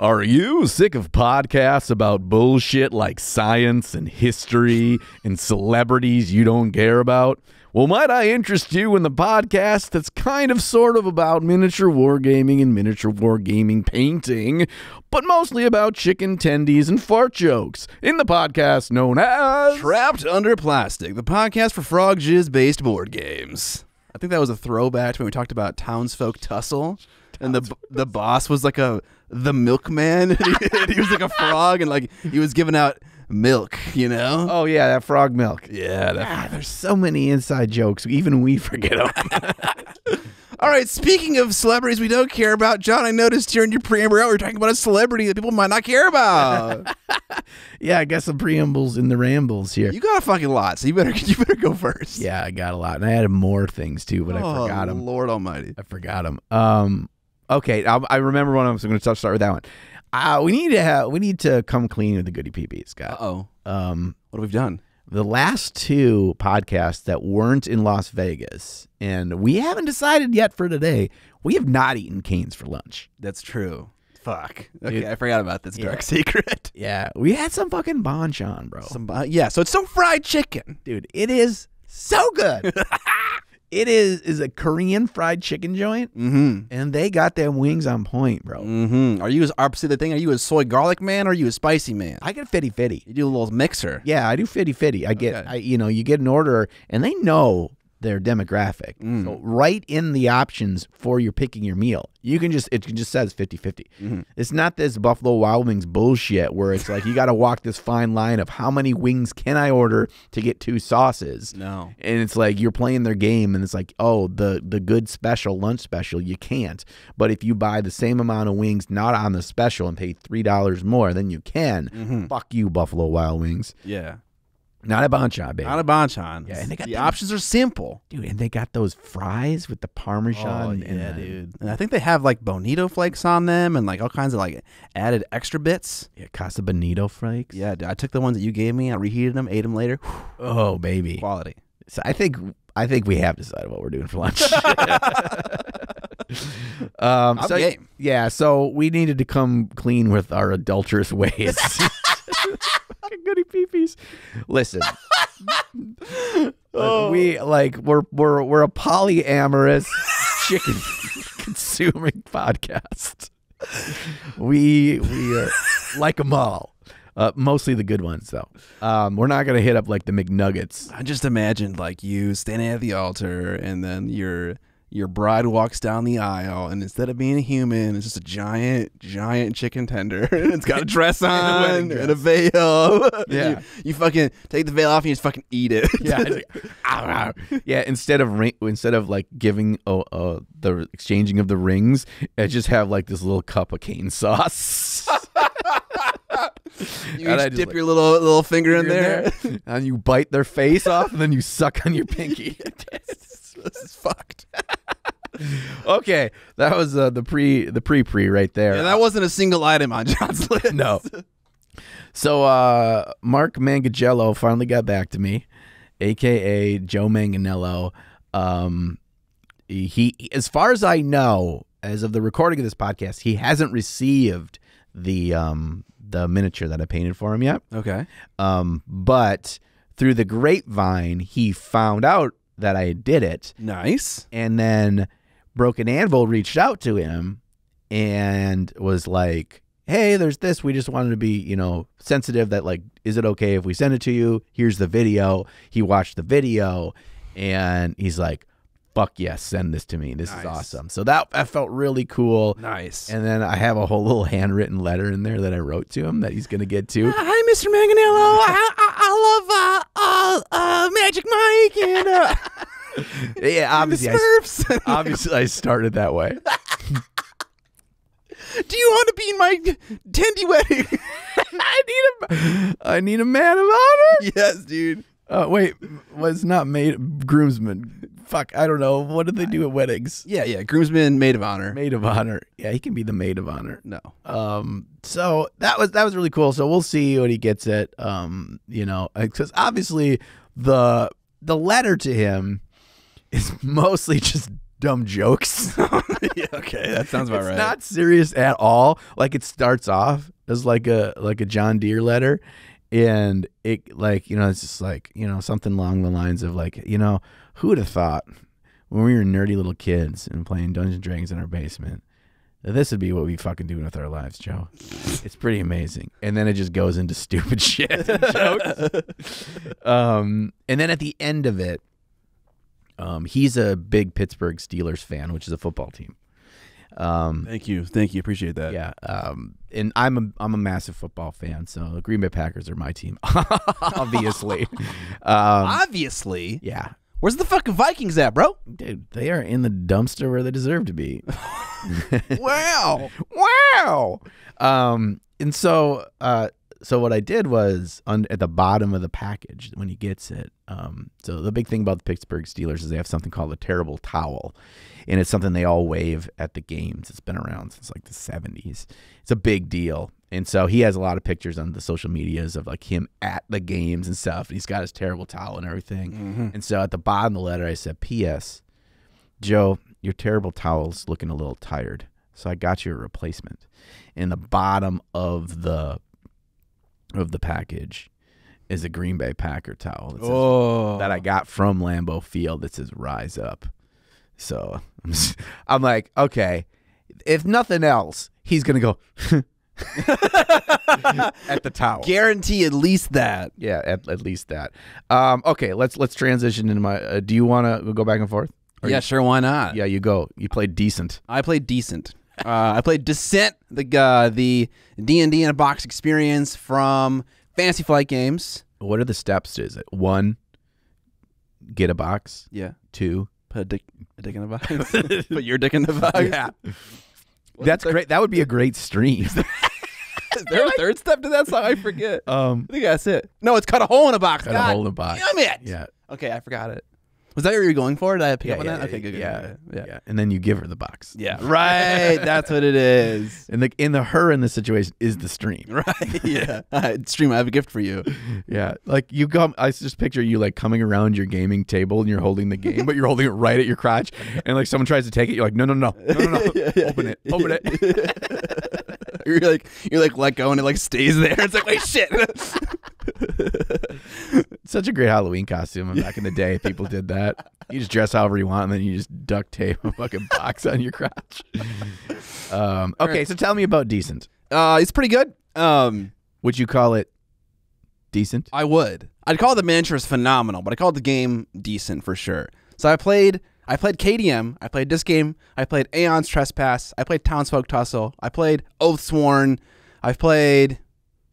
Are you sick of podcasts about bullshit like science and history and celebrities you don't care about? Well, might I interest you in the podcast that's kind of sort of about miniature wargaming and miniature wargaming painting, but mostly about chicken tendies and fart jokes in the podcast known as Trapped Under Plastic, the podcast for frog jizz-based board games. I think that was a throwback to when we talked about Townsfolk Tussle, and the boss was like the milkman, and he was like a frog, and like he was giving out milk, you know? Oh yeah, that frog milk. Yeah, There's so many inside jokes, even we forget them. All right, speaking of celebrities we don't care about, John, I noticed here in your preamble we're talking about a celebrity that people might not care about. Yeah, I got some preambles in the rambles here. You got a fucking lot, so you better go first. Yeah, I got a lot, and I had more things too, but I forgot them. Lord Almighty, I forgot them. Okay, I remember one of them, so I'm going to start with that one. We need to come clean with the goody peepees, Scott. What have we done? The last two podcasts that weren't in Las Vegas, and we haven't decided yet for today, we have not eaten canes for lunch. That's true. Fuck. Okay, Dude, I forgot about this dark secret. Yeah, we had some fucking banchan, bro. Yeah, so it's some fried chicken. Dude, it is so good. It is a Korean fried chicken joint, and they got them wings on point, bro. Are you a soy garlic man or are you a spicy man? I get 50-50. You do a little mixer. Yeah, I do 50-50. You get an order, and they know their demographic. So right in the options for your picking your meal, it just says 50-50. It's not this Buffalo Wild Wings bullshit where it's like you got to walk this fine line of how many wings can I order to get 2 sauces. No. And it's like you're playing their game, and it's like, oh, the good special, lunch special, you can't. But if you buy the same amount of wings not on the special and pay $3 more, then you can. Fuck you, Buffalo Wild Wings. Yeah. Not a banchan, baby. Not a banchan. Yeah, and they got the options are simple. Dude, and they got those fries with the Parmesan. Dude. And I think they have like bonito flakes on them and like all kinds of like added extra bits. Yeah, Casa Bonito flakes. Yeah, dude, I took the ones that you gave me. I reheated them, ate them later. Oh, baby. Quality. So I think we have decided what we're doing for lunch. Game. Yeah, so we needed to come clean with our adulterous ways. Goody peepees. Listen, we're a polyamorous chicken consuming podcast. We like them all. Mostly the good ones, though. We're not gonna hit up like the McNuggets. I just imagined like you standing at the altar, and then your bride walks down the aisle, and instead of being a human, it's just a giant chicken tender. And it's got a dress on and a veil. Yeah, you fucking take the veil off and you just fucking eat it. Yeah, like, yeah. Instead of like giving the exchanging of the rings, I just have like this little cup of cane sauce. You just dip your little finger in there, and you bite their face off, and then you suck on your pinky. This is fucked. Okay, that was the pre right there. Yeah, that wasn't a single item on John's list. No. So Mark Mangagello finally got back to me, aka Joe Manganello. He, as far as I know, as of the recording of this podcast, he hasn't received the miniature that I painted for him yet. Okay. But through the grapevine, he found out that I did it. Nice. And then Broken Anvil reached out to him and was like, hey, there's this. We just wanted to be, sensitive that, like, is it okay if we send it to you? Here's the video. He watched the video and he's like, fuck yes, send this to me. This is awesome. So that felt really cool. Nice. And then I have a whole little handwritten letter in there that I wrote to him that he's going to get to. Hi, Mr. Manganello. I love Magic Mike and yeah, obviously, Smurfs. Obviously I started that way. Do you want to be in my tendy wedding? I need a man of honor. Yes, dude. Wait, was not groomsman. Fuck, I don't know. What did they do at weddings? Yeah, groomsman, maid of honor. Maid of honor. Yeah, he can be the maid of honor. No. So that was really cool. So we'll see what he gets it. Because obviously the letter to him is mostly just dumb jokes. Yeah, okay, that sounds about right. It's not serious at all. Like, it starts off as like a John Deere letter, and it, like, you know, it's just like, you know, something along the lines of like, you know, who would have thought when we were nerdy little kids and playing Dungeons and Dragons in our basement that this would be what we fucking do with our lives, Joe. It's pretty amazing. And then it just goes into stupid shit and jokes. And then at the end of it, he's a big Pittsburgh Steelers fan, which is a football team. Thank you, appreciate that. Yeah, and I'm a massive football fan, so the Green Bay Packers are my team, obviously. Obviously, yeah. Where's the fucking Vikings at, bro? Dude, they are in the dumpster where they deserve to be. Wow. And so what I did was at the bottom of the package when he gets it. So the big thing about the Pittsburgh Steelers is they have something called a terrible towel, and it's something they all wave at the games. It's been around since like the 70s. It's a big deal. And so he has a lot of pictures on the social medias of like him at the games and stuff. And he's got his terrible towel and everything. Mm-hmm. And so at the bottom of the letter, I said, P.S. Joe, your terrible towel's looking a little tired, so I got you a replacement. In the bottom of the package is a Green Bay Packer towel that I got from Lambeau Field that says "Rise Up." So I'm like, okay, if nothing else, he's gonna go at the towel. Guarantee at least that. Yeah, at least that. Okay, let's transition into my. Do you want to go back and forth? Yeah, sure. Why not? Yeah, you go. You played Decent. I played Decent. I played Descent, the D&D in a box experience from Fantasy Flight Games. What are the steps? Is it 1, get a box? Yeah. 2, put a dick in a box. Put your dick in the box. Yeah. That's great. That would be a great stream. Is there a third step to that song? I forget. I think that's it. No, it's cut a hole in a box. Cut a hole in a box. Damn it. Yeah. Okay, I forgot it. Was that what you were going for? Did I pick up on that? Okay, good. Yeah. And then you give her the box. Yeah, right. That's what it is. And the her in this situation is the stream. Right. Yeah. Stream, I have a gift for you. Yeah. Like you come, I just picture you like coming around your gaming table and you're holding the game, but you're holding it right at your crotch. And like someone tries to take it, you're like, no. Yeah. Open it. You're like let go and it like stays there. It's like, wait, shit. Such a great Halloween costume. Back in the day, people did that. You just dress however you want, and then you just duct tape a fucking box on your crotch. Okay, so tell me about Decent. It's pretty good. Would you call it decent? I would. I'd call the miniatures phenomenal, but I call the game decent for sure. So I played KDM, I played this game, I played Aeon's Trespass, I played Townsfolk Tussle, I played Oathsworn, I've played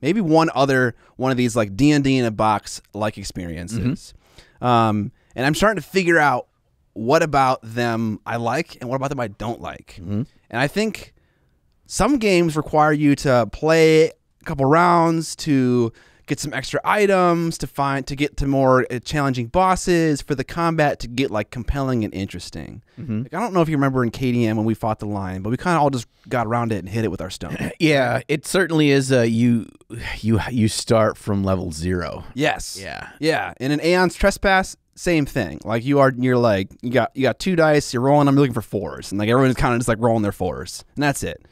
maybe one of these like D&D in a box like experiences. Mm-hmm. And I'm starting to figure out what about them I like and what about them I don't like. Mm-hmm. And I think some games require you to play a couple rounds to get some extra items, to get to more challenging bosses, for the combat to get like compelling and interesting. Mm-hmm. Like, I don't know if you remember in KDM when we fought the lion, but we kind of all just got around it and hit it with our stone. Yeah, it certainly is. You start from level 0. Yes. Yeah. Yeah. And in Aeon's Trespass, same thing. Like you got 2 dice, you're rolling them, you're looking for 4s, and like everyone's kind of just like rolling their 4s, and that's it.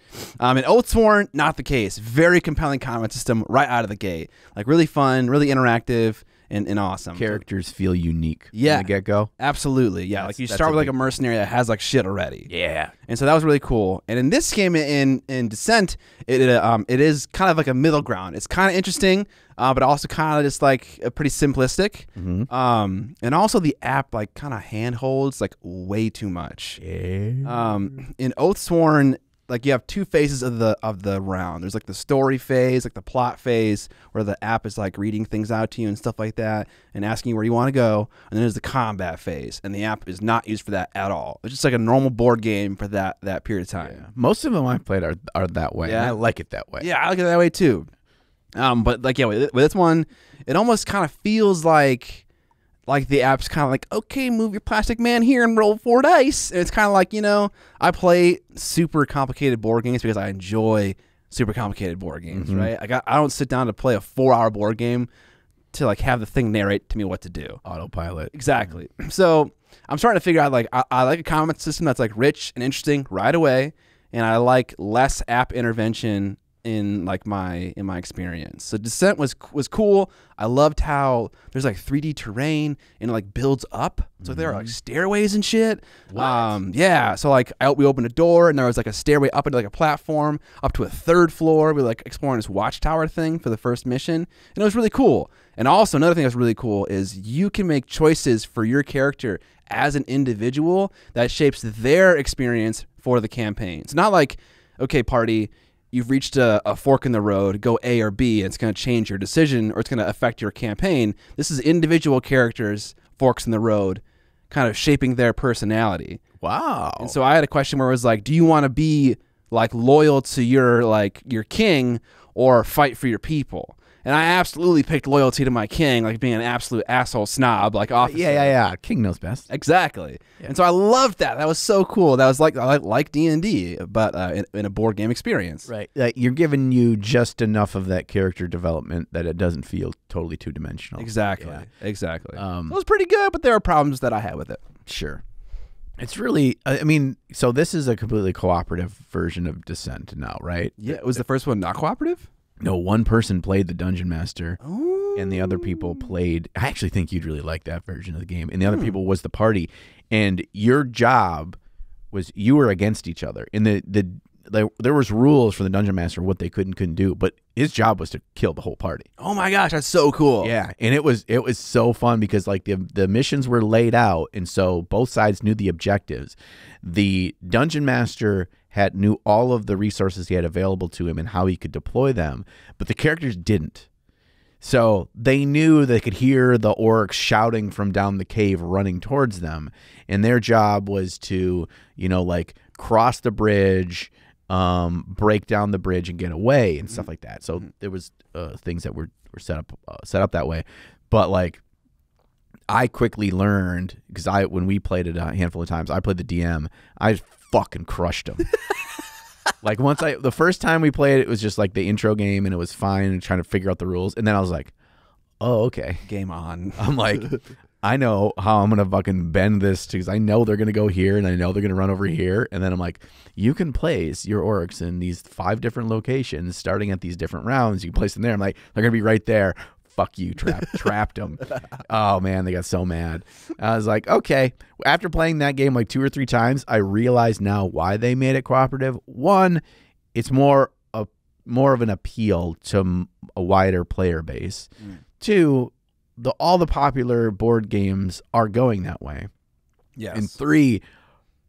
In Oathsworn, not the case. Very compelling combat system right out of the gate. Like really fun, really interactive, and awesome. Characters feel unique from the get-go. Absolutely. Yeah. Like you start with like a mercenary that has like shit already. Yeah. And so that was really cool. And in this game in Descent, it is kind of like a middle ground. It's kind of interesting, but also kind of just like pretty simplistic. Mm-hmm. And also the app like kind of handholds like way too much. Yeah. In Oathsworn, like you have 2 phases of the round. There's like the story phase, like the plot phase, where the app is like reading things out to you and stuff like that, and asking you where you want to go. And then there's the combat phase, and the app is not used for that at all. It's just like a normal board game for that period of time. Yeah. Most of them I've played are that way. Yeah, and I like it that way. Yeah, I like it that way too. But like with this one, it almost kind of feels like the app's kind of like, okay, move your plastic man here and roll 4 dice. And it's kind of like, I play super complicated board games because I enjoy super complicated board games, mm-hmm. right? I don't sit down to play a 4-hour board game to like have the thing narrate to me what to do. Autopilot. Exactly. So I'm starting to figure out like I like a combat system that's like rich and interesting right away, and I like less app intervention in like my experience. So Descent was cool. I loved how there's like 3D terrain and it like builds up. So there are like stairways and shit. Yeah. So like we opened a door and there was like a stairway up into like a platform up to a 3rd floor. We were like exploring this watchtower thing for the first mission, and it was really cool. And also another thing that's really cool is you can make choices for your character as an individual that shapes their experience for the campaign. It's not like, okay, party, you've reached a fork in the road, go A or B, and it's going to change your decision or it's going to affect your campaign. This is individual characters, forks in the road, kind of shaping their personality. Wow. And so I had a question where it was like, do you want to be like loyal to your king or fight for your people? And I absolutely picked loyalty to my king, like being an absolute asshole snob, like officer. Yeah. King knows best. Exactly. Yeah. And so I loved that. That was so cool. That was like D&D, but in a board game experience. Right. You're giving you just enough of that character development that it doesn't feel totally two-dimensional. Exactly. Yeah. Exactly. It was pretty good, but there are problems that I had with it. Sure. It's really, I mean, so this is a completely cooperative version of Descent now, right? Yeah. Was the first one not cooperative? No, one person played the Dungeon Master, and the other people played. I actually think you'd really like that version of the game. And the other people was the party, and your job was you were against each other. And there was rules for the Dungeon Master what they could and couldn't do, but his job was to kill the whole party. Oh my gosh, that's so cool! Yeah, and it was so fun because like the missions were laid out, and so both sides knew the objectives. The Dungeon Master knew all of the resources he had available to him and how he could deploy them, but the characters didn't. So they knew they could hear the orcs shouting from down the cave running towards them, and their job was to, like cross the bridge, break down the bridge and get away and stuff like that. So there was things that were set up that way. But like I quickly learned, because when we played it a handful of times, I played the DM, I fucking crushed him. Like the first time we played it was just like the intro game and it was fine and trying to figure out the rules, and then I was like, oh, okay, game on. I'm like, I know how I'm gonna fucking bend this because I know they're gonna go here and I know they're gonna run over here, and then I'm like, you can place your orcs in these 5 different locations starting at these different rounds. You can place them there. I'm like, they're gonna be right there. Fuck you, trapped them. Oh man, they got so mad. I was like, okay. After playing that game like 2 or 3 times, I realize now why they made it cooperative. One, it's more of an appeal to a wider player base. 2, all the popular board games are going that way. Yes. And 3,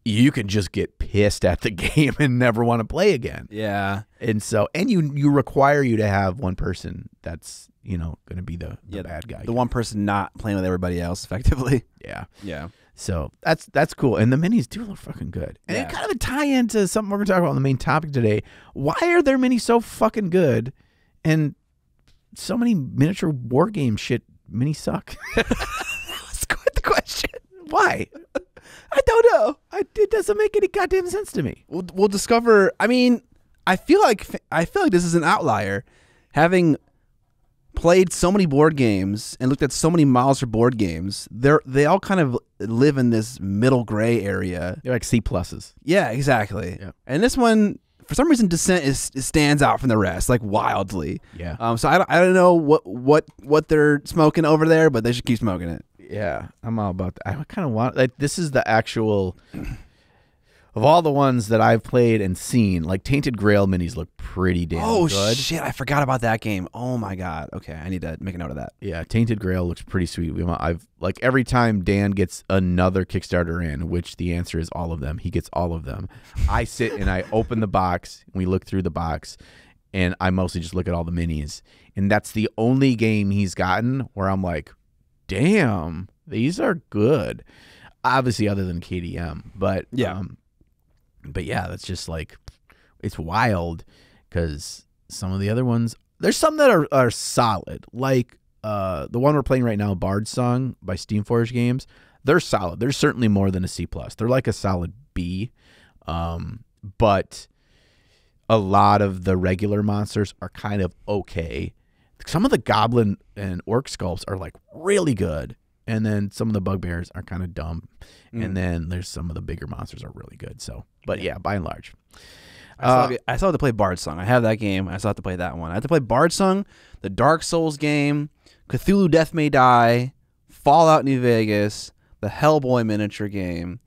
you can just get pissed at the game and never want to play again. Yeah. And so, and you require you to have one person that's, going to be the bad guy. The one person not playing with everybody else effectively. Yeah. Yeah. So that's cool. And the minis do look fucking good. And it kind of a tie into something we're going to talk about on the main topic today. Why are their minis so fucking good? And so many miniature war game shit minis suck. That's quite the question. Why? I don't know. It doesn't make any goddamn sense to me. We'll discover. I mean, I feel like this is an outlier, having played so many board games and looked at so many models for board games. They all kind of live in this middle gray area. They're like C pluses. Yeah, exactly. Yeah. And this one, for some reason, Descent stands out from the rest, like wildly. Yeah. So I don't know what they're smoking over there, but they should keep smoking it. Yeah, I'm all about that. I kind of want, like, this is the actual, of all the ones that I've played and seen, like Tainted Grail minis look pretty damn good. Oh shit, I forgot about that game. Oh my god. Okay, I need to make a note of that. Yeah, Tainted Grail looks pretty sweet. I've like every time Dan gets another Kickstarter in, which the answer is all of them, he gets all of them. I sit and I open the box, and we look through the box, and I mostly just look at all the minis. And that's the only game he's gotten where I'm like, damn, these are good. Obviously, other than KDM, but yeah. But yeah, that's just like, it's wild because some of the other ones, there's some that are solid, like the one we're playing right now, Bard's Song by Steamforged Games. They're solid. They're certainly more than a C+. They're like a solid B. But a lot of the regular monsters are kind of okay. some of the goblin and orc sculpts are like really good, and then some of the bugbears are kind of dumb, and then there's some of the bigger monsters are really good. So, but yeah, by and large. I still have to play Bard Song. I have that game. I still have to play that one. I have to play Bard Song, the Dark Souls game, Cthulhu Death May Die, Fallout New Vegas, the Hellboy miniature game,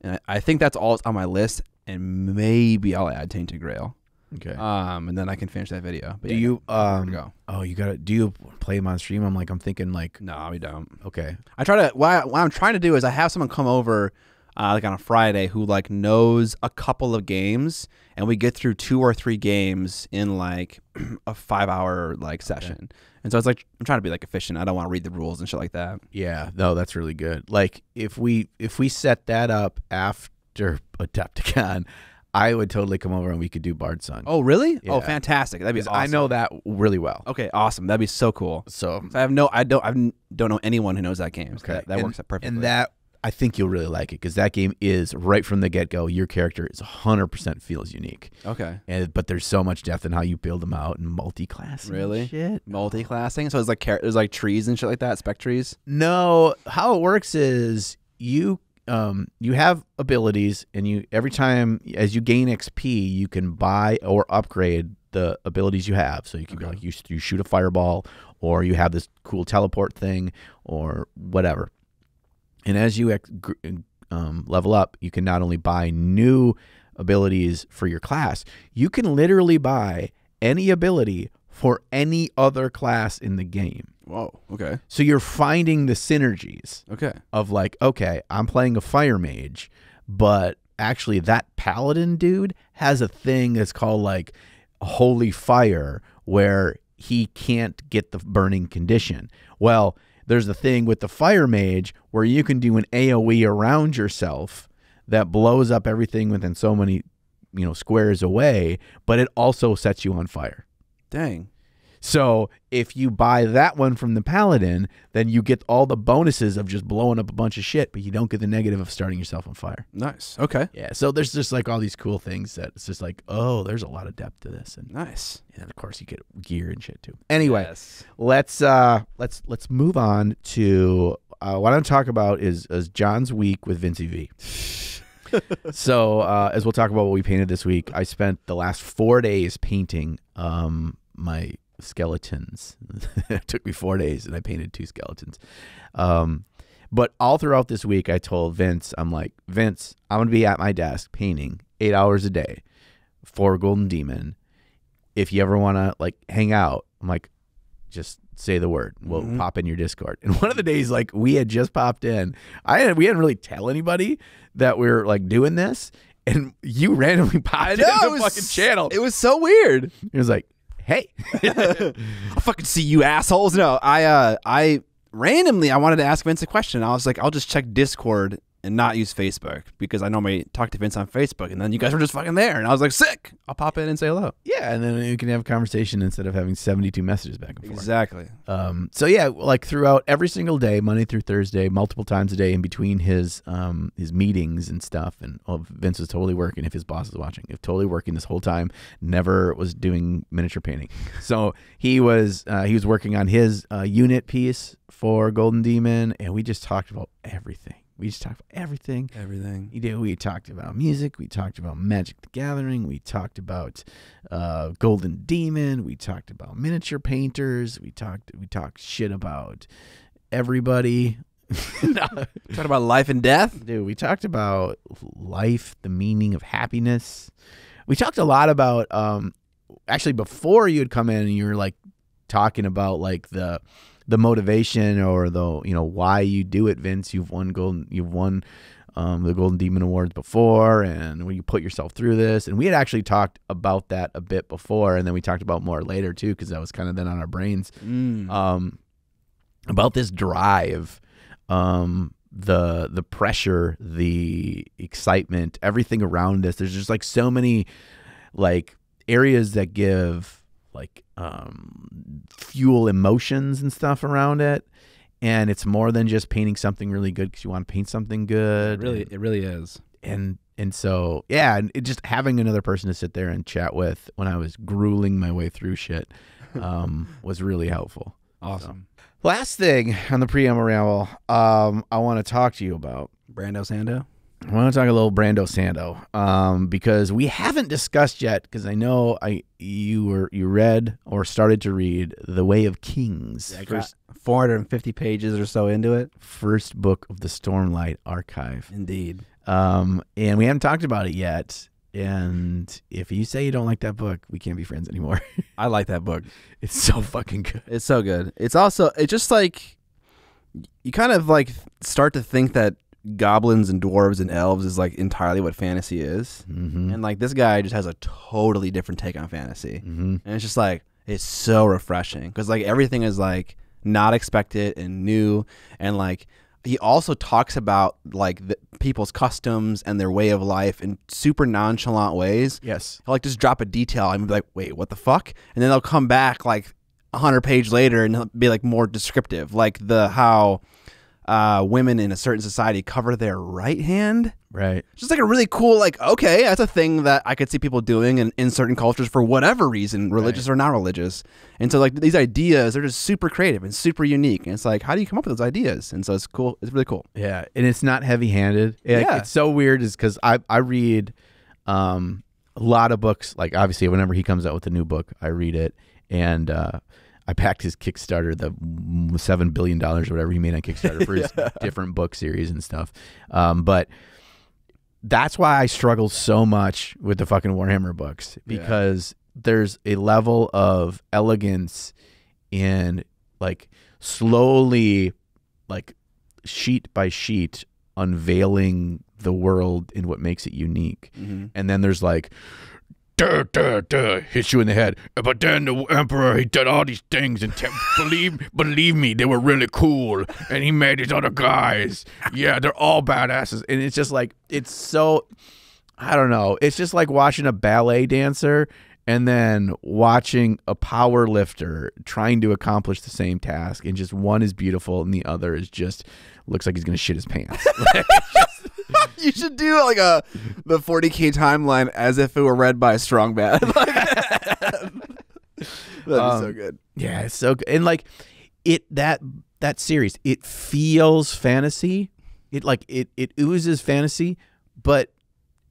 and I think that's all on my list. And maybe I'll add Tainted Grail. Okay. And then I can finish that video. But do yeah, you go. Oh, you gotta. Do you play them on stream? I'm thinking like. No, we don't. Okay. I try to. What I'm trying to do is I have someone come over, like on a Friday, who like knows a couple of games, and we get through 2 or 3 games in like a 5-hour like session. And so it's like I'm trying to be like efficient. I don't want to read the rules and shit like that. Yeah. No, that's really good. Like if we set that up after Adepticon, I would totally come over and we could do Bard Song. Oh, really? Yeah. Oh, fantastic. That'd be awesome. I know that really well. Okay, awesome. That'd be so cool. So I don't know anyone who knows that game. So okay. that works perfectly. And that I think you'll really like it because that game is right from the get-go. Your character is 100% feels unique. Okay. But there's so much depth in how you build them out and multi-class. Really? Shit. Multi-classing? So it's like there's like trees and shit like that, spec trees? No, how it works is you have abilities, and every time as you gain XP, you can buy or upgrade the abilities you have. So you can be like you shoot a fireball, or you have this cool teleport thing, or whatever. And as you level up, you can not only buy new abilities for your class, you can literally buy any ability for any other class in the game. Whoa, okay. So you're finding the synergies of like, okay, I'm playing a fire mage, but actually that paladin dude has a thing that's called like holy fire where he can't get the burning condition. Well, there's the thing with the fire mage where you can do an AoE around yourself that blows up everything within so many, squares away, but it also sets you on fire. Dang. So if you buy that one from the paladin, then you get all the bonuses of just blowing up a bunch of shit, but you don't get the negative of starting yourself on fire. Nice. Okay. Yeah. So there's just like all these cool things that it's just like, oh, there's a lot of depth to this. And nice. And of course you get gear and shit too. Anyway, yes. let's move on to what I'm talking about is John's week with Vince V. So as we'll talk about what we painted this week, I spent the last 4 days painting my skeletons. It took me 4 days and I painted 2 skeletons. But all throughout this week, I told Vince, I'm like, Vince, I'm going to be at my desk painting 8 hours a day for Golden Demon. If you ever want to like hang out, I'm like, just say the word. We'll pop in your Discord. And one of the days, like we had just popped in, we hadn't really tell anybody that we were like doing this. And you randomly popped into the fucking channel. It was so weird. It was like, hey, I'll fucking see you assholes. No, I randomly, I wanted to ask Vince a question. I was like, I'll just check Discord and not use Facebook because I normally talk to Vince on Facebook, and then you guys were just fucking there. And I was like, sick. I'll pop in and say hello. Yeah, and then you can have a conversation instead of having 72 messages back and forth. Exactly. So yeah, like throughout every single day, Monday through Thursday, multiple times a day in between his meetings and stuff. And Vince was totally working if his boss is watching. He was totally working this whole time, never was doing miniature painting. So he was working on his unit piece for Golden Demon, and we just talked about everything. We just talked about everything. Everything. We talked about music. We talked about Magic the Gathering. We talked about Golden Demon. We talked about miniature painters. We talked shit about everybody. Talked about life and death. Dude, we talked about life, the meaning of happiness. We talked a lot about actually before you had come in and you were like talking about like the motivation or the why you do it, Vince. You've won the Golden Demon Awards before, and when you put yourself through this, and we had actually talked about that a bit before, and then we talked about more later too because that was kind of then on our brains about this drive, the pressure, the excitement, everything around us. There's just like so many like areas that give like fuel emotions and stuff around it, and it's more than just painting something really good because you want to paint something good. It really is. And so yeah, and just having another person to sit there and chat with when I was grueling my way through shit was really helpful. Awesome. So. Last thing on the Preamble Ramble, I want to talk to you about. Brando Sando? I want to talk a little Brando Sando, because we haven't discussed yet, because I know you read or started to read The Way of Kings. Yeah, first 450 pages or so into it. First book of the Stormlight Archive. Indeed. And we haven't talked about it yet. And if you say you don't like that book, we can't be friends anymore. I like that book. It's so fucking good. It's so good. It's just like, you kind of like start to think that goblins and dwarves and elves is like entirely what fantasy is. Mm-hmm. And like this guy just has a totally different take on fantasy. Mm-hmm. And it's just like, it's so refreshing because like everything is like not expected and new. And like, he also talks about like people's customs and their way of life in super nonchalant ways. Yes. He'll like just drop a detail and be like, wait, what the fuck? And then they'll come back like 100 pages later and he'll be like more descriptive. Like how women in a certain society cover their right hand. Right. Just like a really cool, like, okay, that's a thing that I could see people doing in certain cultures for whatever reason, religious or not religious. And so like these ideas are just super creative and super unique. And it's like, how do you come up with those ideas? And so it's cool. It's really cool. Yeah. And it's not heavy handed. Yeah. It's so weird is because I read a lot of books. Like obviously whenever he comes out with a new book, I read it. And I backed his Kickstarter, the $7 billion or whatever he made on Kickstarter for his different book series and stuff. But that's why I struggle so much with the fucking Warhammer books, because there's a level of elegance in like slowly, like sheet by sheet, unveiling the world and what makes it unique. Mm-hmm. And then there's like, hits you in the head. But then the emperor, he did all these things, and believe me, they were really cool. And he made these other guys. Yeah, they're all badasses. And it's just like, it's so, I don't know. It's just like watching a ballet dancer and then watching a power lifter trying to accomplish the same task. And just one is beautiful and the other is just looks like he's going to shit his pants. You should do like the 40K timeline as if it were read by a strong man. That'd be so good. Yeah, it's so good. And like that series, it feels fantasy. It oozes fantasy, but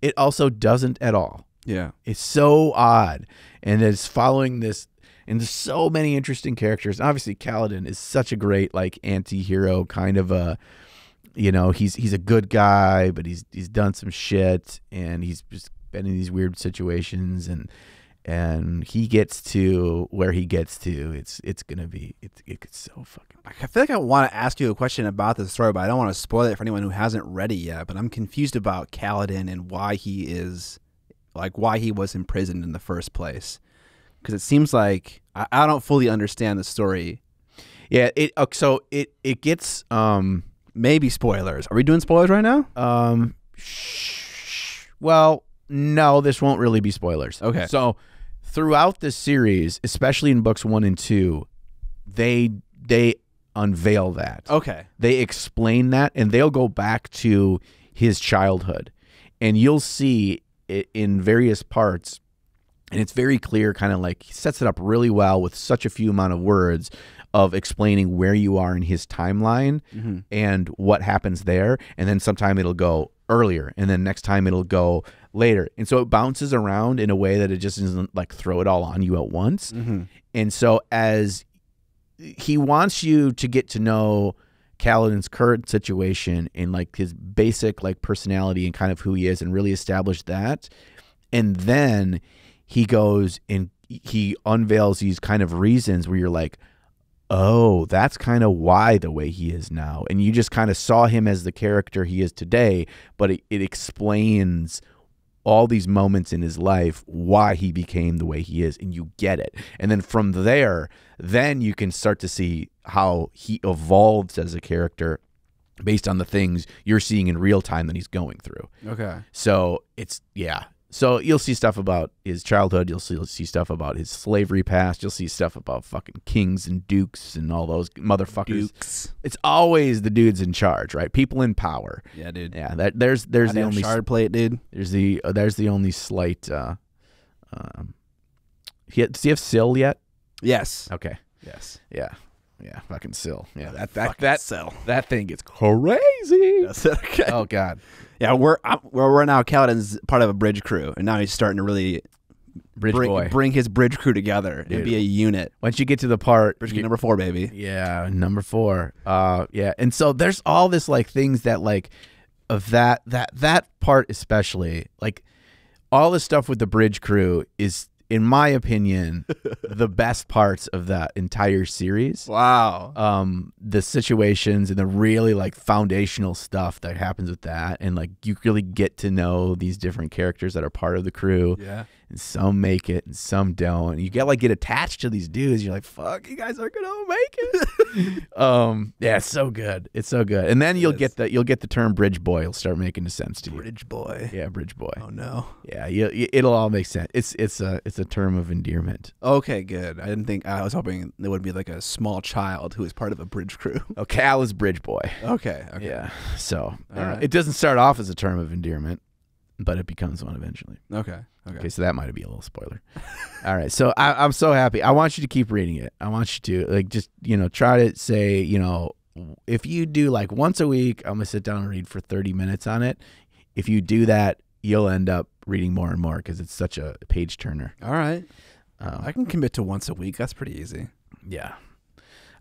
it also doesn't at all. Yeah. It's so odd. And it's following this, and there's so many interesting characters. Obviously Kaladin is such a great like anti-hero kind of a, you know, he's a good guy, but he's done some shit, and he's just been in these weird situations, and he gets to where he gets to. It's so fucking. I feel like I want to ask you a question about this story, but I don't want to spoil it for anyone who hasn't read it yet. But I'm confused about Kaladin and why he was imprisoned in the first place, because it seems like I don't fully understand the story. Yeah, it gets maybe spoilers. Are we doing spoilers right now? Well, no, this won't really be spoilers. Okay. So throughout this series, especially in books 1 and 2, they unveil that. Okay. They explain that, and they'll go back to his childhood, and you'll see it in various parts, and it's very clear, kind of like he sets it up really well with such a few amount of words of explaining where you are in his timeline and what happens there. And then sometime it'll go earlier, and then next time it'll go later. And so it bounces around in a way that it just doesn't like throw it all on you at once. Mm-hmm. And so as he wants you to get to know Kaladin's current situation and like his basic like personality and kind of who he is, and really establish that. And then he goes and he unveils these kind of reasons where you're like, oh, that's kind of why the way he is now. And you just kind of saw him as the character he is today, but it explains all these moments in his life, why he became the way he is, and you get it. And then from there, then you can start to see how he evolves as a character based on the things you're seeing in real time that he's going through. Okay. So it's, yeah. So you'll see stuff about his childhood. You'll see stuff about his slavery past. You'll see stuff about fucking kings and dukes and all those motherfuckers. Dukes. It's always the dudes in charge, right? People in power. Yeah, dude. Yeah, there's the only shard plate, dude. There's the only slight. Does he have Syl yet? Yes. Okay. Yes. Yeah. Yeah. Fucking Sill. Yeah. That cell. That thing gets crazy. That's it. Okay. Oh God. Yeah, we're now. Kaladin's part of a bridge crew, and now he's starting to really bring his bridge crew together and be a unit. Once you get to the part, Bridge crew number 4, baby. Yeah, number 4. Yeah, and so there's all this like things that like of that part especially, like all the stuff with the bridge crew is, in my opinion, the best parts of that entire series. Wow. The situations and the really like foundational stuff that happens with that, and like you really get to know these different characters that are part of the crew. Yeah. And some make it and some don't. And you get attached to these dudes. You're like, fuck, you guys are gonna make it. Yeah, it's so good. It's so good. And then you'll get the term bridge boy will start making sense to you. Bridge boy. Yeah, bridge boy. Oh no. Yeah, it'll all make sense. It's a term of endearment. Okay, good. I was hoping there would be like a small child who is part of a bridge crew. Oh, Cal is bridge boy. Okay. Yeah. So right. it doesn't start off as a term of endearment, but it becomes one eventually. Okay. Okay, so that might be a little spoiler. All right, so I'm so happy. I want you to keep reading it. I want you to like just try to say if you do like once a week, I'm gonna sit down and read for 30 minutes on it. If you do that, you'll end up reading more and more because it's such a page turner. All right, I can commit to once a week. That's pretty easy. Yeah.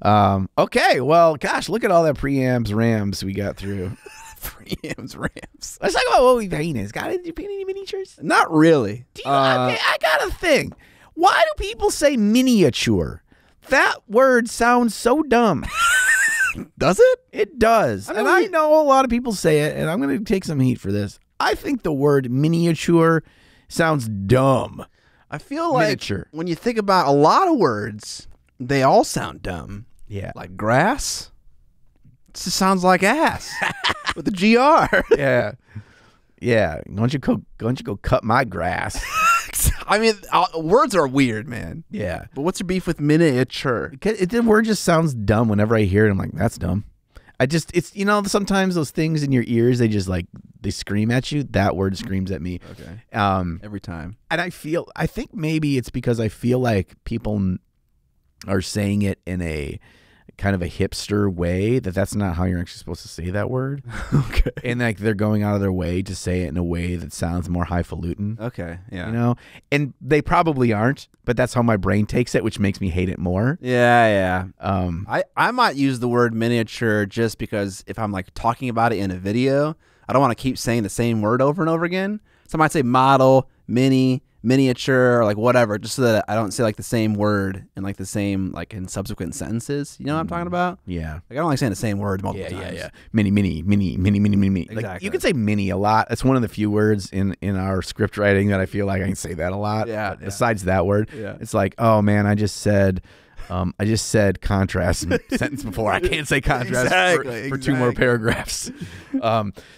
Okay. Well, gosh, look at all that preamps rams we got through. Preamps rams. Let's talk about what we painted. Did you paint any miniatures? Not really. I got a thing. Why do people say miniature? That word sounds so dumb. Does it? It does. I know a lot of people say it, and I'm going to take some heat for this. I think the word miniature sounds dumb. I feel like when you think about a lot of words, they all sound dumb. Yeah. Like grass. It just sounds like ass with the GR. Yeah. Yeah. Why don't you go cut my grass? I mean, words are weird, man. Yeah. But what's your beef with miniature? The word just sounds dumb whenever I hear it. I'm like, that's dumb. It's sometimes those things in your ears, they scream at you. That word screams at me. Okay. Every time. And I think maybe it's because I feel like people are saying it in a kind of a hipster way that's not how you're actually supposed to say that word. Okay. And like they're going out of their way to say it in a way that sounds more highfalutin. Okay. Yeah. And they probably aren't, but that's how my brain takes it, which makes me hate it more. Yeah. I might use the word miniature just because if I'm like talking about it in a video, I don't want to keep saying the same word over and over again. So I might say model, miniature, or like whatever, just so that I don't say like the same word and like the same like in subsequent sentences. You know what I'm talking about? Yeah. Like I don't like saying the same word multiple times. Yeah. Mini. Exactly. Like you can say mini a lot. It's one of the few words in our script writing that I feel like I can say that a lot. Yeah. Besides that word, yeah. It's like, oh man, I just said contrast in a sentence before. I can't say contrast for 2 more paragraphs.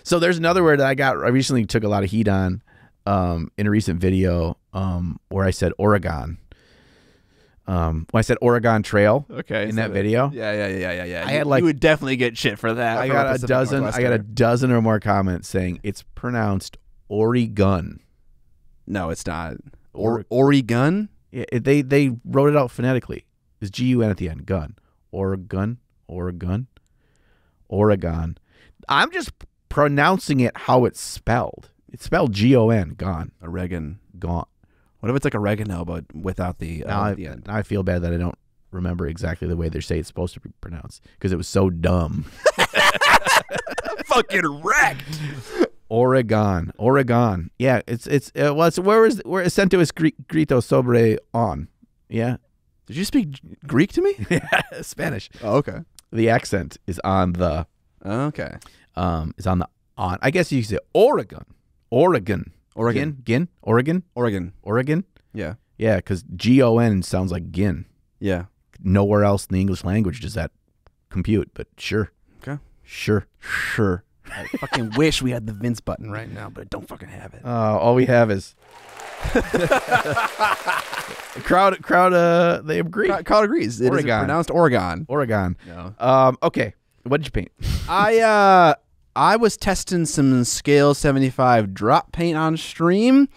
So there's another word that I recently took a lot of heat on in a recent video where I said Oregon. When I said Oregon Trail in that video. Yeah. You would definitely get shit for that. I got a dozen or more comments saying it's pronounced Oregon. No, it's not. Oregon? Yeah, they wrote it out phonetically. It's G-U-N at the end. Gun. Oregon. I'm just pronouncing it how it's spelled. It's spelled G-O-N. Gone. Oregon. Gone. What if it's like oregano, but without the end? Now I feel bad that I don't remember exactly the way they say it's supposed to be pronounced because it was so dumb. Fucking wrecked. Oregon. Yeah, it's where acento es grito sobre on. Yeah. Did you speak Greek to me? Yeah, Spanish. Oh, okay. The accent is on the. Okay. Is on the on. I guess you could say Oregon. Oregon. Yeah. Yeah, because G-O-N sounds like gin. Yeah. Nowhere else in the English language does that compute, but sure. Okay. Sure. I fucking wish we had the Vince button right now, but I don't fucking have it. All we have is crowd. They agree. Crowd agrees. It is pronounced Oregon. No. Okay. What did you paint? I was testing some Scale 75 drop paint on stream.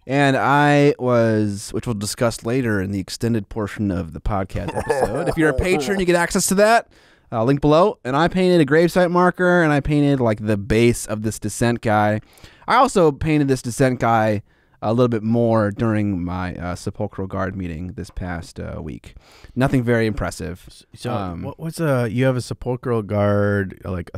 And I was, which we'll discuss later in the extended portion of the podcast episode. If you're a patron, you get access to that. Link below. And I painted a gravesite marker, and I painted like the base of this descent guy. I also painted this descent guy a little bit more during my Sepulchral Guard meeting this past week. Nothing very impressive. So what's you have a Sepulchral Guard, like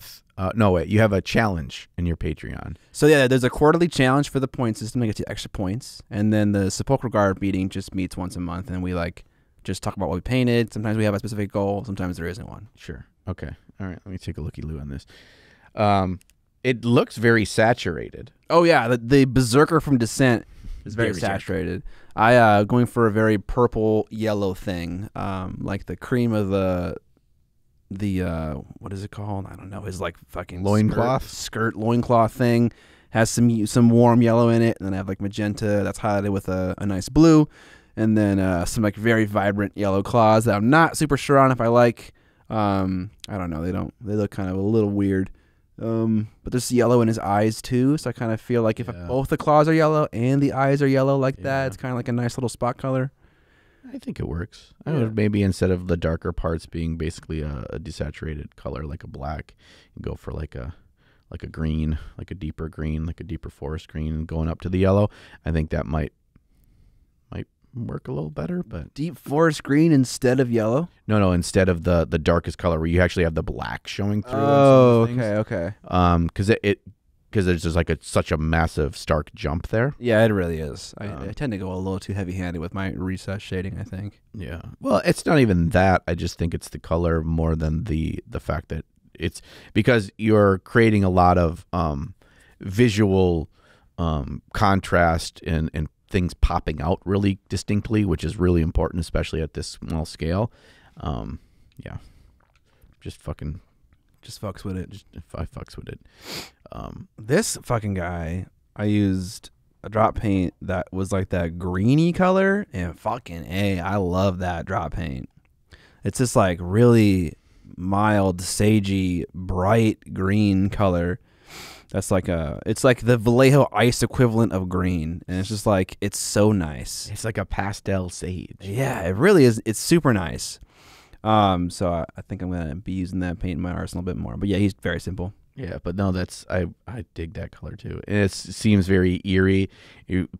no, wait, you have a challenge in your Patreon. So yeah, there's a quarterly challenge for the point system to get you extra points. And then the Sepulchral Guard meeting just meets once a month, and we like just talk about what we painted. Sometimes we have a specific goal. Sometimes there isn't one. Sure. Okay. All right. Let me take a looky-loo on this. It looks very saturated. Oh yeah, the Berserker from Descent is very saturated. I going for a very purple yellow thing, like the cream of the what is it called? I don't know. His like fucking skirt loincloth thing has some warm yellow in it, and then I have like magenta that's highlighted with a nice blue, and then some like very vibrant yellow claws that I'm not super sure on if I like. I don't know. They look kind of a little weird. But there's yellow in his eyes too, so I kind of feel like if both the claws are yellow and the eyes are yellow like that, it's kind of like a nice little spot color. I think it works. I don't know, maybe instead of the darker parts being basically a desaturated color like a black, you go for like a green, like a deeper forest green, going up to the yellow. I think that might work a little better, but deep forest green instead of yellow. No, instead of the darkest color where you actually have the black showing through. Oh, okay. Because there's just like such a massive stark jump there. Yeah, it really is. I tend to go a little too heavy-handed with my recess shading, I think. Yeah. Well, it's not even that. I just think it's the color more than the fact that it's because you're creating a lot of visual contrast and things popping out really distinctly, which is really important, especially at this small scale. Yeah. Just fucks with it. I fucks with it. This fucking guy, I used a drop paint that was like that greeny color, and fucking I love that drop paint. It's just like really mild, sagey, bright green color. That's like it's like the Vallejo ice equivalent of green, and it's just like it's so nice. It's like a pastel sage. Yeah, it really is. It's super nice. So I think I'm gonna be using that paint in my arsenal a bit more. But yeah, he's very simple. Yeah, but no, I dig that color too. And it seems very eerie.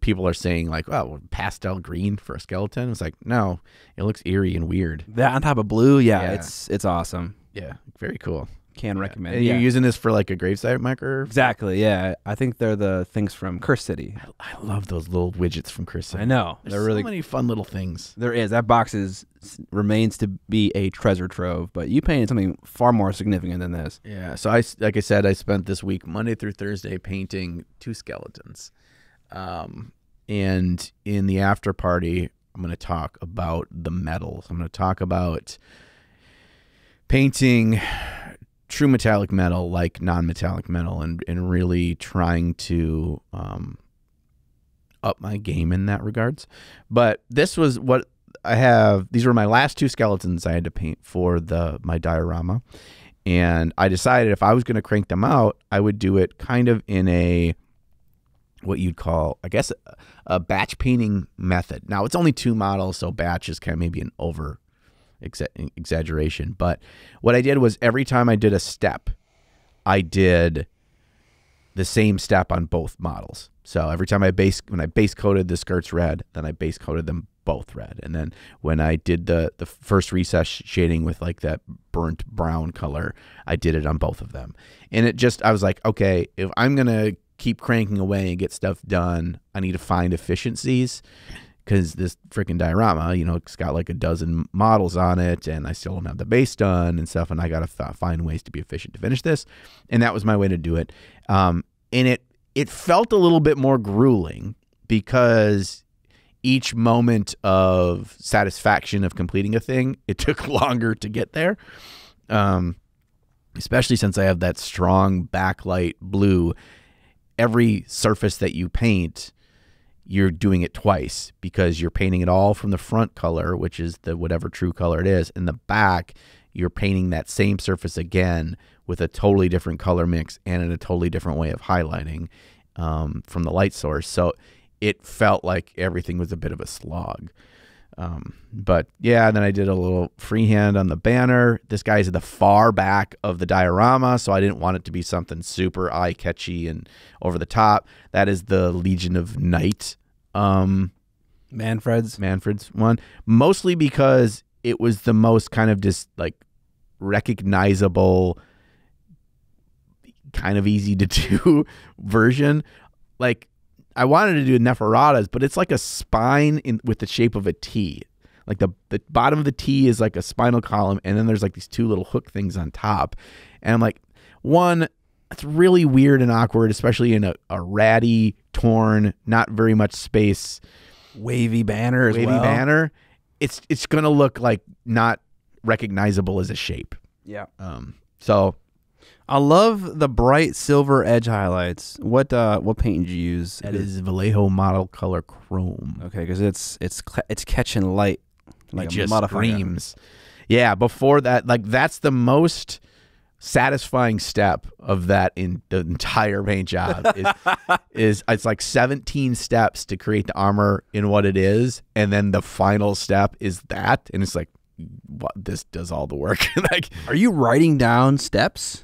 People are saying like, "Wow, pastel green for a skeleton." It's like, no, it looks eerie and weird. That on top of blue, yeah. It's awesome. Yeah, very cool. Can recommend. And you're using this for like a gravesite marker? Exactly, yeah. I think they're the things from Curse City. I love those little widgets from Curse City. I know. There's really so many fun little things. There is. That box remains to be a treasure trove, but you painted something far more significant than this. Yeah, so like I said, I spent this week, Monday through Thursday, painting 2 skeletons. And in the after party, I'm going to talk about the metals. I'm going to talk about painting true metallic metal like non-metallic metal and really trying to up my game in that regards. But this was what I have. These were my last 2 skeletons I had to paint for my diorama. And I decided if I was going to crank them out, I would do it kind of in a what you'd call, I guess, a batch painting method. Now, it's only 2 models, so batch is kind of maybe an exaggeration, but what I did was every time I did a step, I did the same step on both models. So every time when I base coated the skirts red, then I base coated them both red, and then when I did the first recess shading with like that burnt brown color, I did it on both of them. And I was like, okay, if I'm gonna keep cranking away and get stuff done, I need to find efficiencies. Because this freaking diorama, it's got like a dozen models on it, and I still don't have the base done and stuff, and I got to find ways to be efficient to finish this, and that was my way to do it. And it felt a little bit more grueling because each moment of satisfaction of completing a thing, it took longer to get there, especially since I have that strong backlight blue. Every surface that you paint, you're doing it twice because you're painting it all from the front color, which is the whatever true color it is. In the back, you're painting that same surface again with a totally different color mix and in a totally different way of highlighting from the light source. So it felt like everything was a bit of a slog. But yeah, then I did a little freehand on the banner. This guy's at the far back of the diorama, so I didn't want it to be something super eye-catchy and over the top. That is the Legion of Night Manfred's one, mostly because it was the most kind of just like recognizable, kind of easy to do version. Like, I wanted to do Neferata's, but it's like a spine with the shape of a T. Like the bottom of the T is like a spinal column, and then there's like these two little hook things on top. And I'm like, one, it's really weird and awkward, especially in a ratty, torn, not very much space, wavy banner as well. Wavy banner. It's gonna look like not recognizable as a shape. Yeah. So I love the bright silver edge highlights. What paint did you use? That is Vallejo Model Color Chrome. Okay, because it's catching light like it just modifier. screams. Yeah, before that, like that's the most satisfying step of that in the entire paint job is it's like 17 steps to create the armor in what it is, and then the final step is that, and it's like, what, this does all the work. Like, are you writing down steps?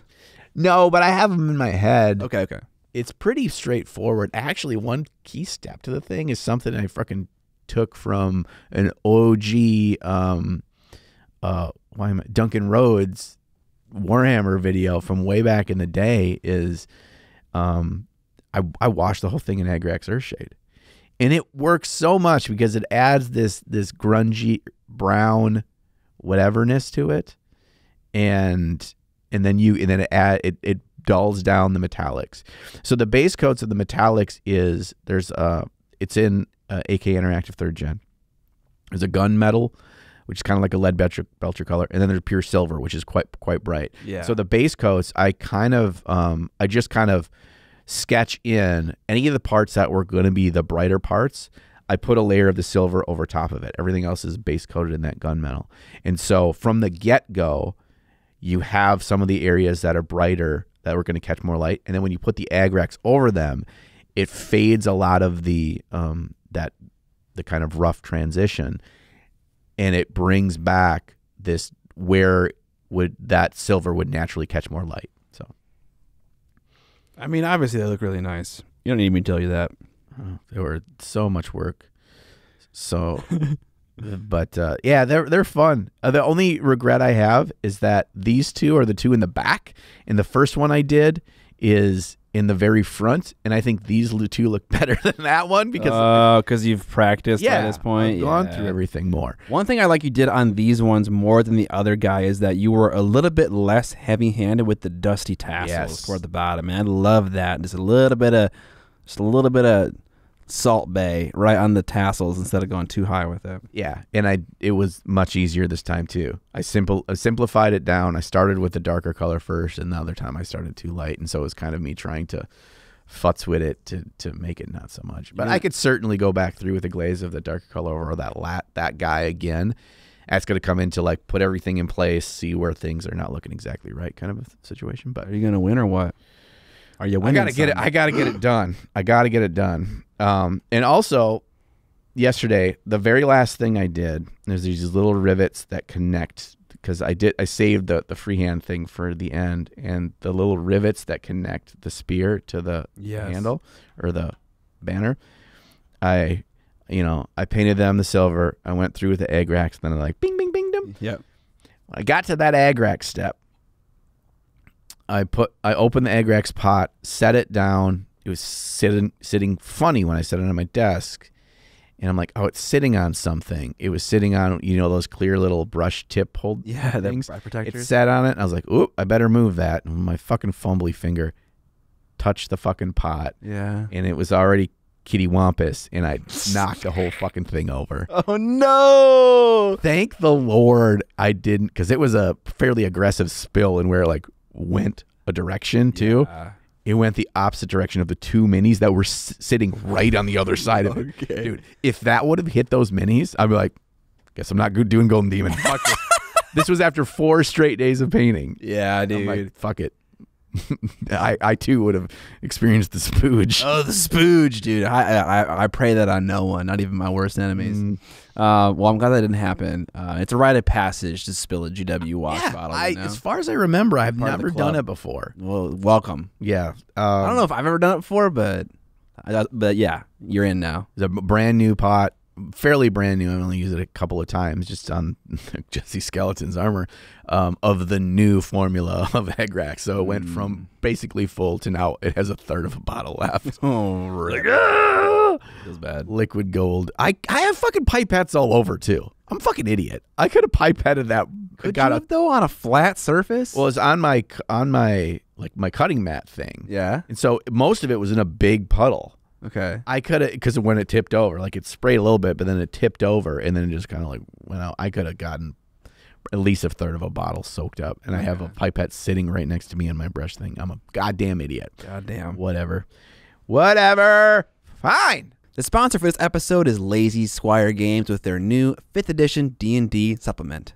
No, but I have them in my head. Okay. It's pretty straightforward. Actually, one key step to the thing is something I fucking took from an OG Duncan Rhodes Warhammer video from way back in the day. Is I watched the whole thing in Agrax Earthshade, and it works so much because it adds this grungy brown whateverness to it, and then it dulls down the metallics. So the base coats of the metallics is it's in AK Interactive 3rd Gen. There's a gunmetal, which is kind of like a lead belcher color, and then there's pure silver, which is quite bright. Yeah. So the base coats, I just kind of sketch in any of the parts that were going to be the brighter parts. I put a layer of the silver over top of it. Everything else is base coated in that gunmetal. And so from the get-go, you have some of the areas that are brighter that are going to catch more light, and then when you put the Agrax over them, it fades a lot of the kind of rough transition, and it brings back this where that silver would naturally catch more light. So, I mean, obviously they look really nice. You don't need me to tell you that. They were so much work. So, but yeah, they're fun. The only regret I have is that these two are the two in the back, and the first one I did is in the very front, and I think these two look better than that one because you've practiced by this point. I've gone through everything more. One thing I like you did on these ones more than the other guy is that you were a little bit less heavy-handed with the dusty tassels toward the bottom. And I love that. Just a little bit of Salt Bay right on the tassels instead of going too high with it. Yeah, and it was much easier this time too. I simplified it down. I started with the darker color first, and the other time I started too light, and so it was kind of me trying to futz with it to make it not so much. But I could certainly go back through with the glaze of the darker color or that guy again. That's going to come into like put everything in place, see where things are not looking exactly right, kind of a situation. But are you going to win or what? Are you winning? I gotta get it done. I gotta get it done. And also, yesterday, the very last thing I did, there's these little rivets that connect because I saved the freehand thing for the end, and the little rivets that connect the spear to the handle or the banner. I painted them the silver. I went through with the Agrax, then I like bing bing bing them. Yep. When I got to that Agrax step, I opened the Agrax pot, set it down. It was sitting funny when I set it on my desk. And I'm like, oh, it's sitting on something. It was sitting on, those clear little brush tip hold things. Protectors. It sat on it, and I was like, oop, I better move that. And my fucking fumbly finger touched the fucking pot. Yeah. And it was already kitty wampus, and I knocked the whole fucking thing over. Oh, no. Thank the Lord I didn't, because it was a fairly aggressive spill and where it like went a direction too. Yeah. It went the opposite direction of the two minis that were sitting right on the other side of it. Dude, if that would have hit those minis, I'd be like, guess I'm not good doing Golden Demon. Fuck it. This was after 4 straight days of painting. Yeah, dude. I'm like, fuck it. I too would have experienced the spooge. Oh, the spooge, dude. I pray that on no one, not even my worst enemies. Well, I'm glad that didn't happen. It's a rite of passage to spill a GW wash bottle. As far as I remember, I've Part of the never club. done it before. Well, welcome. Yeah. I don't know if I've ever done it before, but yeah, you're in now. It's a brand new pot, fairly brand new. I've only used it a couple of times just on Jesse Skeleton's armor of the new formula of egg rack. So it went from basically full to now it has a third of a bottle left. Oh, really? Feels bad. Liquid gold. I have fucking pipettes all over too. I'm a fucking idiot. I could have pipetted that. Could you have, though, on a flat surface? Well, it's on my like my cutting mat thing. Yeah. And so most of it was in a big puddle. Okay. I could have, because when it tipped over, like it sprayed a little bit, but then it tipped over and then it just kind of like went out. I could have gotten at least a third of a bottle soaked up. And I have a pipette sitting right next to me in my brush thing. I'm a goddamn idiot. Goddamn. Whatever. Fine. The sponsor for this episode is Lazy Squire Games with their new 5th edition D&D supplement.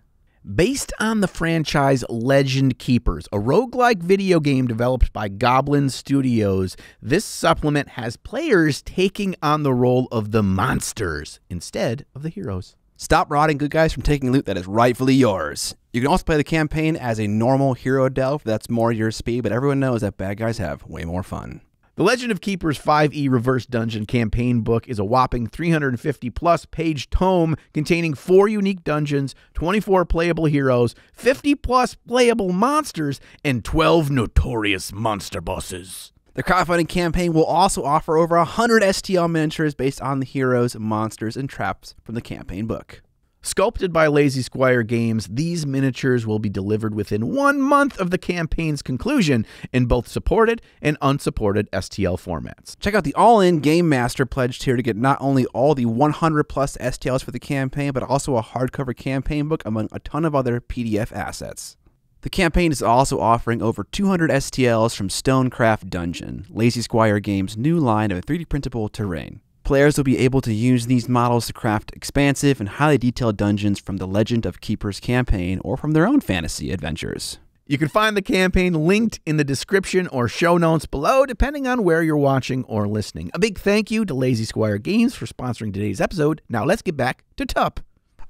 Based on the franchise Legend Keepers, a roguelike video game developed by Goblin Studios, this supplement has players taking on the role of the monsters instead of the heroes. Stop robbing good guys from taking loot that is rightfully yours. You can also play the campaign as a normal hero delve, that's more your speed, but everyone knows that bad guys have way more fun. The Legend of Keepers 5e Reverse Dungeon campaign book is a whopping 350-plus page tome containing 4 unique dungeons, 24 playable heroes, 50-plus playable monsters, and 12 notorious monster bosses. The crowdfunding campaign will also offer over 100 STL miniatures based on the heroes, monsters, and traps from the campaign book. Sculpted by Lazy Squire Games, these miniatures will be delivered within 1 month of the campaign's conclusion in both supported and unsupported STL formats. Check out the all-in Game Master pledge tier to get not only all the 100-plus STLs for the campaign, but also a hardcover campaign book among a ton of other PDF assets. The campaign is also offering over 200 STLs from Stonecraft Dungeon, Lazy Squire Games' new line of 3D printable terrain. Players will be able to use these models to craft expansive and highly detailed dungeons from the Legend of Keepers campaign or from their own fantasy adventures. You can find the campaign linked in the description or show notes below, depending on where you're watching or listening. A big thank you to Lazy Squire Games for sponsoring today's episode. Now let's get back to Tup.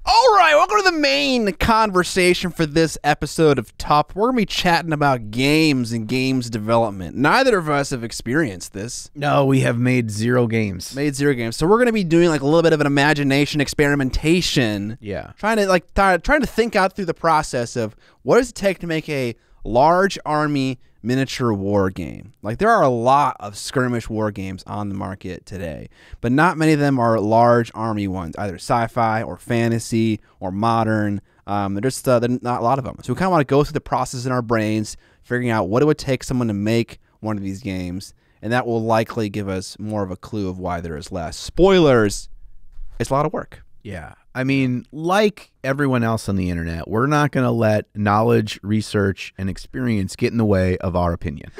All right, welcome to the main conversation for this episode of Tup. We're going to be chatting about games and games development. Neither of us have experienced this. No, we have made 0 games. Made 0 games. So we're going to be doing like a little bit of an imagination experimentation. Yeah. Trying to think out through the process of what does it take to make a large army miniature war game. Like, there are a lot of skirmish war games on the market today, but not many of them are large army ones, either sci-fi or fantasy or modern. There's not a lot of them. So we kind of want to go through the process in our brains, figuring out what it would take someone to make one of these games, and that will likely give us more of a clue of why there is less. Spoilers, it's a lot of work. Yeah. I mean, like everyone else on the internet, we're not going to let knowledge, research, and experience get in the way of our opinion.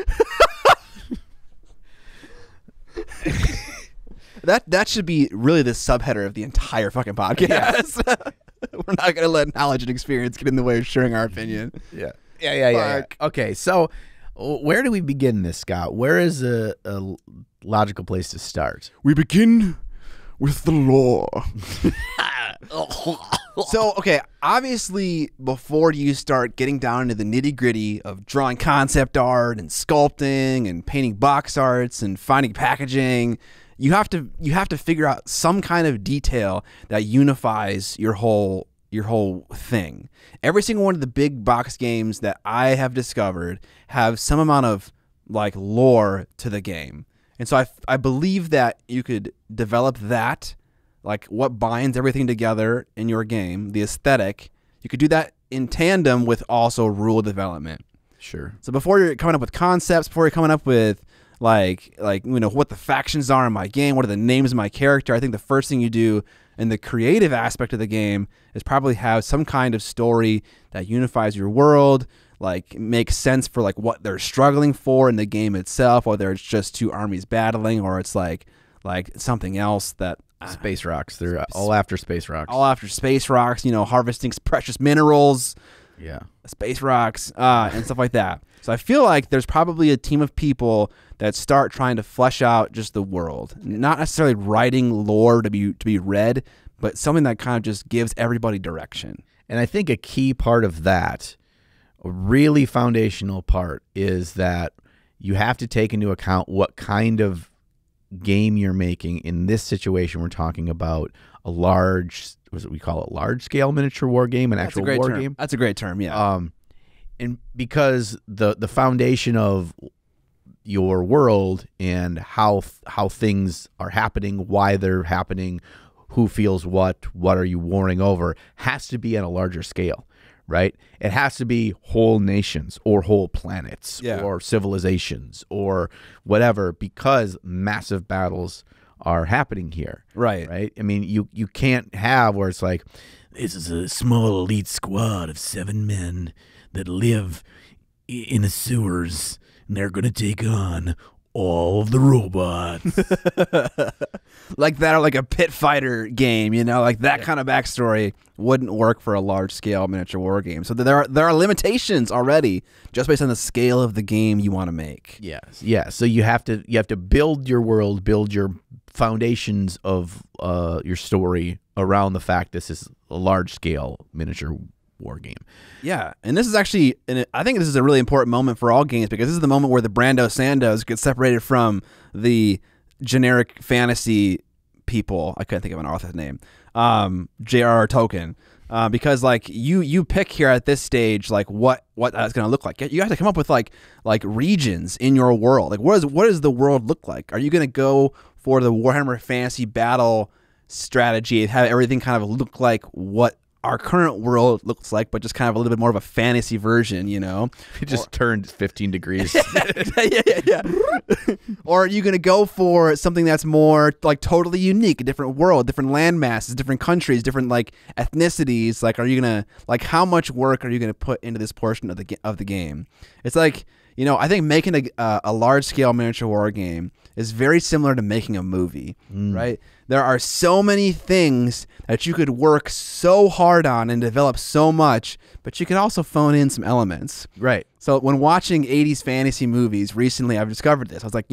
That should be really the subheader of the entire fucking podcast. Yeah. We're not going to let knowledge and experience get in the way of sharing our opinion. Yeah. Okay, so where do we begin this, Scott? Where is a logical place to start? We begin with the lore. So, okay, obviously, before you start getting down into the nitty-gritty of drawing concept art and sculpting and painting box arts and finding packaging, you have to figure out some kind of detail that unifies your whole thing. Every single one of the big box games that I have discovered have some amount of like lore to the game. And so I believe that you could develop that, like what binds everything together in your game, the aesthetic. You could do that in tandem with also rule development. Sure. So before you're coming up with concepts, before you're coming up with like what the factions are in my game, what are the names of my character, I think the first thing you do in the creative aspect of the game is probably have some kind of story that unifies your world, like makes sense for like what they're struggling for in the game itself, whether it's just 2 armies battling or it's like something else that space rocks. They're all after space rocks. All after space rocks, harvesting precious minerals. space rocks, and stuff like that. So I feel like there's probably a team of people that start trying to flesh out just the world, not necessarily writing lore to be read, but something that kind of just gives everybody direction. And I think a key part of that, a really foundational part, is that you have to take into account what kind of game you're making. In this situation, we're talking about a large, what we call it, large scale miniature war game, an actual war game. That's a great term, yeah. And because the foundation of your world and how things are happening, why they're happening, who feels what are you warring over, has to be at a larger scale, right? It has to be whole nations or whole planets or civilizations or whatever, because massive battles are happening here. Right? I mean, you can't have where it's like, this is a small elite squad of 7 men that live in the sewers, and they're going to take on all of the robots. Like that, or like a pit fighter game, like that kind of backstory wouldn't work for a large-scale miniature war game. So there are limitations already just based on the scale of the game you want to make. Yes. Yeah. So you have to build your world, build your foundations of your story around the fact this is a large-scale miniature war game. Yeah, and this is actually, and I think this is a really important moment for all games, because this is the moment where the Brando Sandos get separated from the generic fantasy people. I couldn't think of an author's name. J.R.R. Tolkien. Because like you pick here at this stage like what that's going to look like. You have to come up with like regions in your world. Like what does the world look like? Are you going to go for the Warhammer Fantasy battle strategy and have everything kind of look like what our current world looks like, but just kind of a little bit more of a fantasy version, It just turned 15 degrees. yeah. Or are you going to go for something that's more like totally unique, a different world, different land masses, different countries, different like ethnicities? Like, are you going to like how much work are you going to put into this portion of the game? It's like, I think making a large scale miniature war game is very similar to making a movie, right? There are so many things that you could work so hard on and develop so much, but you could also phone in some elements. Right. So when watching 80s fantasy movies recently, I've discovered this. I was like,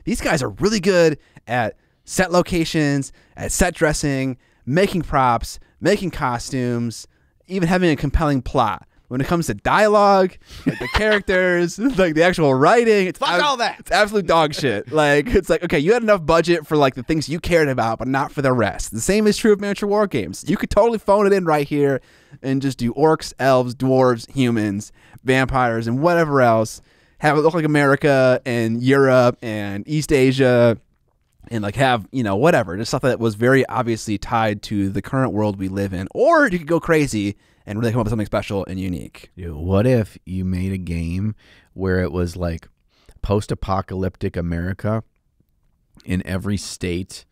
these guys are really good at set locations, at set dressing, making props, making costumes, even having a compelling plot. When it comes to dialogue, like the characters, like the actual writing, it's all that. It's absolute dog shit. Like, it's like, okay, you had enough budget for like the things you cared about, but not for the rest. The same is true of miniature war games. You could totally phone it in right here and just do orcs, elves, dwarves, humans, vampires, and whatever else. Have it look like America and Europe and East Asia, and like have, whatever. Just stuff that was very obviously tied to the current world we live in. Or you could go crazy and really come up with something special and unique. Dude, what if you made a game where it was like post-apocalyptic America, in every state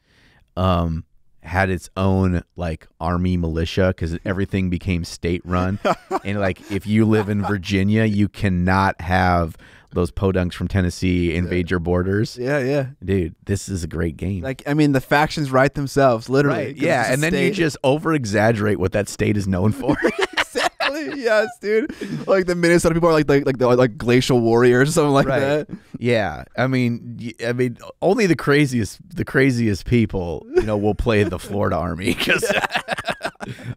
had its own like army militia, because everything became state-run. And like if you live in Virginia, you cannot have those podunks from Tennessee invade your borders. Yeah. Dude, this is a great game. Like, I mean, the factions write themselves, literally. Right, yeah, and then you just over-exaggerate what that state is known for. Exactly, yes, dude. Like the Minnesota people are like glacial warriors or something like that. Yeah, I mean, only the craziest people, will play the Florida Army, because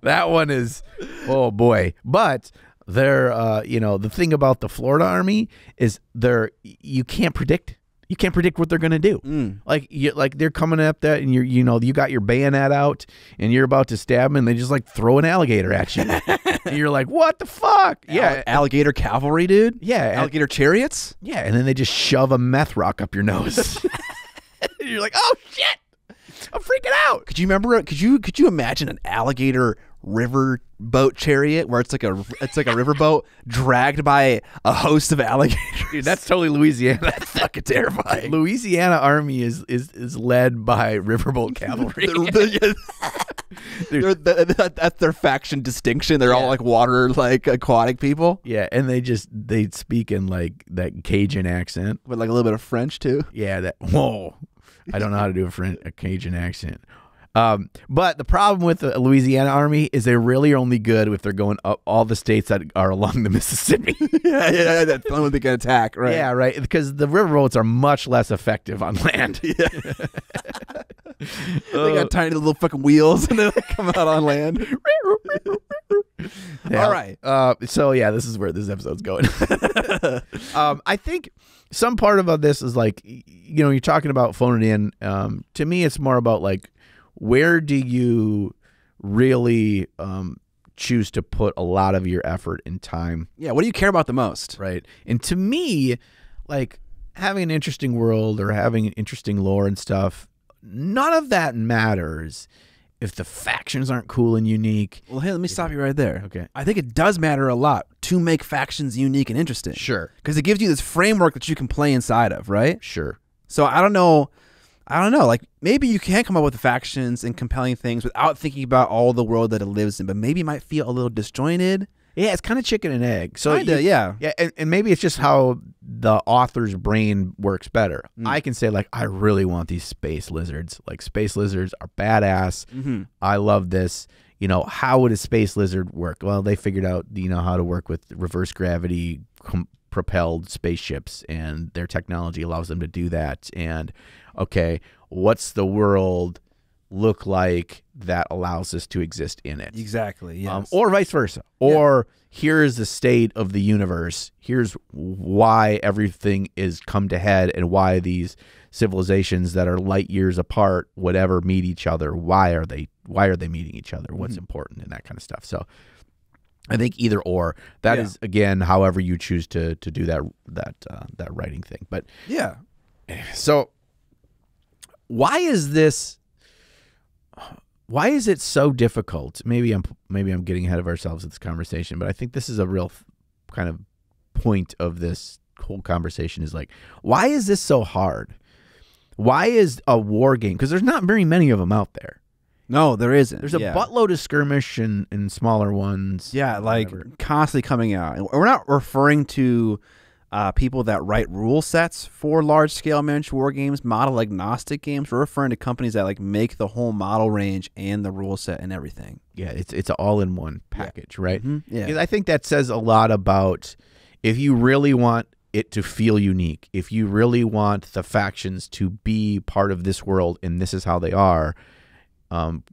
that one is, oh boy. But they're, the thing about the Florida Army is you can't predict. You can't predict what they're gonna do. Like they're coming up that, and you got your bayonet out, and you're about to stab them, and they just like throw an alligator at you, and you're like, what the fuck? Yeah, alligator cavalry, dude. Yeah, alligator chariots. Yeah, and then they just shove a meth rock up your nose. And you're like, oh shit, I'm freaking out. Could you imagine an alligator river boat chariot where it's like a riverboat dragged by a host of alligators? Dude, that's totally Louisiana. That's fucking terrifying. Louisiana Army is led by riverboat cavalry. That's their faction distinction. They're all like water, like aquatic people. Yeah, and they speak in like that Cajun accent with like a little bit of French too. Yeah, whoa. I don't know how to do a Cajun accent. But the problem with the Louisiana Army is they're really only good if they're going up all the states that are along the Mississippi. yeah, that's the only they can attack, right? Yeah, right. Because the riverboats are much less effective on land. Yeah. They got tiny little fucking wheels and they come out on land. Yeah. All right. So yeah, this is where this episode's going. I think some part about this is like, you know, you're talking about phoning it in. To me, it's more about like, where do you really choose to put a lot of your effort and time? Yeah. What do you care about the most? Right. And to me, like having an interesting world or having an interesting lore and stuff, none of that matters if the factions aren't cool and unique. Well, hey, let me stop you right there. Okay. I think it does matter a lot to make factions unique and interesting. Sure. Because it gives you this framework that you can play inside of, right? Sure. So I don't know. Like maybe you can come up with the factions and compelling things without thinking about all the world that it lives in, but maybe it might feel a little disjointed. Yeah, it's kind of chicken and egg. So Kinda, yeah. Yeah, and maybe it's just how the author's brain works better. I can say, like, I really want these space lizards. Like, space lizards are badass. I love this. You know, how would a space lizard work? Well, they figured out, you know, how to work with reverse gravity propelled spaceships, and their technology allows them to do that. And, okay, what's the world look like that allows us to exist in it? Exactly. Yes. Or vice versa. Or here's the state of the universe. Here's why everything is come to head and why these civilizations that are light years apart, whatever, meet each other. Why are they meeting each other? What's important and that kind of stuff. So I think either or. That is, again, however you choose to do that writing thing. But yeah. So why is it so difficult? Maybe I'm getting ahead of ourselves with this conversation, but I think this is a real kind of point of this whole conversation is like, why is this so hard? Why is a war game? Because there's not very many of them out there. No, there isn't. There's a buttload of skirmish and smaller ones. Yeah, like constantly coming out. And we're not referring to people that write rule sets for large-scale miniature war games, model-agnostic games. We're referring to companies that like make the whole model range and the rule set and everything. Yeah, it's an all-in-one package, right? Yeah. Because I think that says a lot about if you really want it to feel unique, if you really want the factions to be part of this world and this is how they are,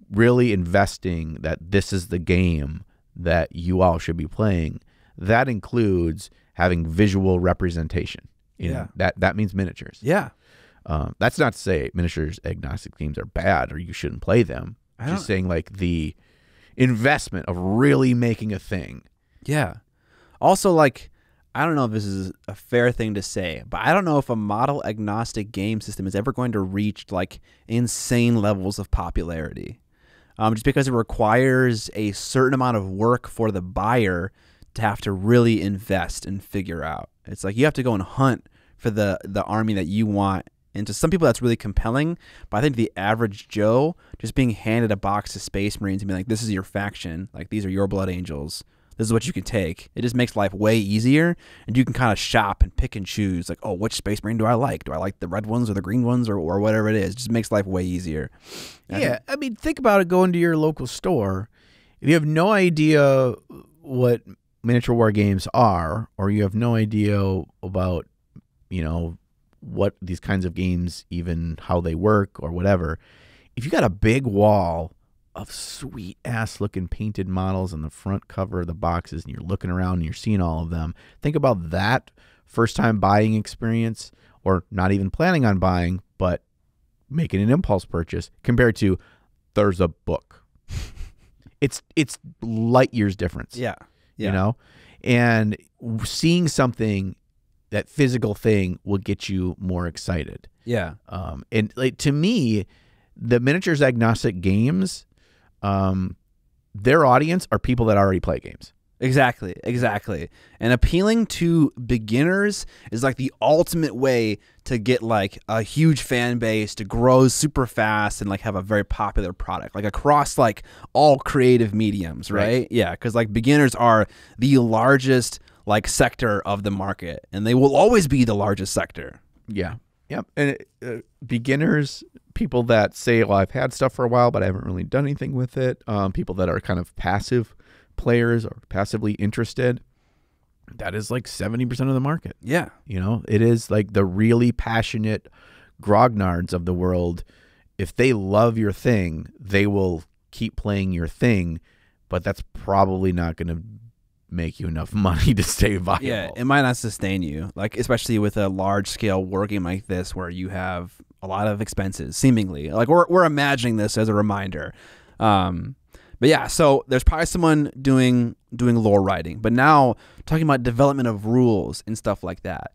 really investing that this is the game that you all should be playing. That includes having visual representation. That means miniatures. Yeah. That's not to say miniatures agnostic games are bad or you shouldn't play them. Just saying like the investment of really making a thing. Yeah. Also, like, I don't know if this is a fair thing to say, but I don't know if a model agnostic game system is ever going to reach like insane levels of popularity. Just because it requires a certain amount of work for the buyer to have to really invest and figure out. It's like you have to go and hunt for the army that you want. And to some people that's really compelling, but I think the average Joe just being handed a box of Space Marines and being like, this is your faction, like these are your Blood Angels, this is what you can take. It just makes life way easier, and you can kind of shop and pick and choose, like, oh, which Space Marine do I like? Do I like the red ones or the green ones or whatever it is? It just makes life way easier. And I mean, think about it, going to your local store. If you have no idea what miniature war games are, or you have no idea about, you know, what these kinds of games, even how they work or whatever, if you got a big wall of sweet ass looking painted models on the front cover of the boxes and you're looking around and you're seeing all of them, think about that first time buying experience, or not even planning on buying but making an impulse purchase, compared to there's a book. It's light years difference. Yeah. You know, and seeing something, that physical thing, will get you more excited. Yeah. And like, to me, the miniatures agnostic games, their audience are people that already play games. Exactly. And appealing to beginners is like the ultimate way to get like a huge fan base, to grow super fast and like have a very popular product, like across like all creative mediums, right? Yeah, because like beginners are the largest like sector of the market, and they will always be the largest sector. Yeah. Yep. And beginners, people that say, well, I've had stuff for a while, but I haven't really done anything with it. People that are kind of passive players or passively interested. That is like 70% of the market. Yeah. You know, it is like the really passionate grognards of the world. If they love your thing, they will keep playing your thing, but that's probably not going to make you enough money to stay viable. Yeah, it might not sustain you, like especially with a large-scale war game like this where you have a lot of expenses, seemingly. Like we're imagining this as a reminder. But yeah, so there's probably someone doing lore writing, but now talking about development of rules and stuff like that.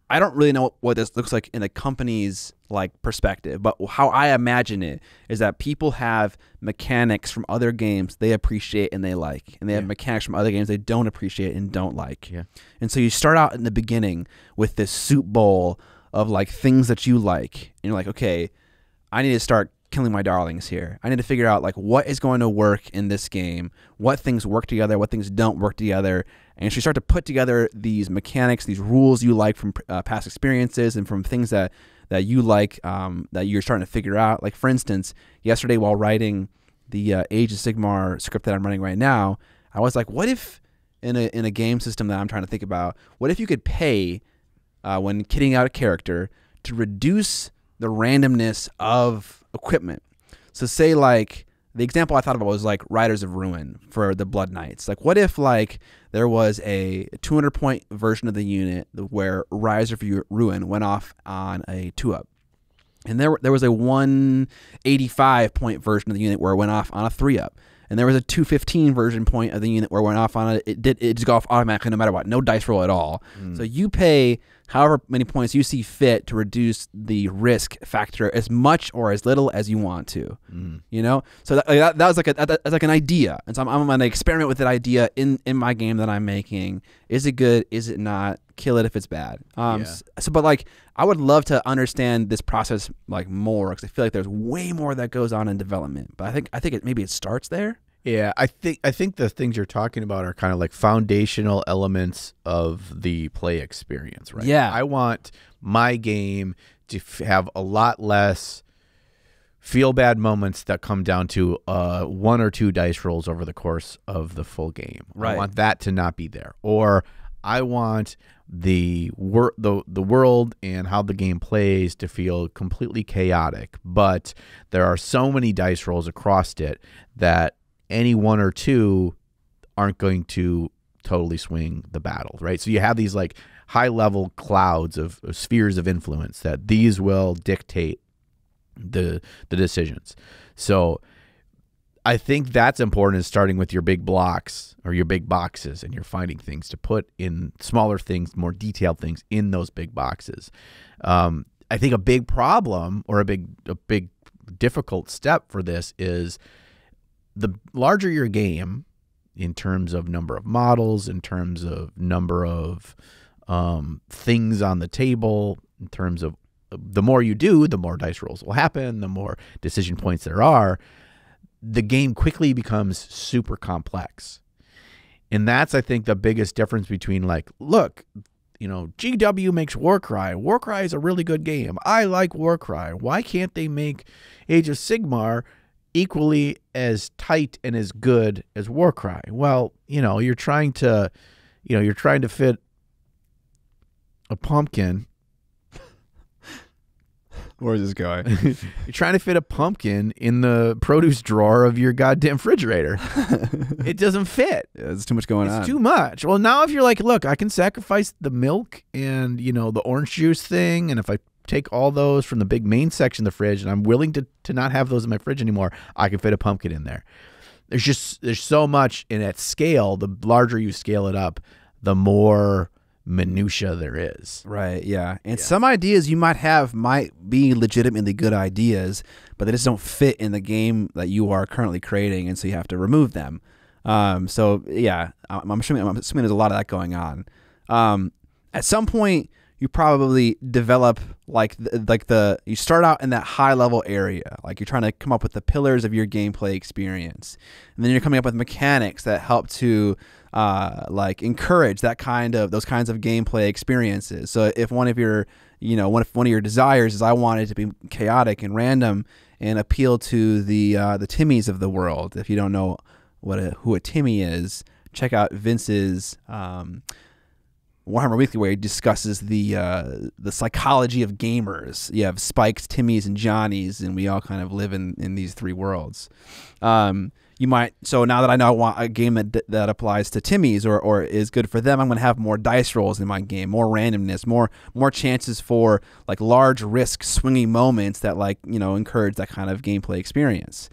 I don't really know what this looks like in a company's like perspective, but how I imagine it is that people have mechanics from other games they appreciate and they like, and they have mechanics from other games they don't appreciate and don't like. Yeah. And so you start out in the beginning with this soup bowl of like things that you like, and you're like, okay, I need to start killing my darlings here. I need to figure out like what is going to work in this game, what things work together, what things don't work together. And so you start to put together these mechanics, these rules you like from past experiences and from things that you like, that you're starting to figure out. Like for instance, yesterday while writing the Age of Sigmar script that I'm running right now, I was like, what if in a game system that I'm trying to think about, what if you could pay when kitting out a character to reduce the randomness of equipment? So say like the example I thought about was like Riders of Ruin for the Blood Knights. Like what if like there was a 200-point version of the unit where Riders of Ruin went off on a 2-up, and there was a 185-point version of the unit where it went off on a 3-up, and there was a 215 version point of the unit where it went off on it just go off automatically no matter what, no dice roll at all. So you pay however many points you see fit to reduce the risk factor as much or as little as you want to. You know, so that was like that's like an idea, and so I'm going to experiment with that idea in my game that I'm making. Is it good? Is it not? Kill it if it's bad. So, but like, I would love to understand this process like more, because I feel like there's way more that goes on in development. But I think maybe it starts there. Yeah, I think the things you're talking about are kind of like foundational elements of the play experience, right? Yeah. I want my game to have a lot less feel bad moments that come down to 1 or 2 dice rolls over the course of the full game. Right. I want that to not be there. Or I want the world and how the game plays to feel completely chaotic, but there are so many dice rolls across it that any 1 or 2 aren't going to totally swing the battle, right? So you have these like high level clouds of spheres of influence that these will dictate the decisions. So I think that's important, is starting with your big blocks or your big boxes, and you're finding things to put in smaller things, more detailed things in those big boxes. I think a big problem or a big difficult step for this is the larger your game in terms of number of models, in terms of number of things on the table, in terms of the more you do, the more dice rolls will happen, the more decision points there are. The game quickly becomes super complex. And that's, I think, the biggest difference between like, look, you know, GW makes Warcry. Warcry is a really good game. I like Warcry. Why can't they make Age of Sigmar equally as tight and as good as Warcry? Well, you know, you're trying to fit a pumpkin. Where's this going? You're trying to fit a pumpkin in the produce drawer of your goddamn refrigerator. It doesn't fit. Yeah, there's too much going on. It's too much. Well, now if you're like, look, I can sacrifice the milk and, you know, the orange juice thing, and if I take all those from the big main section of the fridge, and I'm willing to not have those in my fridge anymore, I can fit a pumpkin in there. There's so much, and at scale, the larger you scale it up, the more minutia there is. Right, yeah. And some ideas you might have might be legitimately good ideas, but they just don't fit in the game that you are currently creating, and so you have to remove them. So yeah, I'm assuming there's a lot of that going on. At some point, you probably develop you start out in that high level area, like you're trying to come up with the pillars of your gameplay experience, and then you're coming up with mechanics that help to like encourage those kinds of gameplay experiences. So if one of your one of your desires is I want it to be chaotic and random and appeal to the Timmies of the world. If you don't know who a Timmy is, check out Vince's Warhammer Weekly, where he discusses the psychology of gamers. You have Spikes, Timmies, and Johnnies, and we all kind of live in these three worlds. So now that I know I want a game that applies to Timmies or is good for them, I'm going to have more dice rolls in my game, more randomness, more chances for like large risk swinging moments that encourage that kind of gameplay experience.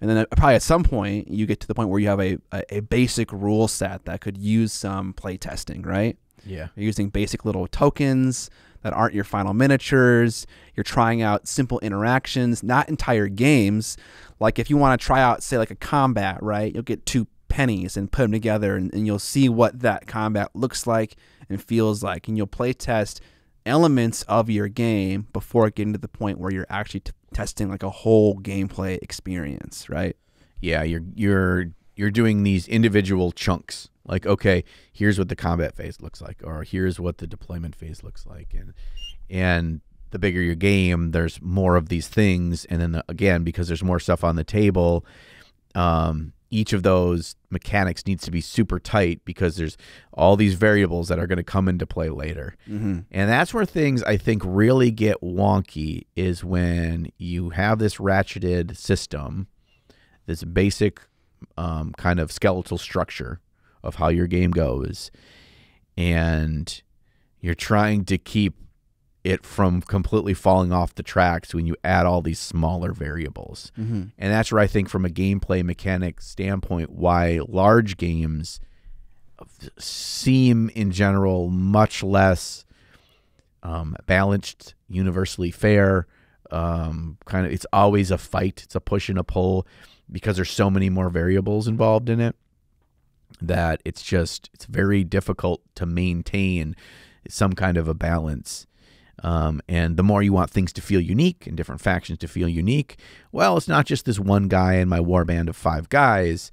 And then probably at some point you get to the point where you have a basic rule set that could use some play testing, right? Yeah. You're using basic little tokens that aren't your final miniatures. You're trying out simple interactions, not entire games. Like if you want to try out, say, like a combat, right? You'll get 2 pennies and put them together, and you'll see what that combat looks like and feels like. And you'll play test elements of your game before getting to the point where you're actually testing like a whole gameplay experience, right? Yeah, you're doing these individual chunks. Like, okay, here's what the combat phase looks like, or here's what the deployment phase looks like, and the bigger your game, there's more of these things, and then again, because there's more stuff on the table, each of those mechanics needs to be super tight because there's all these variables that are going to come into play later. Mm-hmm. And that's where things, I think, really get wonky, is when you have this ratcheted system, this basic kind of skeletal structure of how your game goes, and you're trying to keep it from completely falling off the tracks when you add all these smaller variables. Mm-hmm. And that's where I think, from a gameplay mechanic standpoint, why large games seem in general much less balanced, universally fair. It's always a fight. It's a push and a pull because there's so many more variables involved in it, that it's very difficult to maintain some kind of a balance. And the more you want things to feel unique and different factions to feel unique, well, it's not just this one guy in my warband of 5 guys.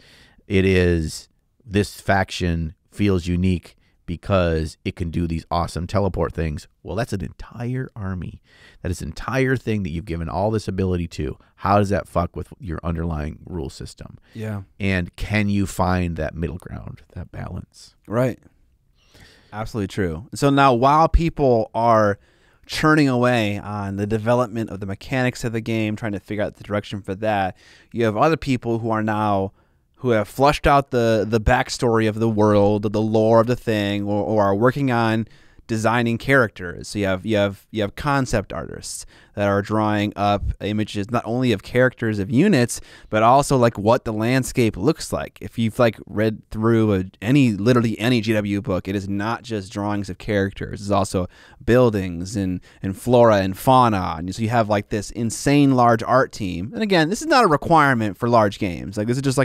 It is, this faction feels unique because it can do these awesome teleport things. Well, that's an entire army. That is an entire thing that you've given all this ability to. How does that fuck with your underlying rule system? Yeah. And can you find that middle ground, that balance? Right. Absolutely true. So now, while people are churning away on the development of the mechanics of the game, trying to figure out the direction for that, you have other people who have flushed out the backstory of the world, the lore of the thing, or are working on designing characters. So you have concept artists that are drawing up images not only of characters, of units, but also like what the landscape looks like. If you've read through literally any GW book, it is not just drawings of characters. It's also buildings and flora and fauna. And so you have this insane large art team. And again, this is not a requirement for large games. This is just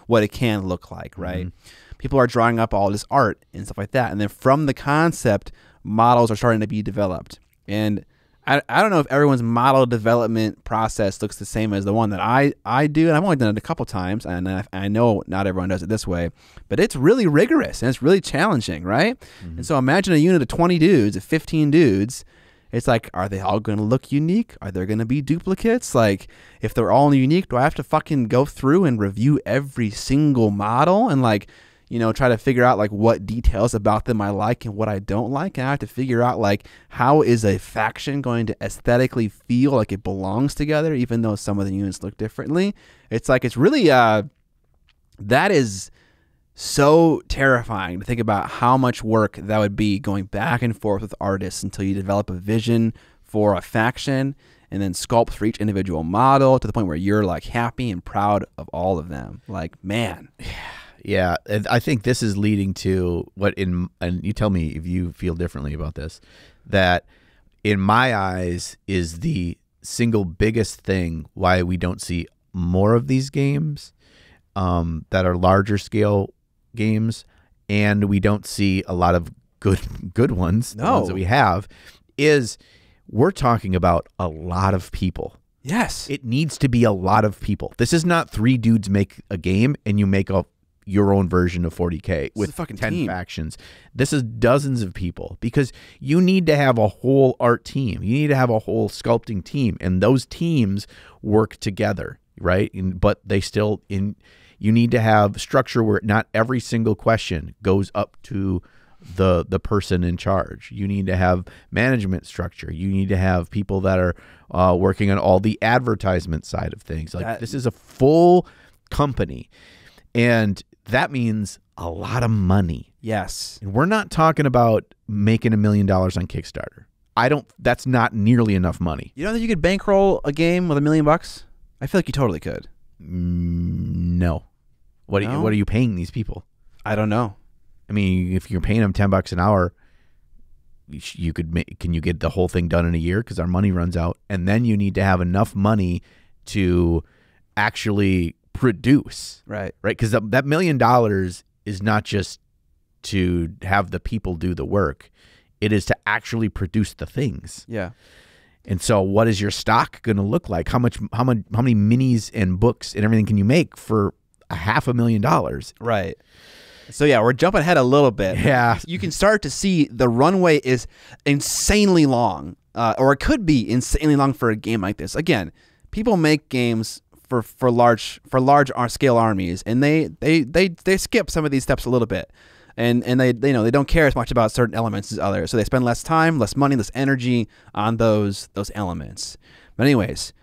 what it can look like, right? Mm-hmm. People are drawing up all this art and stuff like that. And then from the concept, models are starting to be developed. And I don't know if everyone's model development process looks the same as the one that I do, and I've only done it a couple times, and I know not everyone does it this way, but it's really rigorous, and it's really challenging, right? Mm-hmm. And so imagine a unit of 20 dudes, of 15 dudes. It's are they all going to look unique? Are there going to be duplicates? If they're all unique, do I have to fucking go through and review every single model and try to figure out what details about them I like and what I don't like? And I have to figure out how is a faction going to aesthetically feel like it belongs together, even though some of the units look differently. It's really that is so terrifying to think about how much work that would be, going back and forth with artists until you develop a vision for a faction and then sculpt for each individual model to the point where you're happy and proud of all of them. Man. Yeah, and I think this is leading to and you tell me if you feel differently about this, that in my eyes is the single biggest thing why we don't see more of these games that are larger scale games, and we don't see a lot of good ones, the ones that we have, is we're talking about a lot of people. Yes. It needs to be a lot of people. This is not 3 dudes make a game and you make your own version of 40K with a fucking 10 team. factions. This is dozens of people because you need to have a whole art team. You need to have a whole sculpting team, and those teams work together, right? But they still you need to have structure where not every single question goes up to the person in charge. You need to have management structure. You need to have people that are working on all the advertisement side of things. Like this is a full company, and that means a lot of money. Yes. And we're not talking about making $1 million on Kickstarter. That's not nearly enough money. You don't think you could bankroll a game with $1 million? I feel like you totally could. No. What are you paying these people? I don't know. I mean, if you're paying them $10 an hour, you could can you get the whole thing done in a year? Because our money runs out, and then you need to have enough money to actually produce, right? Because that $1 million is not just to have the people do the work; it is to actually produce the things. Yeah. And so, what is your stock going to look like? How many minis and books and everything can you make for $500,000? Right. So yeah, we're jumping ahead a little bit. Yeah, you can start to see the runway is insanely long, or it could be insanely long for a game like this. Again, people make games for large scale armies, and they skip some of these steps a little bit, and they don't care as much about certain elements as others, so they spend less time, less money, less energy on those elements. But anyways,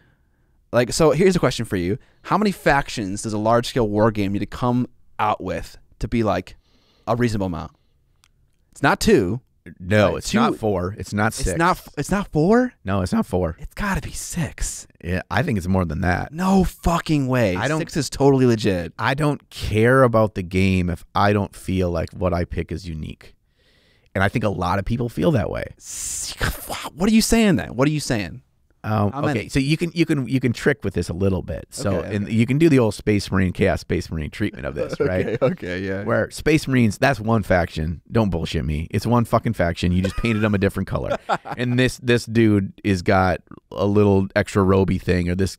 so here's a question for you: how many factions does a large scale war game need to come out with to be like a reasonable amount? It's not 2. No, it's not 4. It's not 6. It's not 4? No, it's not 4. It's got to be 6. Yeah, I think it's more than that. No fucking way. 6 is totally legit. I don't care about the game if I don't feel like what I pick is unique. And I think a lot of people feel that way. What are you saying then? What are you saying? Okay, so you can trick with this a little bit. So Okay. and you can do the old Space Marine Chaos Space Marine treatment of this, right? Okay, yeah. Where Space Marines, that's one faction. Don't bullshit me. It's one fucking faction. You just painted them a different color. And this dude is got a little extra roby thing, or this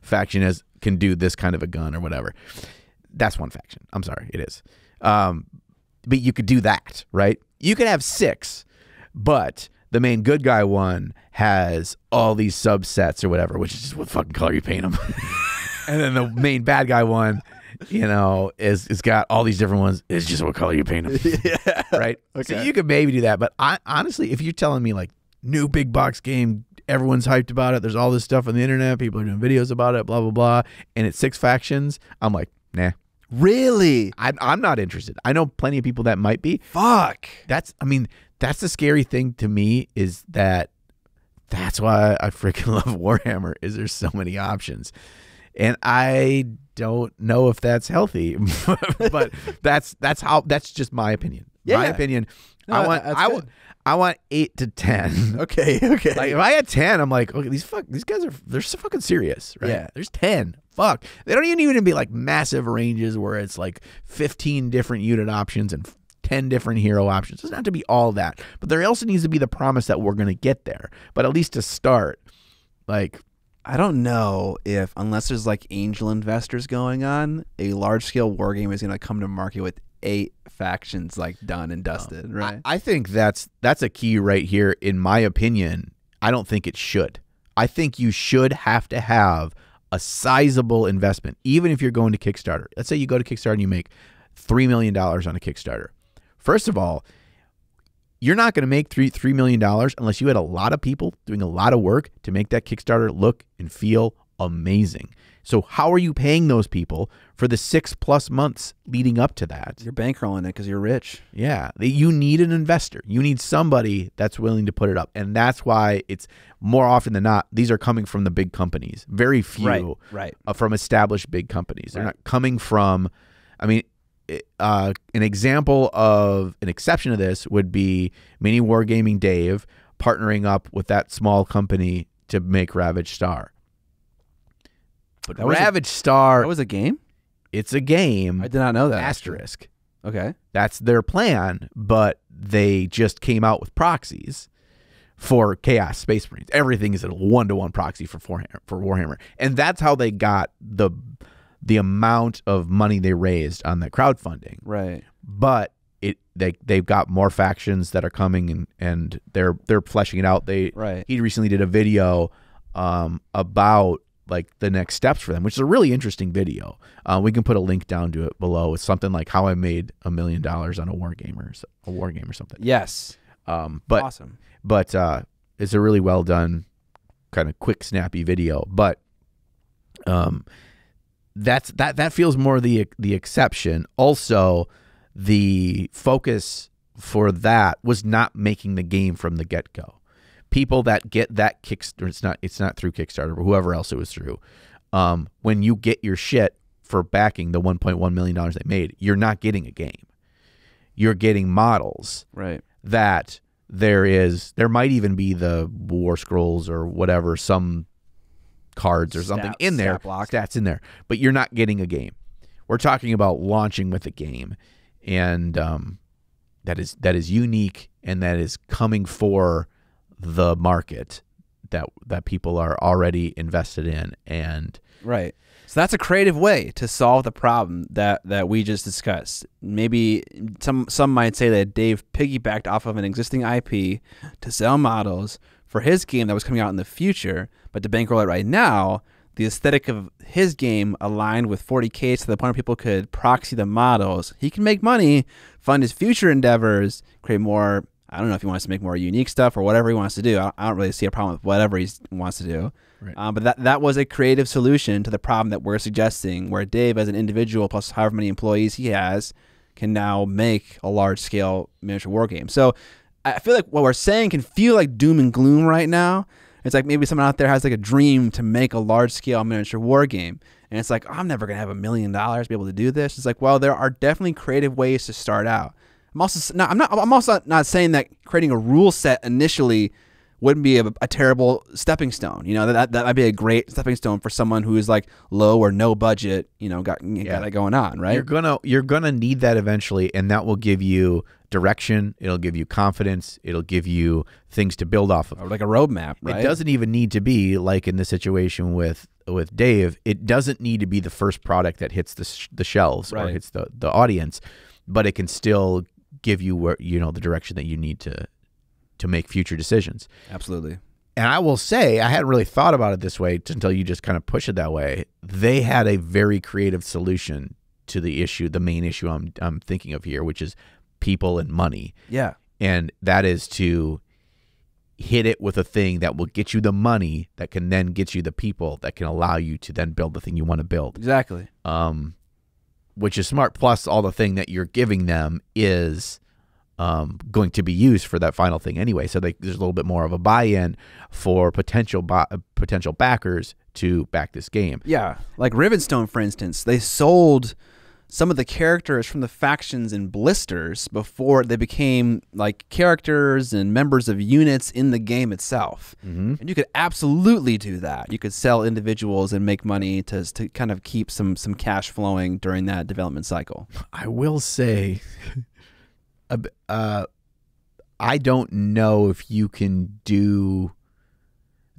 faction can do this kind of a gun or whatever. That's one faction. I'm sorry, it is. But you could do that, right? You could have 6, but the main good guy one has all these subsets or whatever, which is just what fucking color you paint them. And then the main bad guy one, is got all these different ones. It's just what color you paint them. Yeah. Right? Okay. So you could maybe do that. But honestly, if you're telling me like new big box game, everyone's hyped about it, there's all this stuff on the internet, people are doing videos about it, blah, blah, blah, and it's 6 factions, I'm like, nah. Really? I'm not interested. I know plenty of people that might be. Fuck. That's the scary thing to me, is that's why I freaking love Warhammer, is there's so many options. And I don't know if that's healthy, but that's just my opinion. Yeah. My opinion. No, I want 8 to 10. Okay. Like if I had 10, I'm like, okay, these guys they're so fucking serious, right? Yeah. There's 10. Fuck. They don't even be like massive ranges where it's like 15 different unit options and 10 different hero options. It doesn't have to be all that. But there also needs to be the promise that we're going to get there. But at least to start, like, I don't know if, unless there's like angel investors going on, a large scale war game is going to come to market with 8 factions like done and dusted, right? I think that's a key right here. In my opinion, I don't think it should. I think you should have to have a sizable investment, even if you're going to Kickstarter. Let's say you go to Kickstarter and you make $3 million on a Kickstarter. First of all, you're not going to make $3 million unless you had a lot of people doing a lot of work to make that Kickstarter look and feel amazing. So how are you paying those people for the 6+ months leading up to that? You're bankrolling it because you're rich. Yeah. You need an investor. You need somebody that's willing to put it up. And that's why it's more often than not, these are coming from the big companies. Very few right. From established big companies. They're not coming from, an example of an exception to this would be Mini Wargaming Dave partnering up with that small company to make Ravage Star. But Ravage Star... That was a game? It's a game. I did not know that. Asterisk. Okay. That's their plan, but they just came out with proxies for Chaos Space Marines. Everything is a 1-to-1 proxy for Warhammer. And that's how they got the the amount of money they raised on that crowdfunding. Right. But they've got more factions that are coming and they're fleshing it out. He recently did a video about like the next steps for them, which is a really interesting video. We can put a link down to it below. It's something like how I made $1 million on a war game or something. Yes. But awesome. But it's a really well done, kind of quick, snappy video. But that feels more the exception. Also, the focus for that was not making the game from the get-go. People that get that Kickstarter, it's not through Kickstarter, but whoever else it was through. When you get your shit for backing the $1.1 million they made, you're not getting a game. You're getting models. Right. That there might even be the War Scrolls or whatever, some cards or something in there, stats in there, but you're not getting a game. We're talking about launching with a game, and that is unique and that is coming for the market that people are already invested in. And right. So that's a creative way to solve the problem that we just discussed. Maybe some might say that Dave piggybacked off of an existing IP to sell models for his game that was coming out in the future, but to bankroll it right now, the aesthetic of his game aligned with 40K to the point where people could proxy the models. He can make money, fund his future endeavors, create more, I don't know if he wants to make more unique stuff or whatever he wants to do. I don't really see a problem with whatever he wants to do. Right. But that was a creative solution to the problem that we're suggesting, where Dave, as an individual plus however many employees he has, can now make a large-scale miniature war game. So I feel like what we're saying can feel like doom and gloom right now. It's like maybe someone out there has like a dream to make a large-scale miniature war game, and it's like, I'm never gonna have $1 million to be able to do this. It's like, well, there are definitely creative ways to start out. I'm also not saying that creating a rule set initially wouldn't be a terrible stepping stone. You know, that might be a great stepping stone for someone who is like low or no budget, you know, got that going on, right? You're gonna need that eventually, and that will give you direction, it'll give you confidence, it'll give you things to build off of. Or like a roadmap, right? It doesn't even need to be like in the situation with Dave, it doesn't need to be the first product that hits the shelves or hits the audience, but it can still give you the direction that you need to make future decisions. Absolutely. And I will say, I hadn't really thought about it this way until you just kind of push it that way. They had a very creative solution to the main issue I'm thinking of here, which is people and money. Yeah. And that is to hit it with a thing that will get you the money that can then get you the people that can allow you to then build the thing you want to build. Exactly. Which is smart. Plus, all the thing that you're giving them is going to be used for that final thing anyway. So there's a little bit more of a buy-in for potential backers to back this game. Yeah. Like Rivenstone, for instance, they sold some of the characters from the factions in blisters before they became like characters and members of units in the game itself. Mm-hmm. And you could absolutely do that. You could sell individuals and make money to kind of keep some cash flowing during that development cycle. I will say, I don't know if you can do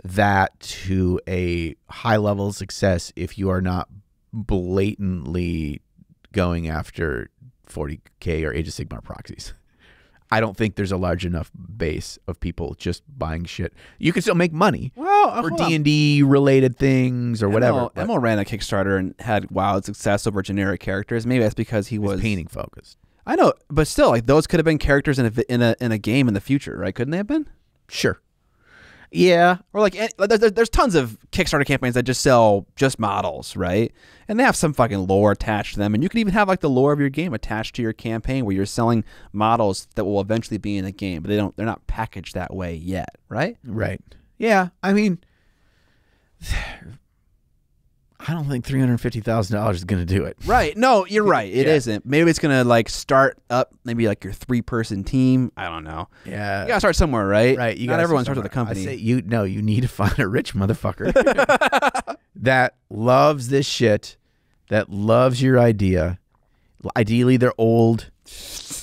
that to a high level of success if you are not blatantly going after 40K or Age of Sigmar proxies. I don't think there's a large enough base of people just buying shit. You can still make money for D&D related things or whatever. Emil ran a Kickstarter and had wild success over generic characters. Maybe that's because he was painting focused. I know, but still, like those could have been characters in a game in the future, right? Couldn't they have been? Sure. Yeah. Or like there's tons of Kickstarter campaigns that just sell just models, right? And they have some fucking lore attached to them, and you could even have like the lore of your game attached to your campaign, where you're selling models that will eventually be in a game, but they're not packaged that way yet, right? Right. Yeah. I mean, I don't think $350,000 is going to do it. Right. No, you're right. It isn't. Maybe it's going to like start up maybe like your 3-person team. I don't know. Yeah. You got to start somewhere, right? Right. Not everyone starts with a company. I say you need to find a rich motherfucker that loves this shit, that loves your idea. Ideally, they're old.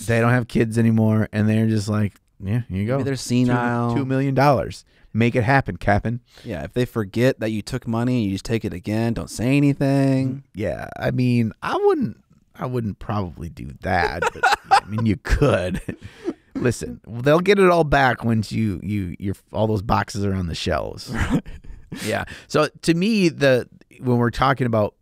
They don't have kids anymore, and they're just like, Yeah, here you go. Maybe they're senile. $2 million. Make it happen, Captain. Yeah, if they forget that you took money, you just take it again. Don't say anything. Yeah, I mean, I wouldn't probably do that, but I mean, you could. Listen, they'll get it all back once you're all those boxes are on the shelves. Yeah. So to me, when we're talking about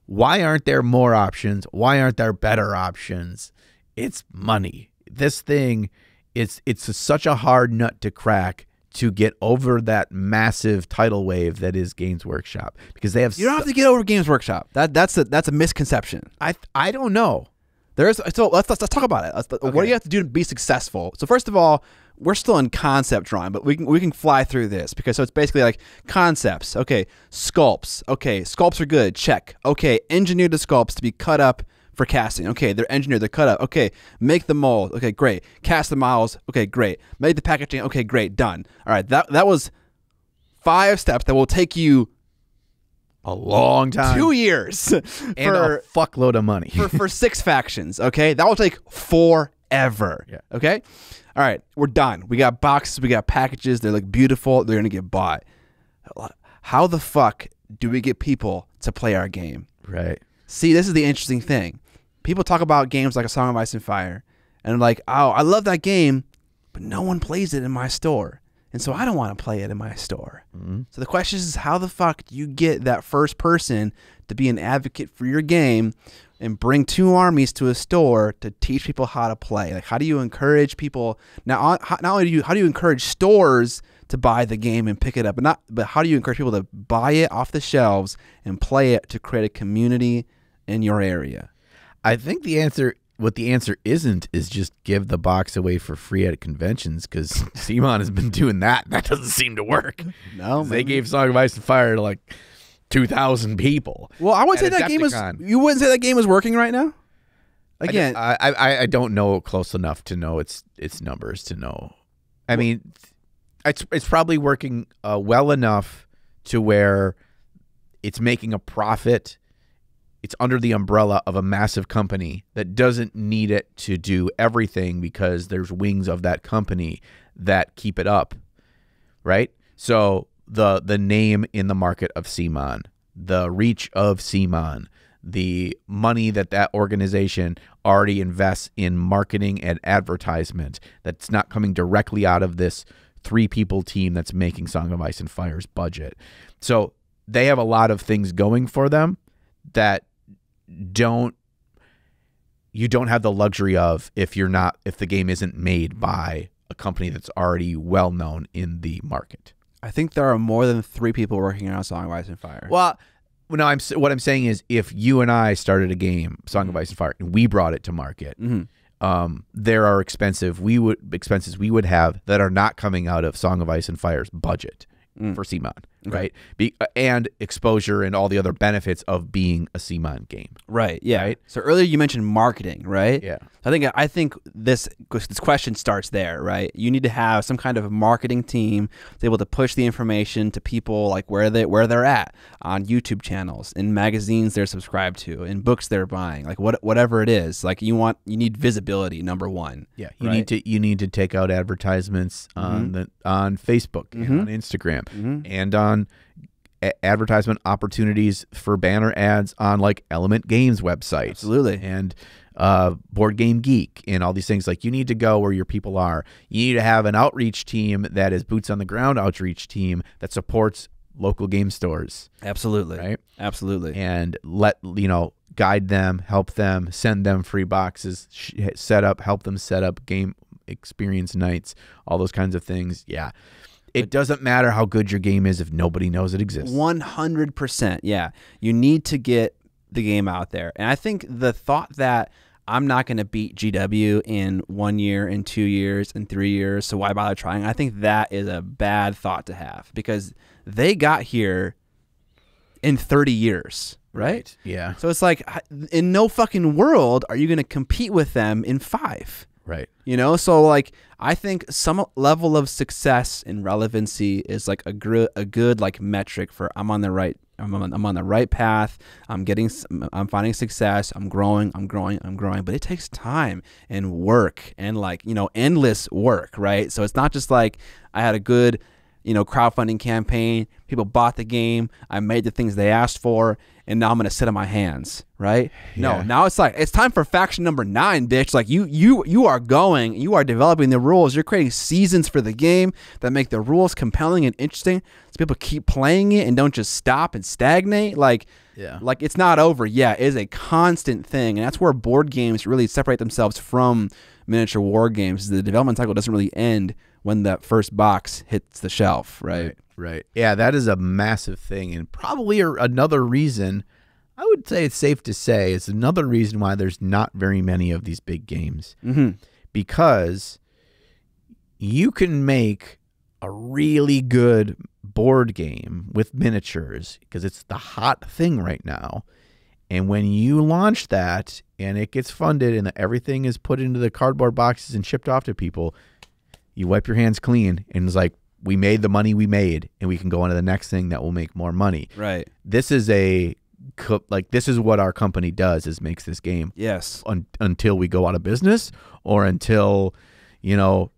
why aren't there more options, why aren't there better options, it's money. This thing, it's such a hard nut to crack to get over that massive tidal wave that is Games Workshop, because they have. You don't have to get over Games Workshop. That's a misconception. I don't know. So let's talk about it. Okay. What do you have to do to be successful? So first of all, we're still in concept drawing, but we can fly through this, because so it's basically like concepts. Okay, sculpts. Okay, sculpts are good. Check. Okay, engineer the sculpts to be cut up for casting. Okay, they're engineered. They're cut up. Okay, make the mold. Okay, great. Cast the models. Okay, great. Make the packaging. Okay, great. Done. All right, that was 5 steps that will take you a long time, 2 years, and a fuckload of money for 6 factions. Okay, that will take forever. Yeah. Okay, all right, we're done. We got boxes, we got packages. They look beautiful. They're gonna get bought. How the fuck do we get people to play our game? Right. See, this is the interesting thing. People talk about games like A Song of Ice and Fire, and they're like, "Oh, I love that game, but no one plays it in my store. And so I don't want to play it in my store." So the question is, how the fuck do you get that first person to be an advocate for your game and bring 2 armies to a store to teach people how to play? Like, how do you encourage people? Now, not only how do you encourage stores to buy the game and pick it up, but how do you encourage people to buy it off the shelves and play it to create a community in your area? I think what the answer isn't is just give the box away for free at conventions, because CMON has been doing that, and that doesn't seem to work. No, they gave Song of Ice and Fire to like 2,000 people. Well, I wouldn't say that game was. You wouldn't say that game is working right now. Again, I don't know close enough to know its numbers to know. I mean, it's probably working well enough to where it's making a profit. It's under the umbrella of a massive company that doesn't need it to do everything, because there's wings of that company that keep it up, right? So the name in the market of CMON, the reach of CMON, the money that organization already invests in marketing and advertisement, that's not coming directly out of this 3-people team that's making Song of Ice and Fire's budget. So they have a lot of things going for them that you don't have the luxury of if the game isn't made by a company that's already well known in the market. I think there are more than 3 people working on Song of Ice and Fire. Well, no, what I'm saying is, if you and I started a game, Song of Ice and Fire, and we brought it to market, there are expenses we would have that are not coming out of Song of Ice and Fire's budget for CMON. Right, and exposure and all the other benefits of being a CMON game. Right. Yeah. Right? So earlier you mentioned marketing, right? Yeah. I think this question starts there, right? You need to have some kind of marketing team that's able to push the information to people, like where they're at, on YouTube channels, in magazines they're subscribed to, in books they're buying, like whatever it is. Like you need visibility, number one. Yeah. You need to take out advertisements on Facebook and on Instagram and on advertisement opportunities for banner ads on like Element Games websites. Absolutely. And Board Game Geek and all these things. Like, you need to go where your people are. You need to have an outreach team that is boots on the ground outreach team that supports local game stores. Absolutely. Right? Absolutely. And guide them, help them, send them free boxes, help them set up game experience nights, all those kinds of things. Yeah. It doesn't matter how good your game is if nobody knows it exists. 100%. Yeah. You need to get the game out there. And I think the thought that I'm not going to beat GW in 1 year, in 2 years, in 3 years, so why bother trying? I think that is a bad thought to have, because they got here in 30 years, right? Yeah. So it's like, in no fucking world are you going to compete with them in 5. Right. So like, I think some level of success and relevancy is like a good like metric for I'm on the right I'm on the right path. I'm finding success. I'm growing. But it takes time and work and like, you know, endless work, right? So it's not just like I had a good, you know, crowdfunding campaign. People bought the game. I made the things they asked for, and now I'm gonna sit on my hands, right? Yeah. No, now it's like it's time for faction number 9, bitch. Like you are going, you are developing the rules. You're creating seasons for the game that make the rules compelling and interesting, so people keep playing it and don't just stop and stagnate. Like it's not over yet. It is a constant thing, and that's where board games really separate themselves from miniature war games. The development cycle doesn't really end when that first box hits the shelf, right? Right. Yeah, that is a massive thing, and probably another reason, I would say it's safe to say, it's another reason why there's not very many of these big games. Because you can make a really good board game with miniatures, because it's the hot thing right now. And when you launch that and it gets funded and everything is put into the cardboard boxes and shipped off to people, you wipe your hands clean and it's like, we made the money we made and we can go on to the next thing that will make more money. Right. This is this is what our company does, is makes this game. Yes. Until we go out of business, or until, you know,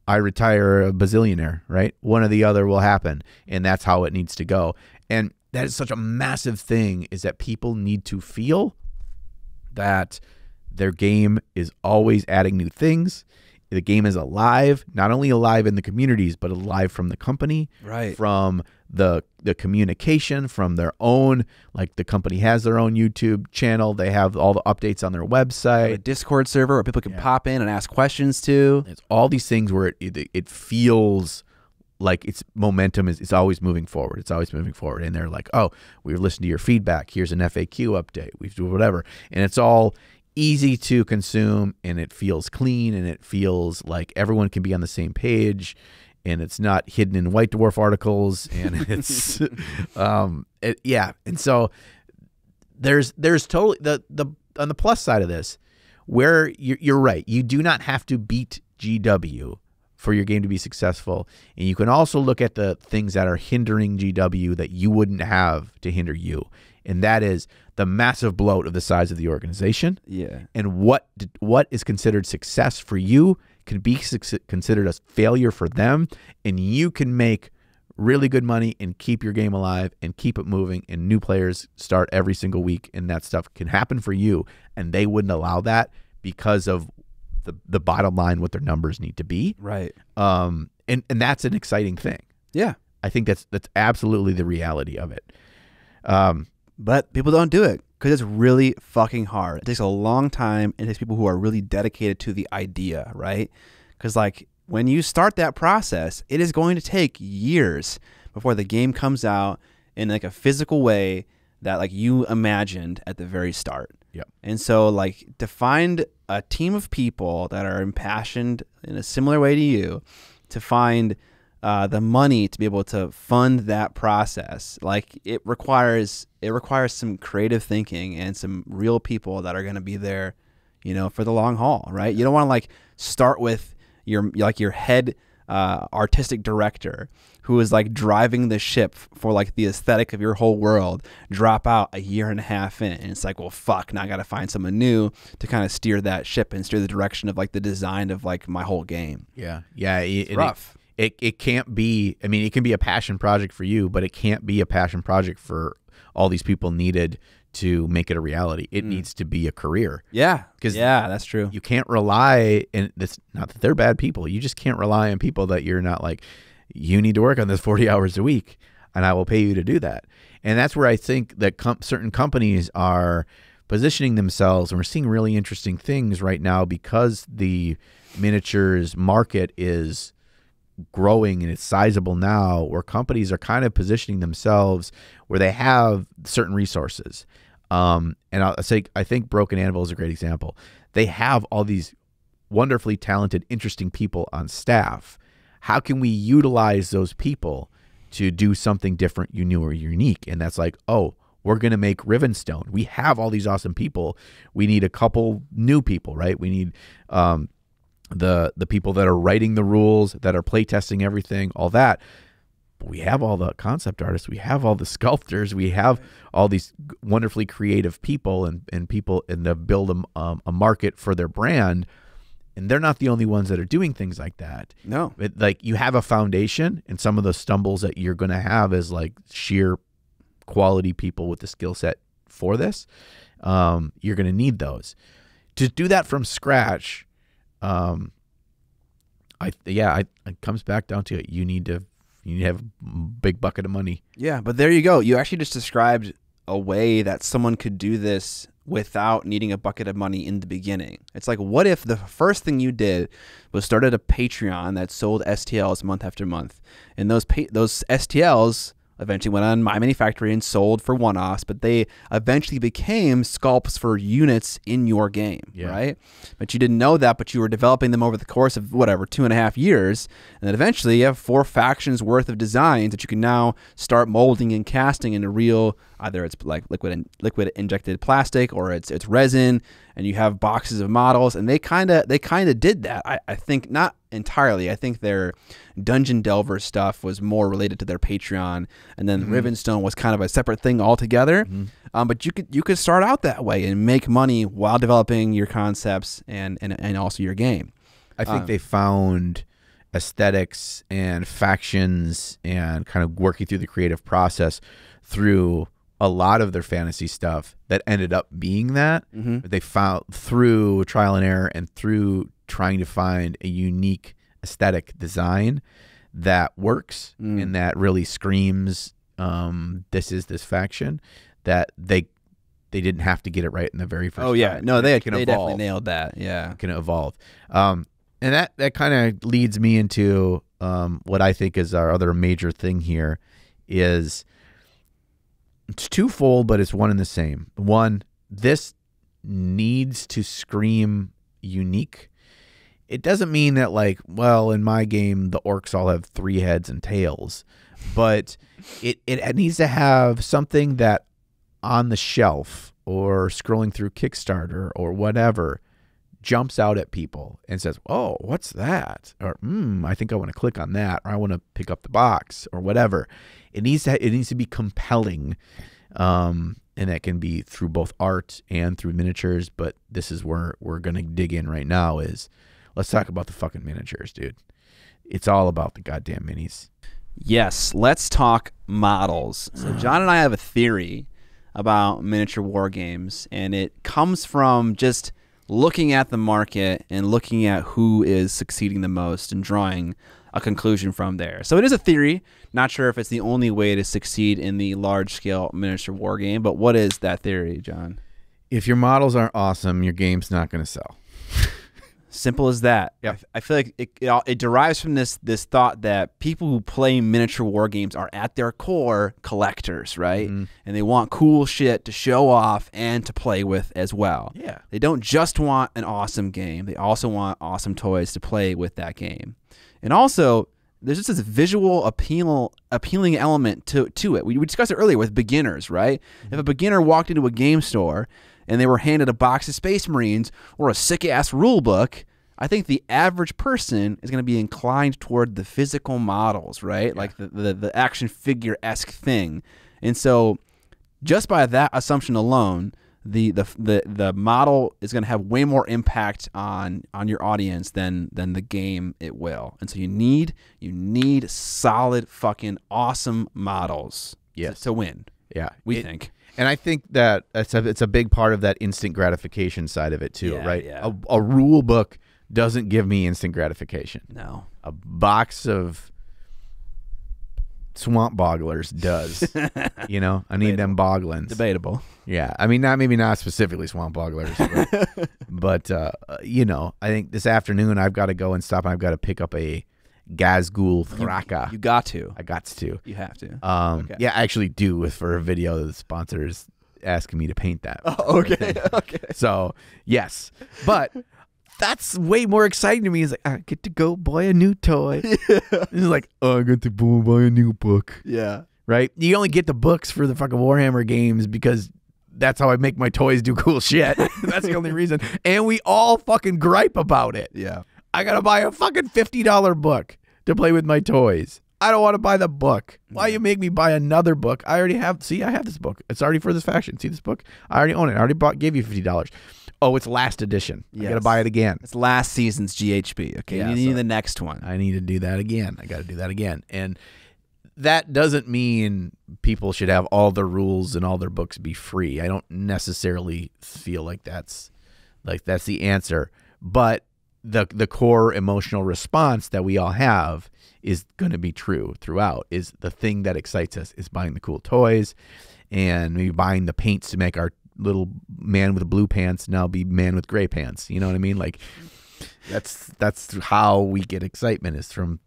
I retire a bazillionaire, right? One or the other will happen, and that's how it needs to go. And that is such a massive thing, is that people need to feel that their game is always adding new things. The game is alive, not only alive in the communities, but alive from the company, right? From the communication, from their own, like the company has their own YouTube channel. They have all the updates on their website. A Discord server where people can pop in and ask questions to. It's all these things where it feels like its momentum is always moving forward. It's always moving forward. And they're like, oh, we've listened to your feedback. Here's an FAQ update. We've do whatever. And it's all easy to consume, and it feels clean, and it feels like everyone can be on the same page, and it's not hidden in White Dwarf articles, and it's and so there's totally the on the plus side of this, where you're right, you do not have to beat GW for your game to be successful, and you can also look at the things that are hindering GW that you wouldn't have to hinder you. And that is the massive bloat of the size of the organization. Yeah. And what is considered success for you could be considered a failure for them. And you can make really good money and keep your game alive and keep it moving. And new players start every single week. And that stuff can happen for you. And they wouldn't allow that because of the bottom line, what their numbers need to be. Right. And that's an exciting thing. Yeah. I think that's absolutely the reality of it. But people don't do it because it's really fucking hard. It takes a long time, and it takes people who are really dedicated to the idea, right? Because, like, when you start that process, it is going to take years before the game comes out in, like, a physical way that, like, you imagined at the very start. Yep. And so, like, to find a team of people that are impassioned in a similar way to you, to find the money to be able to fund that process, like it requires some creative thinking and some real people that are going to be there, you know, for the long haul, right? You don't want to like start with your head artistic director who is like driving the ship for like the aesthetic of your whole world, drop out a year and a half in, and it's like, well, fuck, now I got to find someone new to kind of steer that ship and steer the direction of like the design of like my whole game. Yeah. It's rough. It can't be, I mean, it can be a passion project for you, but it can't be a passion project for all these people needed to make it a reality. It needs to be a career. Yeah. That's true. You can't rely, and it's not that they're bad people. You just can't rely on people that you're not like, you need to work on this 40 hours a week and I will pay you to do that. And that's where I think that certain companies are positioning themselves, and we're seeing really interesting things right now because the miniatures market is growing and it's sizable now, where companies are kind of positioning themselves where they have certain resources. And I'll say, I think Broken Anvil is a great example. They have all these wonderfully talented, interesting people on staff. How can we utilize those people to do something different, new or unique? And that's like, oh, we're going to make Rivenstone. We have all these awesome people. We need a couple new people, right? We need the people that are writing the rules, that are playtesting everything, all that. But we have all the concept artists, we have all the sculptors, we have all these wonderfully creative people and people and they build a market for their brand. And they're not the only ones that are doing things like that. No. Like you have a foundation, and some of the stumbles that you're going to have is like sheer quality people with the skill set for this. You're going to need those. To do that from scratch, it comes back down to it. You need to have a big bucket of money. Yeah, but there you go. You actually just described a way that someone could do this without needing a bucket of money in the beginning. It's like, what if the first thing you did was started a Patreon that sold STLs month after month, and those STLs eventually went on My Mini Factory and sold for one-offs, but they eventually became sculpts for units in your game, right? But you didn't know that, but you were developing them over the course of, 2.5 years, and then eventually you have 4 factions worth of designs that you can now start molding and casting into real, either it's like liquid injected plastic or it's resin, and you have boxes of models, and they kind of did that. I think not entirely. I think their Dungeon Delver stuff was more related to their Patreon, and then Rivenstone was kind of a separate thing altogether. But you could start out that way and make money while developing your concepts and also your game. I think they found aesthetics and factions and kind of working through the creative process through a lot of their fantasy stuff that ended up being that. They found through trial and error and through trying to find a unique aesthetic design that works and that really screams this is this faction, that they didn't have to get it right in the very first time. No, they definitely nailed that. Yeah, can evolve. And that kind of leads me into what I think is our other major thing here is it's twofold, but it's one and the same. One, this needs to scream unique. It doesn't mean that, like, well, in my game, the orcs all have 3 heads and tails, but it needs to have something that on the shelf or scrolling through Kickstarter or whatever jumps out at people and says, oh, what's that? Or, I think I want to click on that, or I want to pick up the box or whatever. It needs to be compelling. And that can be through both art and through miniatures. But this is where we're going to dig in right now is let's talk about the fucking miniatures, dude. It's all about the goddamn minis. Yes, let's talk models. So John and I have a theory about miniature war games, and it comes from just looking at the market and looking at who is succeeding the most and drawing a conclusion from there. So it is a theory. Not sure if it's the only way to succeed in the large-scale miniature war game, but what is that theory, John? If your models aren't awesome, your game's not going to sell. Simple as that. Yep. I feel like it derives from this thought that people who play miniature war games are at their core collectors, right? And they want cool shit to show off and to play with as well. Yeah. They don't just want an awesome game. They also want awesome toys to play with that game. And also, there's just this visual appealing element to it. We discussed it earlier with beginners, right? If a beginner walked into a game store and they were handed a box of Space Marines or a sick-ass rule book, I think the average person is going to be inclined toward the physical models, right? Yeah. Like the action figure-esque thing. And so just by that assumption alone, the model is going to have way more impact on your audience than the game it will. And so you need solid fucking awesome models to win. Yeah. We think. And I think that it's a big part of that instant gratification side of it too, right? Yeah. A rule book doesn't give me instant gratification. No. A box of swamp bogglers does. I need them boglins. Debatable. Yeah. I mean, maybe not specifically swamp bogglers, but I think this afternoon I've got to go and stop and I've got to pick up a Gazgul Thraka. You got to. I got to. You have to. Okay. Yeah, I actually do for a video that the sponsor is asking me to paint that. Oh, okay. Okay. So, yes. But that's way more exciting to me. Is like, I get to go buy a new toy. Yeah. It's like, I get to go buy a new book. Yeah. Right? You only get the books for the fucking Warhammer games because that's how I make my toys do cool shit. That's the only reason. And we all fucking gripe about it. Yeah. I got to buy a fucking $50 book to play with my toys. I don't want to buy the book. Why you make me buy another book? I already have. See, I have this book. It's already for this faction. See this book? I already own it. I already gave you $50. Oh, it's last edition. I got to buy it again. It's last season's GHB. Okay, you need the next one. I need to do that again. I got to do that again. And that doesn't mean people should have all their rules and all their books be free. I don't necessarily feel like that's the answer. But the core emotional response that we all have is going to be true throughout. Is the thing that excites us is buying the cool toys and maybe buying the paints to make our little man with blue pants now be man with gray pants. You know what I mean? Like that's how we get excitement, is from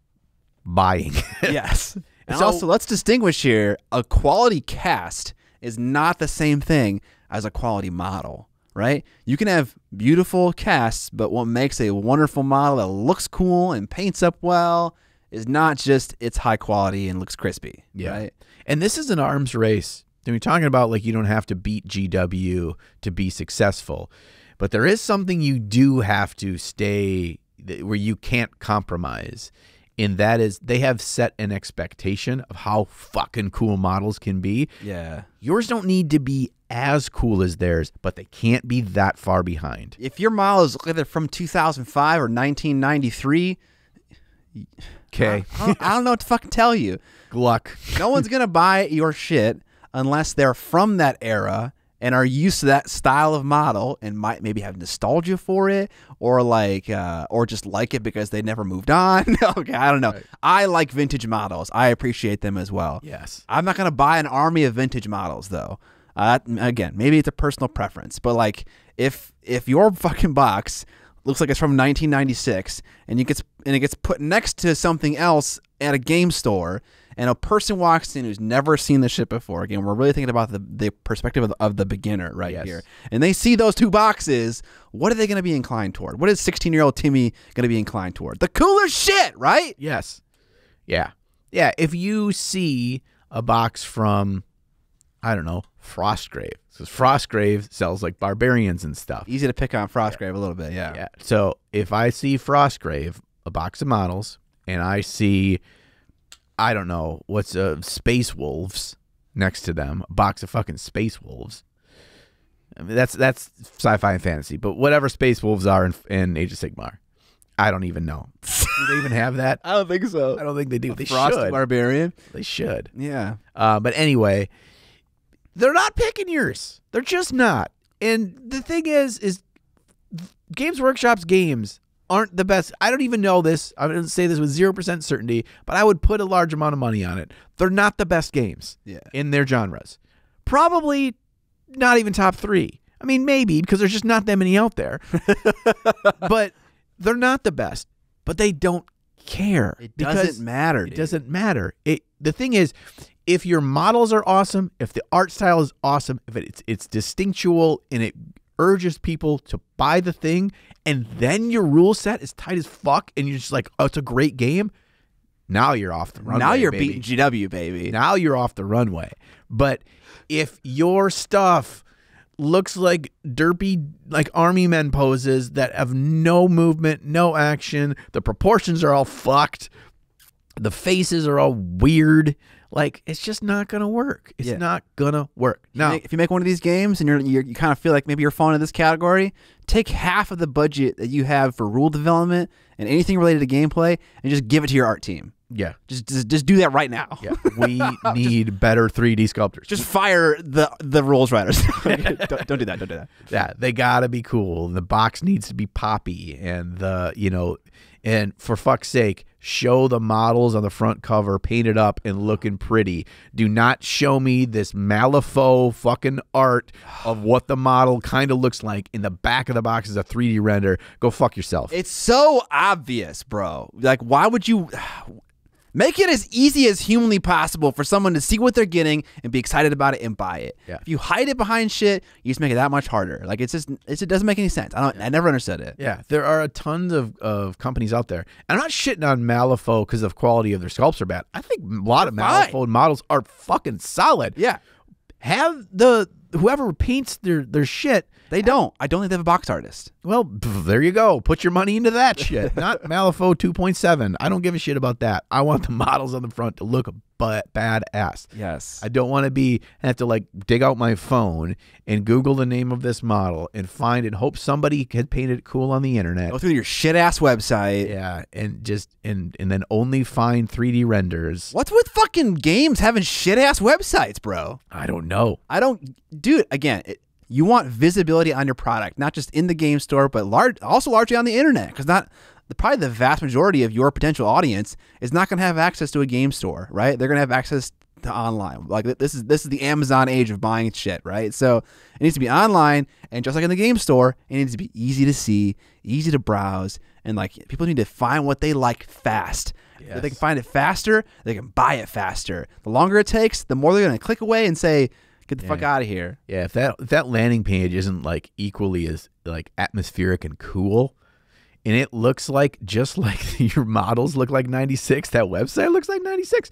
buying. Yes. And also, let's distinguish here. A quality cast is not the same thing as a quality model, right? You can have beautiful casts, but what makes a wonderful model that looks cool and paints up well is not just it's high quality and looks crispy. Yeah. Right? And this is an arms race. We're talking about, like, you don't have to beat GW to be successful, but there is something you do have to stay where you can't compromise. And that is, they have set an expectation of how fucking cool models can be. Yeah. Yours don't need to be as cool as theirs, but they can't be that far behind. If your model is either from 2005 or 1993, okay, I don't know what to fucking tell you. Gluck. No one's going to buy your shit unless they're from that era and are used to that style of model and might maybe have nostalgia for it, or like, or just like it because they never moved on. Okay, I don't know. Right. I like vintage models. I appreciate them as well. Yes. I'm not going to buy an army of vintage models though. Again, maybe it's a personal preference, but like if your fucking box looks like it's from 1996 and it gets put next to something else at a game store, and a person walks in who's never seen the shit before, again, we're really thinking about the perspective of the beginner right here, and they see those two boxes, what are they going to be inclined toward? What is 16-year-old Timmy going to be inclined toward? The cooler shit, right? Yes. Yeah. Yeah, if you see a box from, I don't know, Frostgrave, because Frostgrave sells like barbarians and stuff. Easy to pick on Frostgrave a little bit, yeah. Yeah. So if I see Frostgrave, a box of models, and I see, I don't know, what's Space Wolves next to them, a box of fucking Space Wolves. I mean, that's sci-fi and fantasy, but whatever Space Wolves are in Age of Sigmar, I don't even know. Do they even have that? I don't think so. I don't think they do. They Frost should. Barbarian? They should. Yeah. But anyway, they're not picking yours. They're just not. And the thing is Games Workshop's games aren't the best. I don't even know this. I'm going to say this with 0% certainty, but I would put a large amount of money on it. They're not the best games in their genres. Probably not even top 3. I mean, maybe, because there's just not that many out there. But they're not the best. But they don't care. It doesn't matter. It doesn't matter. The thing is, if your models are awesome, if the art style is awesome, if it's distinctual and it urges people to buy the thing, and then your rule set is tight as fuck, and you're just like, oh, it's a great game. Now you're off the runway. Now you're baby. beating GW, baby. Now you're off the runway. But if your stuff looks like derpy, like army men poses that have no movement, no action, the proportions are all fucked, the faces are all weird, like, it's just not gonna work. It's not gonna work. Now, if you make one of these games and you kind of feel like maybe you're falling into this category, take half of the budget that you have for rule development and anything related to gameplay, and just give it to your art team. Yeah, just do that right now. Yeah, we need better 3D sculptors. Just fire the rules writers. don't do that. Don't do that. Yeah, they gotta be cool. The box needs to be poppy, and and for fuck's sake, show the models on the front cover painted up and looking pretty. Do not show me this Malifaux fucking art of what the model kind of looks like. In the back of the box is a 3D render. Go fuck yourself. It's so obvious, bro. Like, why would you... Make it as easy as humanly possible for someone to see what they're getting and be excited about it and buy it. Yeah. If you hide it behind shit, you just make it that much harder. Like, it doesn't make any sense. I never understood it. Yeah, there are a ton of companies out there. I'm not shitting on Malifaux because of quality of their sculpts are bad. I think a lot of Malifaux models are fucking solid. Yeah. Have whoever paints their shit They don't. I don't think they have a box artist. Well, there you go. Put your money into that shit. Not Malifaux 2.7. I don't give a shit about that. I want the models on the front to look badass. Yes. I don't want to have to like dig out my phone and Google the name of this model and find and hope somebody had painted it cool on the internet. Go through your shit ass website. Yeah, and just and then only find 3D renders. What's with fucking games having shit ass websites, bro? I don't know. Dude. Again, you want visibility on your product, not just in the game store, but also largely on the internet, because probably the vast majority of your potential audience is not going to have access to a game store, right? They're going to have access to online. Like this is the Amazon age of buying shit, right? So it needs to be online, and just like in the game store, it needs to be easy to see, easy to browse, and like people need to find what they like fast. Yes. If they can find it faster, they can buy it faster. The longer it takes, the more they're going to click away and say, "Get the fuck out of here." Yeah, if that landing page isn't like equally as like atmospheric and cool, and it looks like just like your models look like 96, that website looks like 96.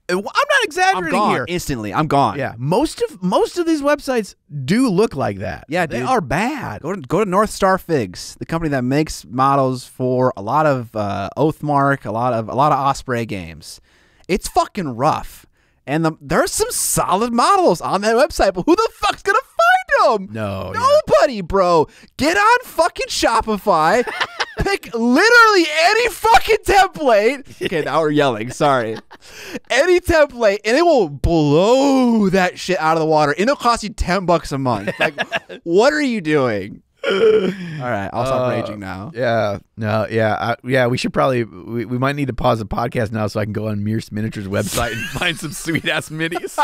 I'm not exaggerating I'm gone here. instantly. I'm gone. Yeah, most of these websites do look like that. Yeah, they dude. are bad. Go to North Star Figs, the company that makes models for a lot of Oathmark, a lot of Osprey games. It's fucking rough, and there's some solid models on that website. But who the fuck's gonna find them? No, nobody, bro. Get on fucking Shopify. Pick literally any fucking template. Okay, now we're yelling. Sorry. Any template, and it will blow that shit out of the water. It'll cost you $10 a month. Like, what are you doing? All right, I'll stop raging now. Yeah, no, yeah. We should probably we might need to pause the podcast now so I can go on Mears Miniatures website and find some sweet ass minis.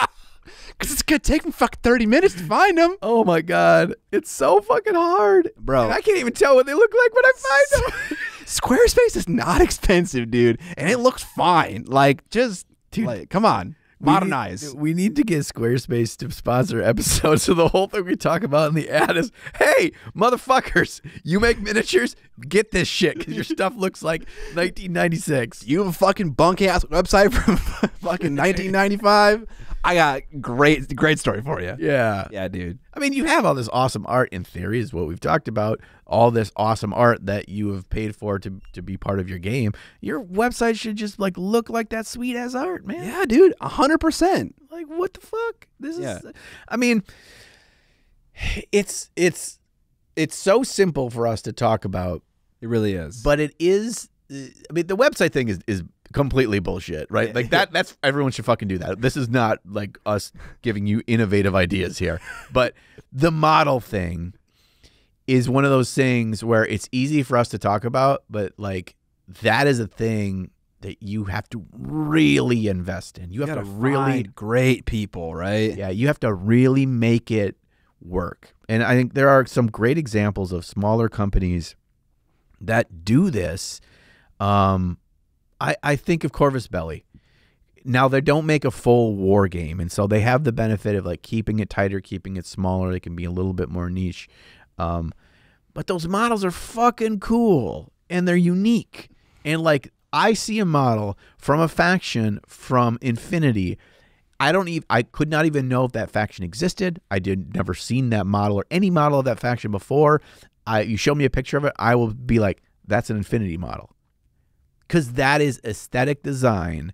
Because it's gonna take me fucking 30 minutes to find them. Oh my god, it's so fucking hard, bro. And I can't even tell what they look like when I find them. Squarespace is not expensive, dude, and it looks fine. Like, just like, come on, modernize. We need to get Squarespace to sponsor episodes. So the whole thing we talk about in the ad is, hey, motherfuckers, you make miniatures, get this shit because your stuff looks like 1996. You have a fucking bunk ass website from fucking 1995. I got great story for you. Yeah, dude. I mean, you have all this awesome art in theory, is what we've talked about. All this awesome art that you have paid for to be part of your game. Your website should just like look like that sweet ass art, man. Yeah, dude, 100%. Like, what the fuck? This is. I mean, it's so simple for us to talk about. It really is. But it is. I mean, the website thing is completely bullshit, right? Yeah. Like that's everyone should fucking do that. This is not like us giving you innovative ideas here. But the model thing is one of those things where it's easy for us to talk about, but like that is a thing that you have to really invest in. You have to really find great people, right? Yeah, you have to really make it work. And I think there are some great examples of smaller companies that do this. I think of Corvus Belli. Now, they don't make a full war game, and so they have the benefit of like keeping it tighter, keeping it smaller. They can be a little bit more niche. But those models are fucking cool, and they're unique. And like, I see a model from a faction from Infinity. I could not even know if that faction existed. I never seen that model or any model of that faction before. You show me a picture of it, I will be like, that's an Infinity model. Because that is aesthetic design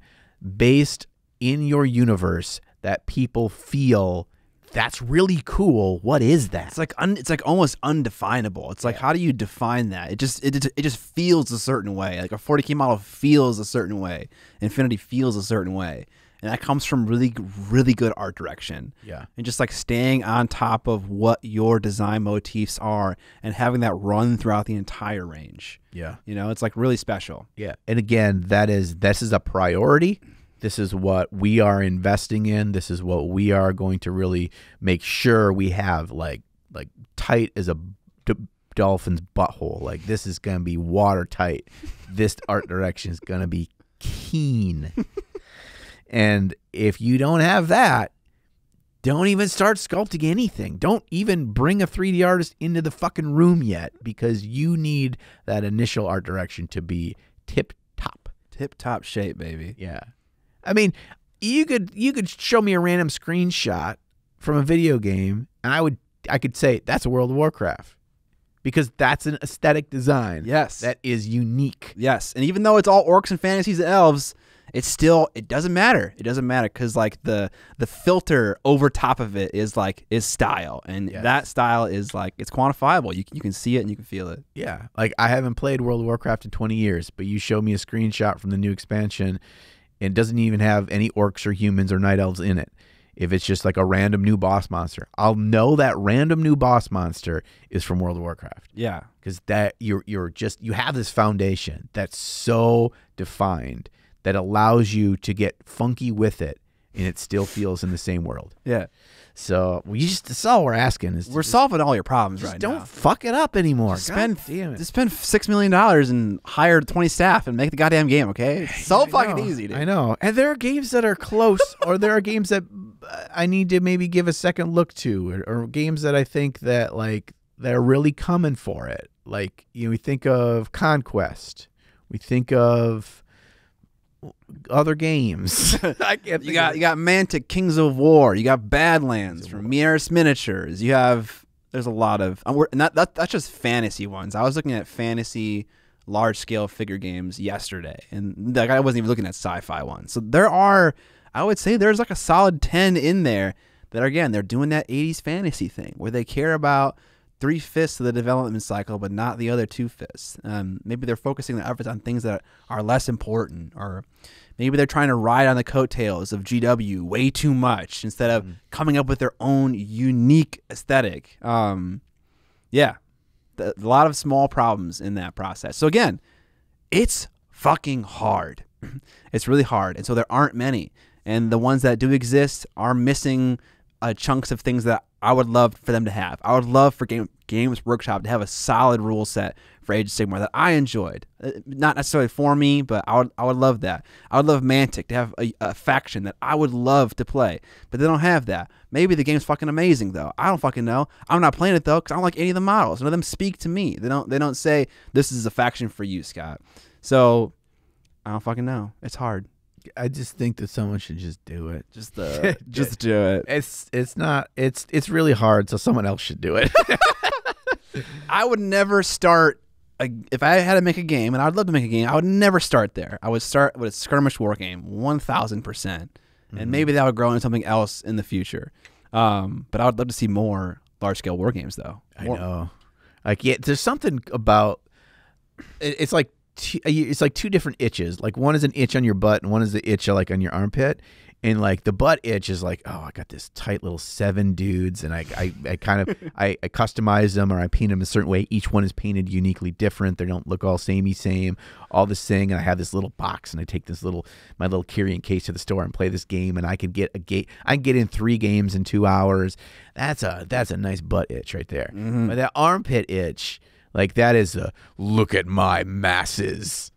based in your universe that people feel that's really cool. What is that? It's like almost undefinable. It's like, how do you define that? It just feels a certain way. Like a 40K model feels a certain way. Infinity feels a certain way. And that comes from really, really good art direction. Yeah. And just like staying on top of what your design motifs are and having that run throughout the entire range. Yeah. You know, it's like really special. Yeah. And again, this is a priority. This is what we are investing in. This is what we are going to really make sure we have like tight as a dolphin's butthole. Like, this is going to be watertight. This art direction is going to be keen. And if you don't have that, don't even start sculpting anything. Don't even bring a 3D artist into the fucking room yet, because you need that initial art direction to be tip-top. Tip-top shape, baby. Yeah. I mean, you could show me a random screenshot from a video game, and I would I could say that's a World of Warcraft because that's an aesthetic design. Yes. That is unique. Yes. And even though it's all orcs and fantasies and elves, it doesn't matter. It doesn't matter because like the filter over top of it is style, and that style is like it's quantifiable. You can see it and you can feel it. Yeah, like I haven't played World of Warcraft in 20 years, but you show me a screenshot from the new expansion, and it doesn't even have any orcs or humans or night elves in it. If it's just like a random new boss monster, I'll know that random new boss monster is from World of Warcraft. Yeah, because that you have this foundation that's so defined that allows you to get funky with it, and it still feels in the same world. Yeah. So that's all we're asking is we're solving all your problems right now. Don't fuck it up anymore. Just spend $6 million and hire 20 staff and make the goddamn game. Okay, it's so fucking easy. Dude. I know. And there are games that are close, or there are games that I need to maybe give a second look to, or games that I think that like they're really coming for it. Like we think of Conquest, we think of other games. You got Mantic, Kings of War. You got Badlands from Mieris Miniatures. There's a lot of that's just fantasy ones. I was looking at fantasy large scale figure games yesterday, and like I wasn't even looking at sci-fi ones. So I would say there's like a solid 10 in there that again they're doing that 80s fantasy thing where they care about 3/5 of the development cycle, but not the other 2/5. Maybe they're focusing their efforts on things that are less important, or maybe they're trying to ride on the coattails of GW way too much instead of coming up with their own unique aesthetic. A lot of small problems in that process. So again, it's fucking hard. It's really hard, and so there aren't many. And the ones that do exist are missing chunks of things that I would love for them to have. I would love for Games Workshop to have a solid rule set for Age of Sigmar that I enjoyed. Not necessarily for me, but I would love that. I would love Mantic to have a faction that I would love to play, but they don't have that. Maybe the game's fucking amazing though. I don't fucking know. I'm not playing it though because I don't like any of the models. None of them speak to me. They don't say this is a faction for you, Scott. So I don't fucking know. It's hard. I just think that someone should just do it. Just do it. It's really hard, so someone else should do it. I would never start if I had to make a game, and I'd love to make a game. I would never start there. I would start with a skirmish war game, 1000%, and maybe that would grow into something else in the future. But I would love to see more large scale war games, though. I know. Like there's something about it's like two different itches. Like one is an itch on your butt and one is the itch like on your armpit. And like the butt itch is like, oh, I got this tight little 7 dudes, and I kind of I customize them, or I paint them a certain way. Each one is painted uniquely different. They don't look all same, all this thing. And I have this little box, and I take my little carrying case to the store and play this game, and I can get in 3 games in 2 hours. That's a nice butt itch right there. But that armpit itch, like that is a look at my masses.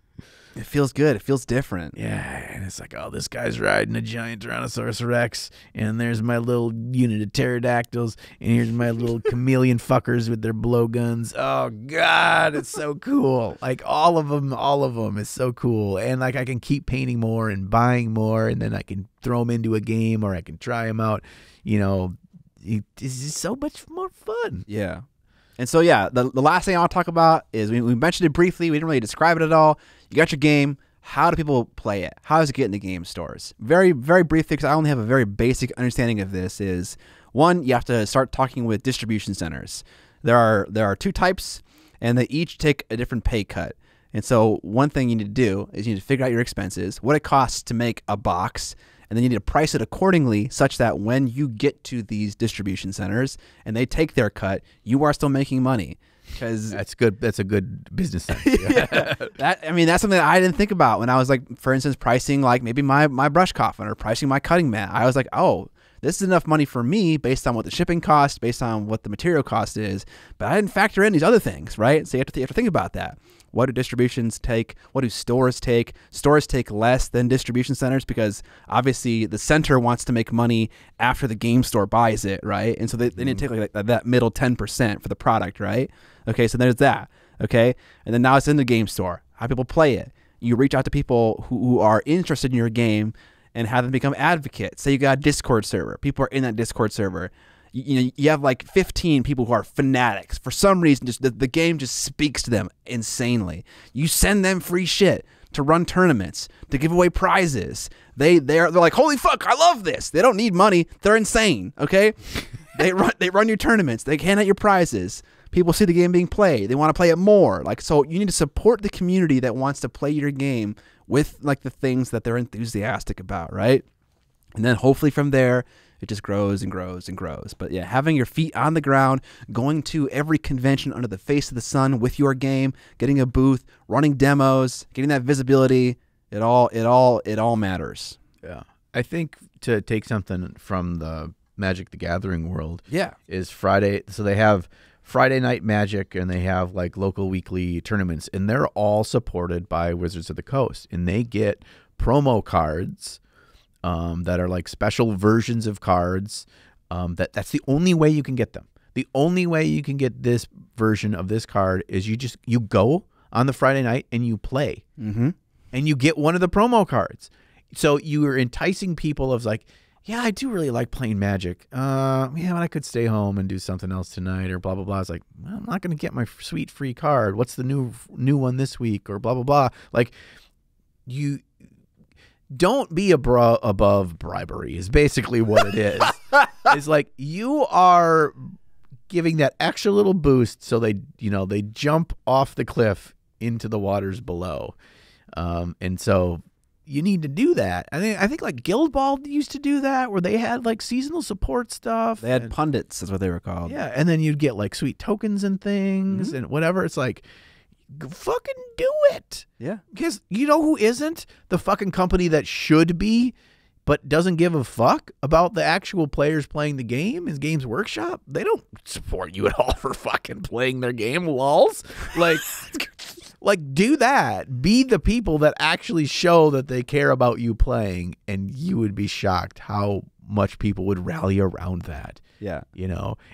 It feels good. It feels different. Yeah, and it's like, oh, this guy's riding a giant Tyrannosaurus Rex, and there's my little unit of pterodactyls, and here's my little chameleon fuckers with their blowguns. Oh, God, it's so cool. Like, all of them is so cool. And, like, I can keep painting more and buying more, and then I can throw them into a game, or I can try them out. You know, it's just so much more fun. Yeah. And so, yeah, the last thing I want to talk about is we mentioned it briefly. We didn't really describe it at all. You got your game. How do people play it? How does it get into game stores? Very, very briefly, because I only have a very basic understanding of this, is one, you have to start talking with distribution centers. There are 2 types, and they each take a different pay cut. And so one thing you need to do is you need to figure out your expenses, what it costs to make a box, and then you need to price it accordingly such that when you get to these distribution centers and they take their cut, you are still making money. Because that's good. That's a good business sense. Yeah. That's something that I didn't think about when I was like, for instance, pricing like maybe my brush coffin or pricing my cutting mat. I was like, oh, this is enough money for me based on what the shipping cost, based on what the material cost is. But I didn't factor in these other things, right? So you have to think about that. What do distributions take? What do stores take? Stores take less than distribution centers because obviously the center wants to make money after the game store buys it, right? And so they need to take like that middle 10% for the product, right? Okay, so there's that, okay? And then now it's in the game store. How people play it. You reach out to people who are interested in your game and have them become advocates. Say you got a Discord server. People are in that Discord server. You have like 15 people who are fanatics. For some reason, just the game just speaks to them insanely. You send them free shit to run tournaments, to give away prizes. They're like, holy fuck, I love this. They don't need money. They're insane, okay? They run your tournaments. They hand out your prizes. People see the game being played. They want to play it more. Like, so you need to support the community that wants to play your game with like the things that they're enthusiastic about, right? And then hopefully from there, it just grows and grows and grows. But yeah, having your feet on the ground, going to every convention under the face of the sun with your game, getting a booth, running demos, getting that visibility, it all matters. Yeah. I think to take something from the Magic the Gathering world, is Friday. So they have Friday Night Magic and they have like local weekly tournaments, and they're all supported by Wizards of the Coast, and they get promo cards that are like special versions of cards. That's the only way you can get them. The only way you can get this version of this card is you go on the Friday night and you play, and you get one of the promo cards. So you are enticing people of like, yeah, I do really like playing Magic. Yeah, but I could stay home and do something else tonight or blah, blah, blah. It's like, well, I'm not going to get my sweet free card. What's the new one this week or blah, blah, blah. Like, you don't be above bribery is basically what it is. It's like you are giving that extra little boost so they jump off the cliff into the waters below. And so you need to do that. I think like Guild Ball used to do that, where they had like seasonal support stuff. They had pundits, is what they were called. Yeah, and then you'd get like sweet tokens and things and whatever. It's like, fucking do it. Yeah. Because you know who isn't? The fucking company that should be, but doesn't give a fuck about the actual players playing the game is Games Workshop. They don't support you at all for fucking playing their game, lols. Like, do that. Be the people that actually show that they care about you playing, and you would be shocked how much people would rally around that. Yeah.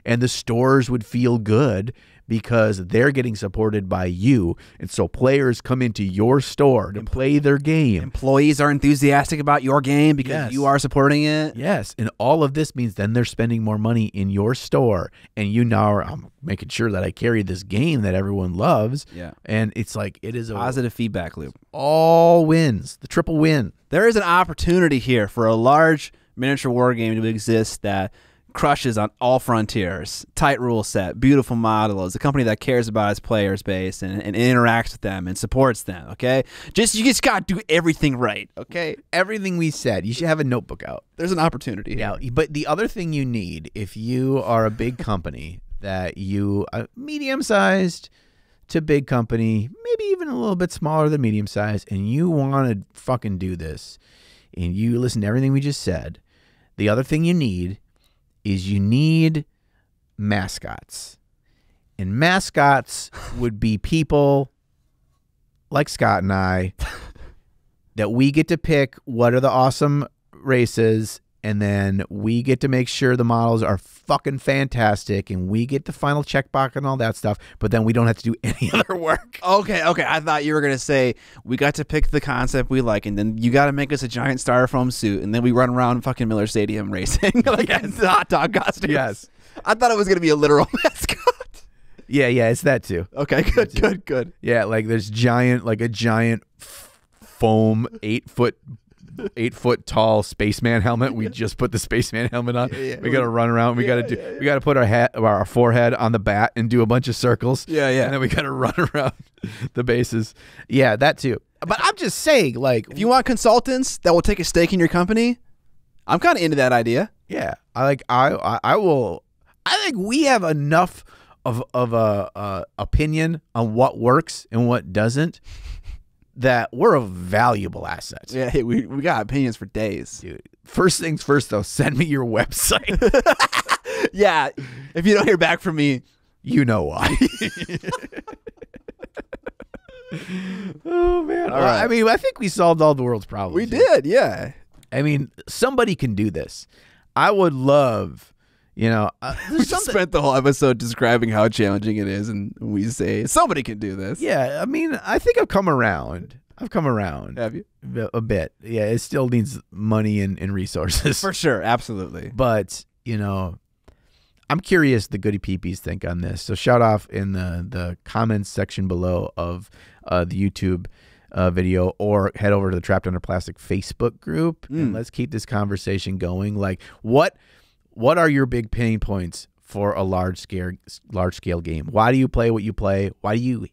And the stores would feel good because they're getting supported by you. And so players come into your store to play their game. Employees are enthusiastic about your game because you are supporting it. Yes. And all of this means then they're spending more money in your store. And you now are, I'm making sure that I carry this game that everyone loves. Yeah. And it's like, it is a positive feedback loop. All wins. The triple win. There is an opportunity here for a large miniature war game to exist that crushes on all frontiers. Tight rule set, beautiful models, a company that cares about its players base and interacts with them and supports them, okay? You just got to do everything right, okay? Everything we said. You should have a notebook out. There's an opportunity here. Yeah, but the other thing you need, if you are a big company, that you, medium-sized to big company, maybe even a little bit smaller than medium-sized, and you want to fucking do this, and you listen to everything we just said, the other thing you need is you need mascots. And mascots would be people like Scott and I that we get to pick what are the awesome races, and then we get to make sure the models are fucking fantastic, and we get the final checkbox and all that stuff, but then we don't have to do any other work. Okay. I thought you were going to say we got to pick the concept we like, and then you got to make us a giant styrofoam suit, and then we run around fucking Miller Stadium racing like the hot dog costumes. Yes. I thought it was going to be a literal mascot. Yeah, it's that too. Okay, good. Yeah, like there's a giant foam 8-foot tall spaceman helmet. We just put the spaceman helmet on. Yeah, we got to run around. We got to put our forehead on the bat and do a bunch of circles. Yeah. And then we got to run around the bases. Yeah, that too. But I'm just saying, like, if you want consultants that will take a stake in your company, I'm kind of into that idea. Yeah, I will. I think we have enough of a opinion on what works and what doesn't, that we're a valuable asset. Yeah, hey, we got opinions for days. Dude, first things first, though, send me your website. Yeah, if you don't hear back from me, you know why. Oh, man. All right. I mean, I think we solved all the world's problems. We did, yeah. I mean, somebody can do this. I would love... we just spent the whole episode describing how challenging it is, and we say somebody can do this. Yeah, I mean, I think I've come around. Have you? A bit. Yeah, it still needs money and resources. For sure, absolutely. But, I'm curious the goody peepees think on this. So shout off in the comments section below of the YouTube video, or head over to the Trapped Under Plastic Facebook group and let's keep this conversation going. Like, what are your big pain points for a large scale game? Why do you play what you play? Why do you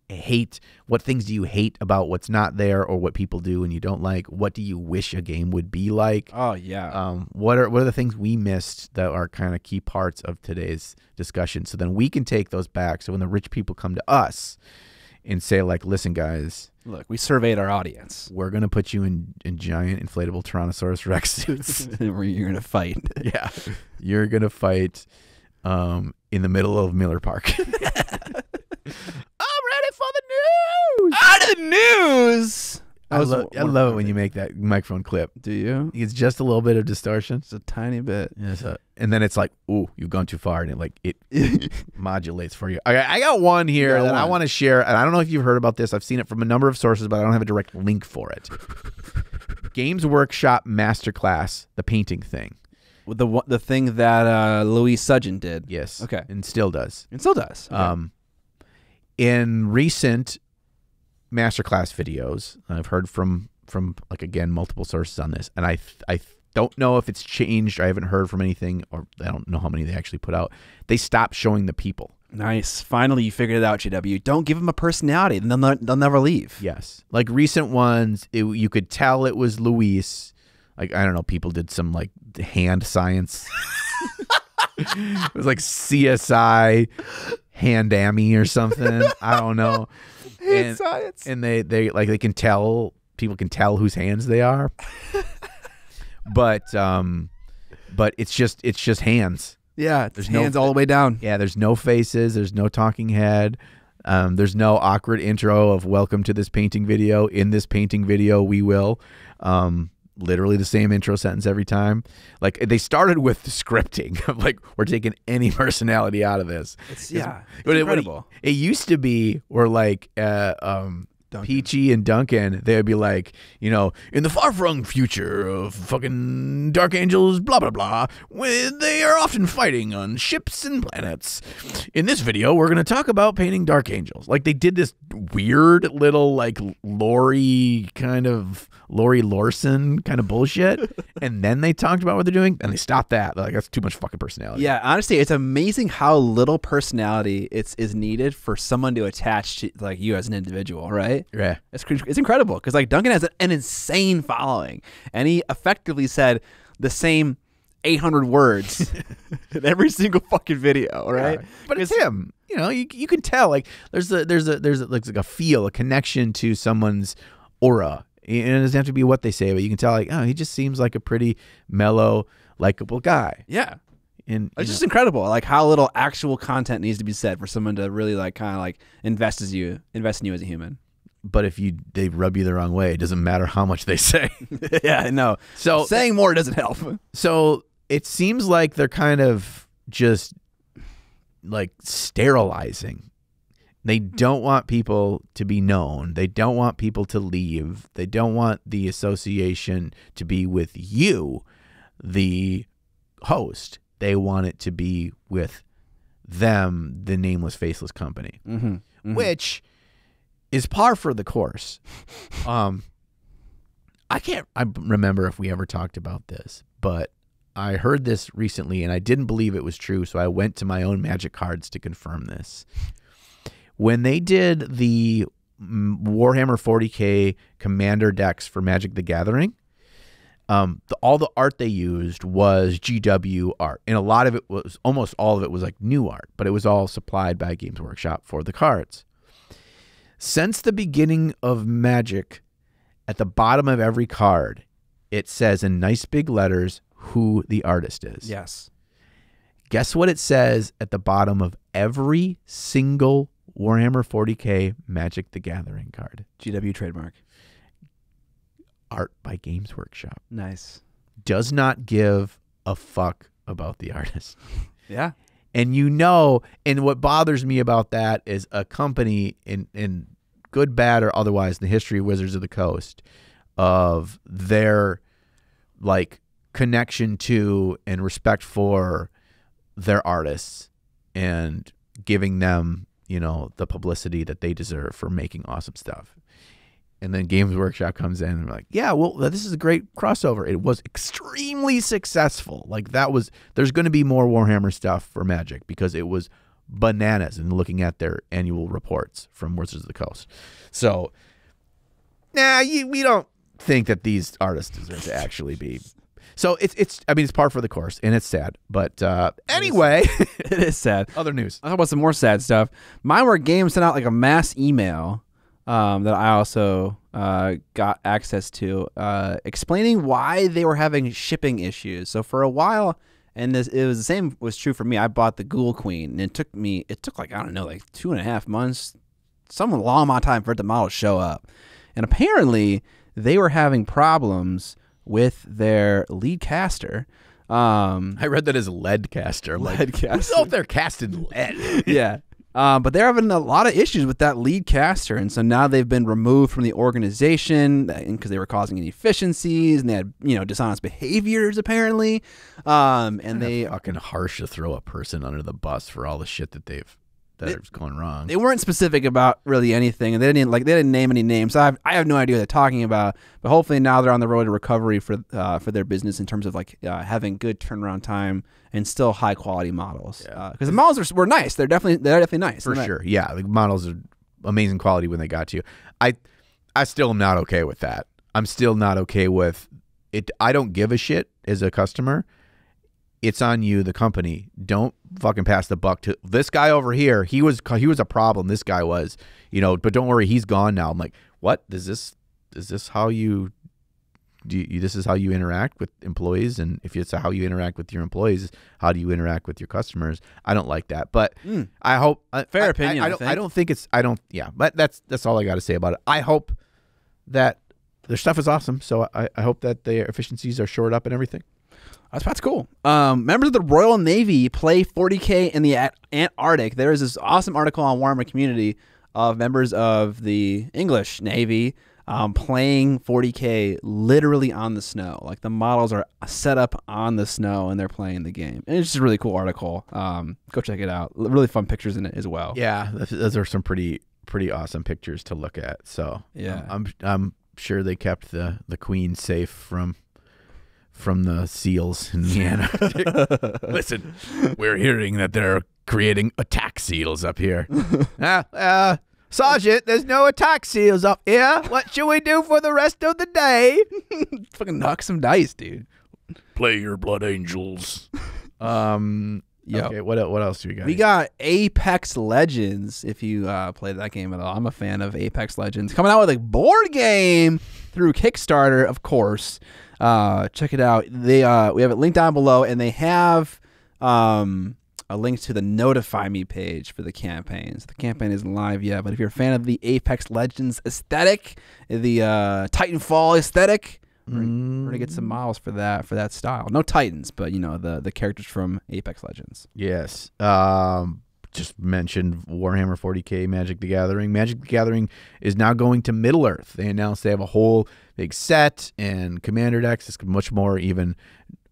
hate? What things do you hate about what's not there, or what people do and you don't like? What do you wish a game would be like? Oh yeah. What are the things we missed that are kind of key parts of today's discussion? So then we can take those back. So when the rich people come to us and say, like, listen, guys, look, we surveyed our audience. We're gonna put you in giant inflatable Tyrannosaurus Rex suits, where you're gonna fight. Yeah, you're gonna fight in the middle of Miller Park. I'm ready for the news. Out of the news. I love it when you make that microphone clip. Do you? It's just a little bit of distortion. Just a tiny bit. Yeah, and then it's like, ooh, you've gone too far, and it modulates for you. I got one here that I want to share, and I don't know if you've heard about this. I've seen it from a number of sources, but I don't have a direct link for it. Games Workshop Masterclass, the painting thing. The thing that Louise Sudgeon did. Yes. Okay. And still does. Okay. In recent masterclass videos, I've heard from like, again, multiple sources on this, and I don't know if it's changed. I haven't heard from anything, or I don't know how many they actually put out. They stopped showing the people. Nice. Finally, you figured it out, GW. Don't give them a personality, and they'll never leave. Yes. Like recent ones, you could tell it was Luis. Like, I don't know, people did some like hand science. It was like CSI Handammy or something. I don't know. Hand science. And they can tell, people can tell whose hands they are. But it's just hands. Yeah, there's hands all the way down. Yeah, there's no faces, there's no talking head. There's no awkward intro of welcome to this painting video. In this painting video, we will. Literally the same intro sentence every time. Like, they started with the scripting of like, we're taking any personality out of this. It's incredible. It used to be where like Peachy and Duncan, they would be like, you know, in the far-flung future of fucking Dark Angels, blah, blah, blah, they are often fighting on ships and planets. In this video, we're going to talk about painting Dark Angels. Like, they did this weird little, like, Lori Larson kind of bullshit, and then they talked about what they're doing, and they stopped that. They're like, that's too much fucking personality. Yeah, honestly, it's amazing how little personality is needed for someone to attach to, like, you as an individual, right? Yeah. It's incredible, because like Duncan has an insane following, and he effectively said the same 800 words in every single fucking video, right? Yeah. But it's him. You know, you can tell, like, there's like a feel, a connection to someone's aura. It doesn't have to be what they say, but you can tell, like, oh, he just seems like a pretty mellow, likable guy. Yeah. And it's just incredible, like, how little actual content needs to be said for someone to really, like, kind of like invest in you as a human. But if they rub you the wrong way, it doesn't matter how much they say. Yeah, I know. So saying more doesn't help. So it seems like they're kind of just like sterilizing. They don't want people to be known. They don't want people to leave. They don't want the association to be with you, the host. They want it to be with them, the nameless, faceless company, which is par for the course. I remember if we ever talked about this, but I heard this recently and I didn't believe it was true, so I went to my own Magic cards to confirm this. When they did the Warhammer 40K Commander decks for Magic the Gathering, all the art they used was GW art, and almost all of it was like new art, but it was all supplied by Games Workshop for the cards. Since the beginning of Magic, at the bottom of every card, it says in nice big letters who the artist is. Yes. Guess what it says at the bottom of every single Warhammer 40K Magic the Gathering card? GW trademark. Art by Games Workshop. Nice. Does not give a fuck about the artist. Yeah. And you know, and what bothers me about that is a company in good, bad, or otherwise, in the history of Wizards of the Coast, of their like connection to and respect for their artists and giving them, the publicity that they deserve for making awesome stuff. And then Games Workshop comes in and we're like, yeah, well, this is a great crossover. It was extremely successful. Like there's going to be more Warhammer stuff for Magic because it was bananas and looking at their annual reports from Wizards of the Coast. So, we don't think that these artists deserve to actually be. So it's par for the course, and it's sad. But anyway, it is sad. Other news. I'll talk about some more sad stuff. Mindwork Games sent out like a mass email that I also got access to, explaining why they were having shipping issues. So for a while, and it was the same was true for me. I bought the Ghoul Queen, and it took like 2.5 months, some long amount of time for the model to show up. And apparently, they were having problems with their lead caster. I read that as lead caster. Lead caster. Who's out there casting lead? Yeah. But they're having a lot of issues with that lead caster, and so now they've been removed from the organization because they were causing inefficiencies, and they had dishonest behaviors apparently. And they fucking harsh to throw a person under the bus for all the shit that is going wrong. They weren't specific about really anything, and they didn't name any names. So I have no idea what they're talking about. But hopefully now they're on the road to recovery for their business in terms of having good turnaround time and still high quality models. Because the models were nice. They're definitely nice for sure. Yeah, the models are amazing quality when they got to you. I still am not okay with that. I'm still not okay with it. I don't give a shit as a customer. It's on you, the company. Don't fucking pass the buck to this guy over here. He was a problem. This guy was, but don't worry, he's gone now. I'm like, what? Is this how you this is how you interact with employees? And if it's how you interact with your employees, how do you interact with your customers? I don't like that. But I hope fair opinion. I don't think it's but that's all I got to say about it. I hope that their stuff is awesome. So I hope that their efficiencies are shored up and everything. That's cool. Members of the Royal Navy play 40K in the Antarctic. There is this awesome article on Warhammer Community of members of the English Navy playing 40K literally on the snow. Like the models are set up on the snow and they're playing the game. And it's just a really cool article. Go check it out. Really fun pictures in it as well. Yeah, those are some pretty awesome pictures to look at. So yeah, I'm sure they kept the Queen safe from the seals in the Antarctic. Listen, we're hearing that they're creating attack seals up here. Sergeant, there's no attack seals up here. What should we do for the rest of the day? Fucking knock some dice, dude. Play your blood angels. Okay, what else do we got? We got Apex Legends, if you play that game at all. I'm a fan of Apex Legends. Coming out with a board game through Kickstarter, of course. Check it out. We have it linked down below, and they have a link to the Notify Me page for the campaign. So the campaign isn't live yet, but if you're a fan of the Apex Legends aesthetic, the Titanfall aesthetic, we're gonna get some models for that style. No Titans, but the characters from Apex Legends. Yes. Just mentioned Warhammer 40K Magic the Gathering. Magic the Gathering is now going to Middle Earth. They announced they have a whole big set and commander decks. It's much more even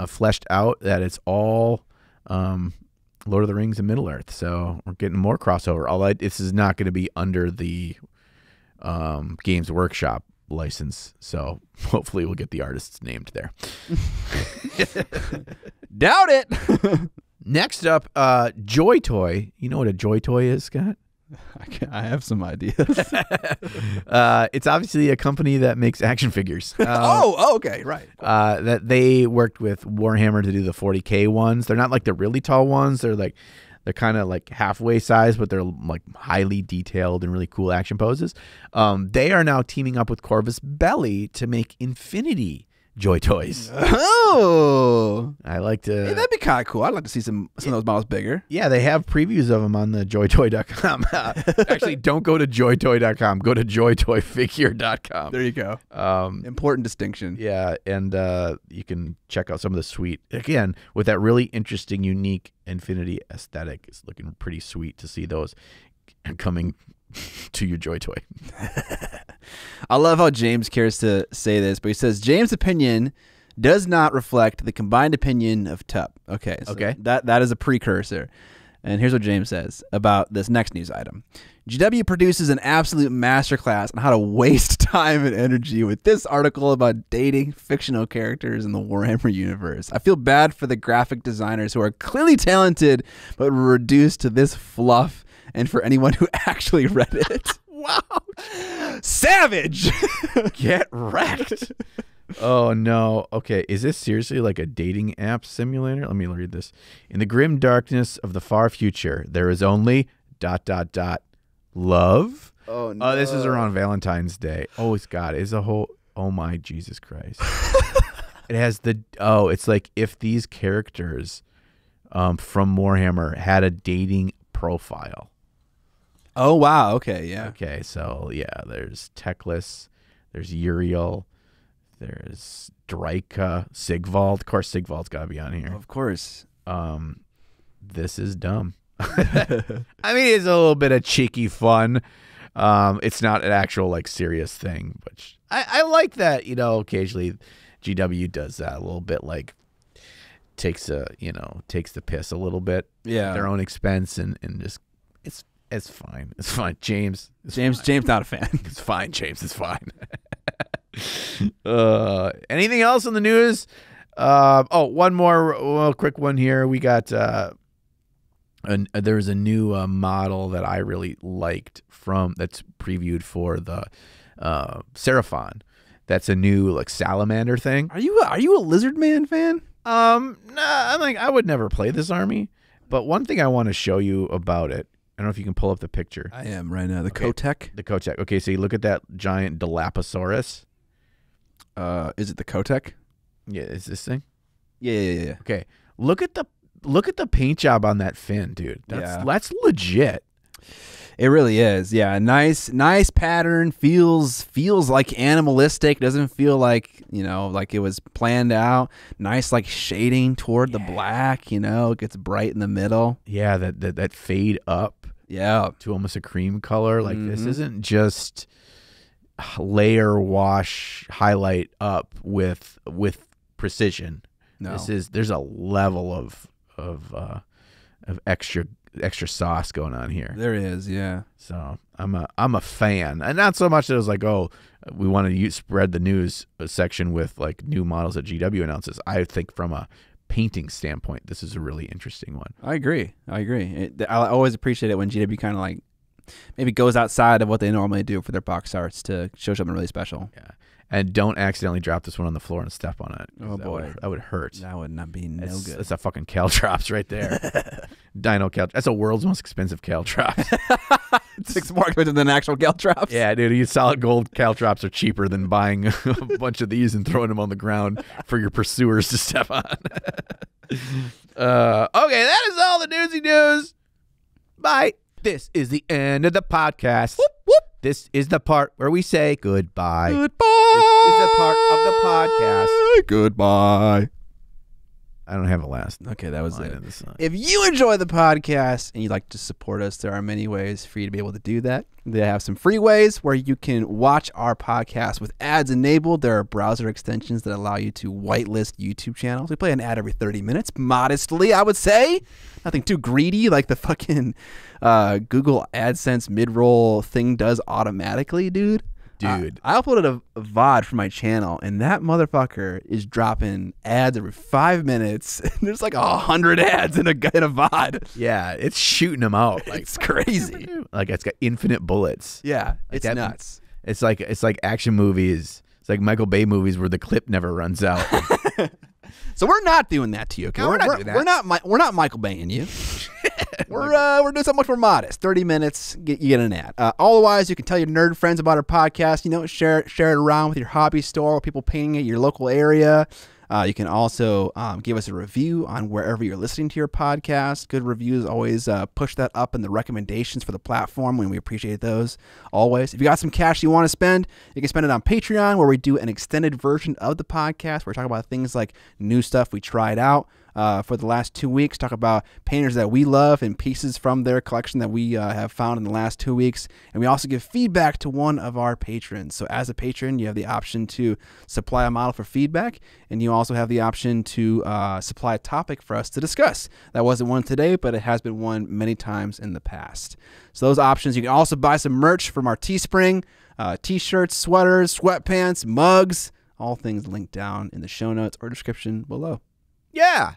fleshed out that it's all Lord of the Rings and Middle Earth. So we're getting more crossover. Although this is not going to be under the Games Workshop license. So hopefully we'll get the artists named there. Doubt it. Next up, JoyToy. You know what a JoyToy is, Scott? I have some ideas. It's obviously a company that makes action figures. Okay, right. That they worked with Warhammer to do the 40K ones. They're not like the really tall ones. They're kind of like halfway size, but they're like highly detailed and really cool action poses. They are now teaming up with Corvus Belli to make Infinity JoyToys. Oh, I like to. Hey, that'd be kind of cool. I'd like to see some of those models bigger. Yeah, they have previews of them on the JoyToy.com. Actually, don't go to JoyToy.com. Go to JoyToyFigure.com. There you go. Important distinction. Yeah, and you can check out some of the sweet, again, with that really interesting, unique Infinity aesthetic. It's looking pretty sweet to see those coming to your JoyToy. I love how James cares to say this, but he says, James' opinion does not reflect the combined opinion of TUP. Okay, so Okay. that is a precursor. And here's what James says about this next news item. GW produces an absolute masterclass on how to waste time and energy with this article about dating fictional characters in the Warhammer universe. I feel bad for the graphic designers who are clearly talented but were reduced to this fluff, and for anyone who actually read it. Wow. Savage! Get wrecked. Oh, no. Okay, is this seriously like a dating app simulator? Let me read this. In the grim darkness of the far future, there is only ... love. Oh, no. Oh, this is around Valentine's Day. Oh, it's God. It's a whole... Oh, my Jesus Christ. It has the... Oh, it's like if these characters from Warhammer had a dating profile. Oh, wow. Okay, yeah. Okay, so, yeah, there's Teclis, there's Uriel, there's Drika, Sigvald. Of course, Sigvald's got to be on here. Of course. This is dumb. I mean, it's a little bit of cheeky fun. It's not an actual, like, serious thing, but I like that, you know, occasionally GW does that a little bit, like, takes the piss a little bit Yeah. at their own expense and just, it's fine. It's fine. James, not a fan. it's fine, James. It's fine. Anything else in the news? One more quick one here. We got there's a new model that I really liked that's previewed for the Seraphon. That's a new like salamander thing. Are you a Lizard Man fan? Nah, I'm like I would never play this army, but one thing I want to show you about it. I don't know if you can pull up the picture. I am right now. The Chotec. The Chotec. Okay, so you look at that giant Dilophosaurus. Is it the Chotec? Yeah, is this thing? Yeah. Okay, look at the paint job on that fin, dude. That's legit. It really is. Yeah, nice pattern. Feels like animalistic. Doesn't feel like like it was planned out. Nice like shading toward the black. It gets bright in the middle. Yeah, that fade up. Yeah, to almost a cream color. Like this isn't just layer wash highlight up with precision. No, there's a level of extra sauce going on here. There is, yeah. So I'm a fan, and not so much that it was like, oh, we want to spread the news section with like new models that GW announces. I think from a painting standpoint, this is a really interesting one. I agree. I always appreciate it when GW kind of like maybe goes outside of what they normally do for their box arts to show something really special. Yeah. And don't accidentally drop this one on the floor and step on it. Oh, boy. That would hurt. That would not be good. That's a fucking Caltrops right there. Dino Caltrops. That's the world's most expensive Caltrops. It's more expensive than actual Caltrops. Yeah, dude. These solid gold Caltrops are cheaper than buying a bunch of these and throwing them on the ground for your pursuers to step on. Okay, that is all the newsy news. Bye. This is the end of the podcast. Whoop, whoop. This is the part where we say goodbye. Goodbye. This is the part of the podcast. Goodbye. I don't have a last. Okay, that was line it. of the song. If you enjoy the podcast and you'd like to support us, there are many ways for you to be able to do that. They have some free ways where you can watch our podcast with ads enabled. There are browser extensions that allow you to whitelist YouTube channels. We play an ad every 30 minutes, modestly, I would say. Nothing too greedy like the fucking Google AdSense mid-roll thing does automatically, dude. I uploaded a VOD for my channel, and that motherfucker is dropping ads every 5 minutes. There's like 100 ads in a VOD. Yeah, it's shooting them out. Like, it's crazy. Like it's got infinite bullets. Yeah, like it's nuts. It's like action movies. It's like Michael Bay movies where the clip never runs out. So we're not doing that to you. Okay? No, we're not doing that. We're not Michael Baying you. We're doing something much more modest. 30 minutes, you get an ad. Otherwise, you can tell your nerd friends about our podcast. Share it around with your hobby store or people painting it your local area. You can also give us a review on wherever you're listening to your podcast. Good reviews always push that up in the recommendations for the platform, and we appreciate those always. If you got some cash you want to spend, you can spend it on Patreon, where we do an extended version of the podcast. We're talking about things like new stuff we tried out. for the last 2 weeks, talk about painters that we love and pieces from their collection that we have found in the last 2 weeks. And we also give feedback to one of our patrons. So as a patron, you have the option to supply a model for feedback, and you also have the option to supply a topic for us to discuss. That wasn't one today, but it has been one many times in the past. So those options. You can also buy some merch from our Teespring, t-shirts, sweaters, sweatpants, mugs, all things linked down in the show notes or description below. Yeah.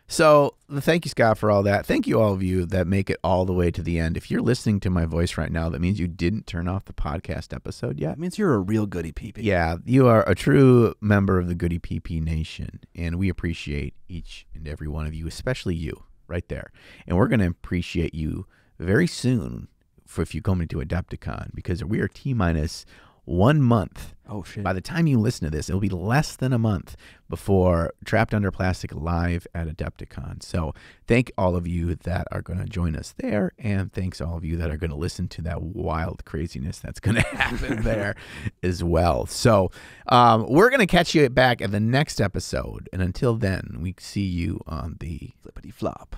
So thank you, Scott, for all that. Thank you, all of you that make it all the way to the end. If you're listening to my voice right now, that means you didn't turn off the podcast episode yet. That means you're a real goody peepee. Yeah, you are a true member of the Goody PP Nation, and we appreciate each and every one of you, especially you right there. And we're going to appreciate you very soon for if you come into Adepticon, because we are T-minus 1 month. Oh, shit. By the time you listen to this, it'll be less than a month before Trapped Under Plastic live at Adepticon. So thank all of you that are going to join us there, and thanks all of you that are going to listen to that wild craziness that's going to happen there as well. So we're going to catch you back at the next episode, and until then, we see you on the Flippity flop.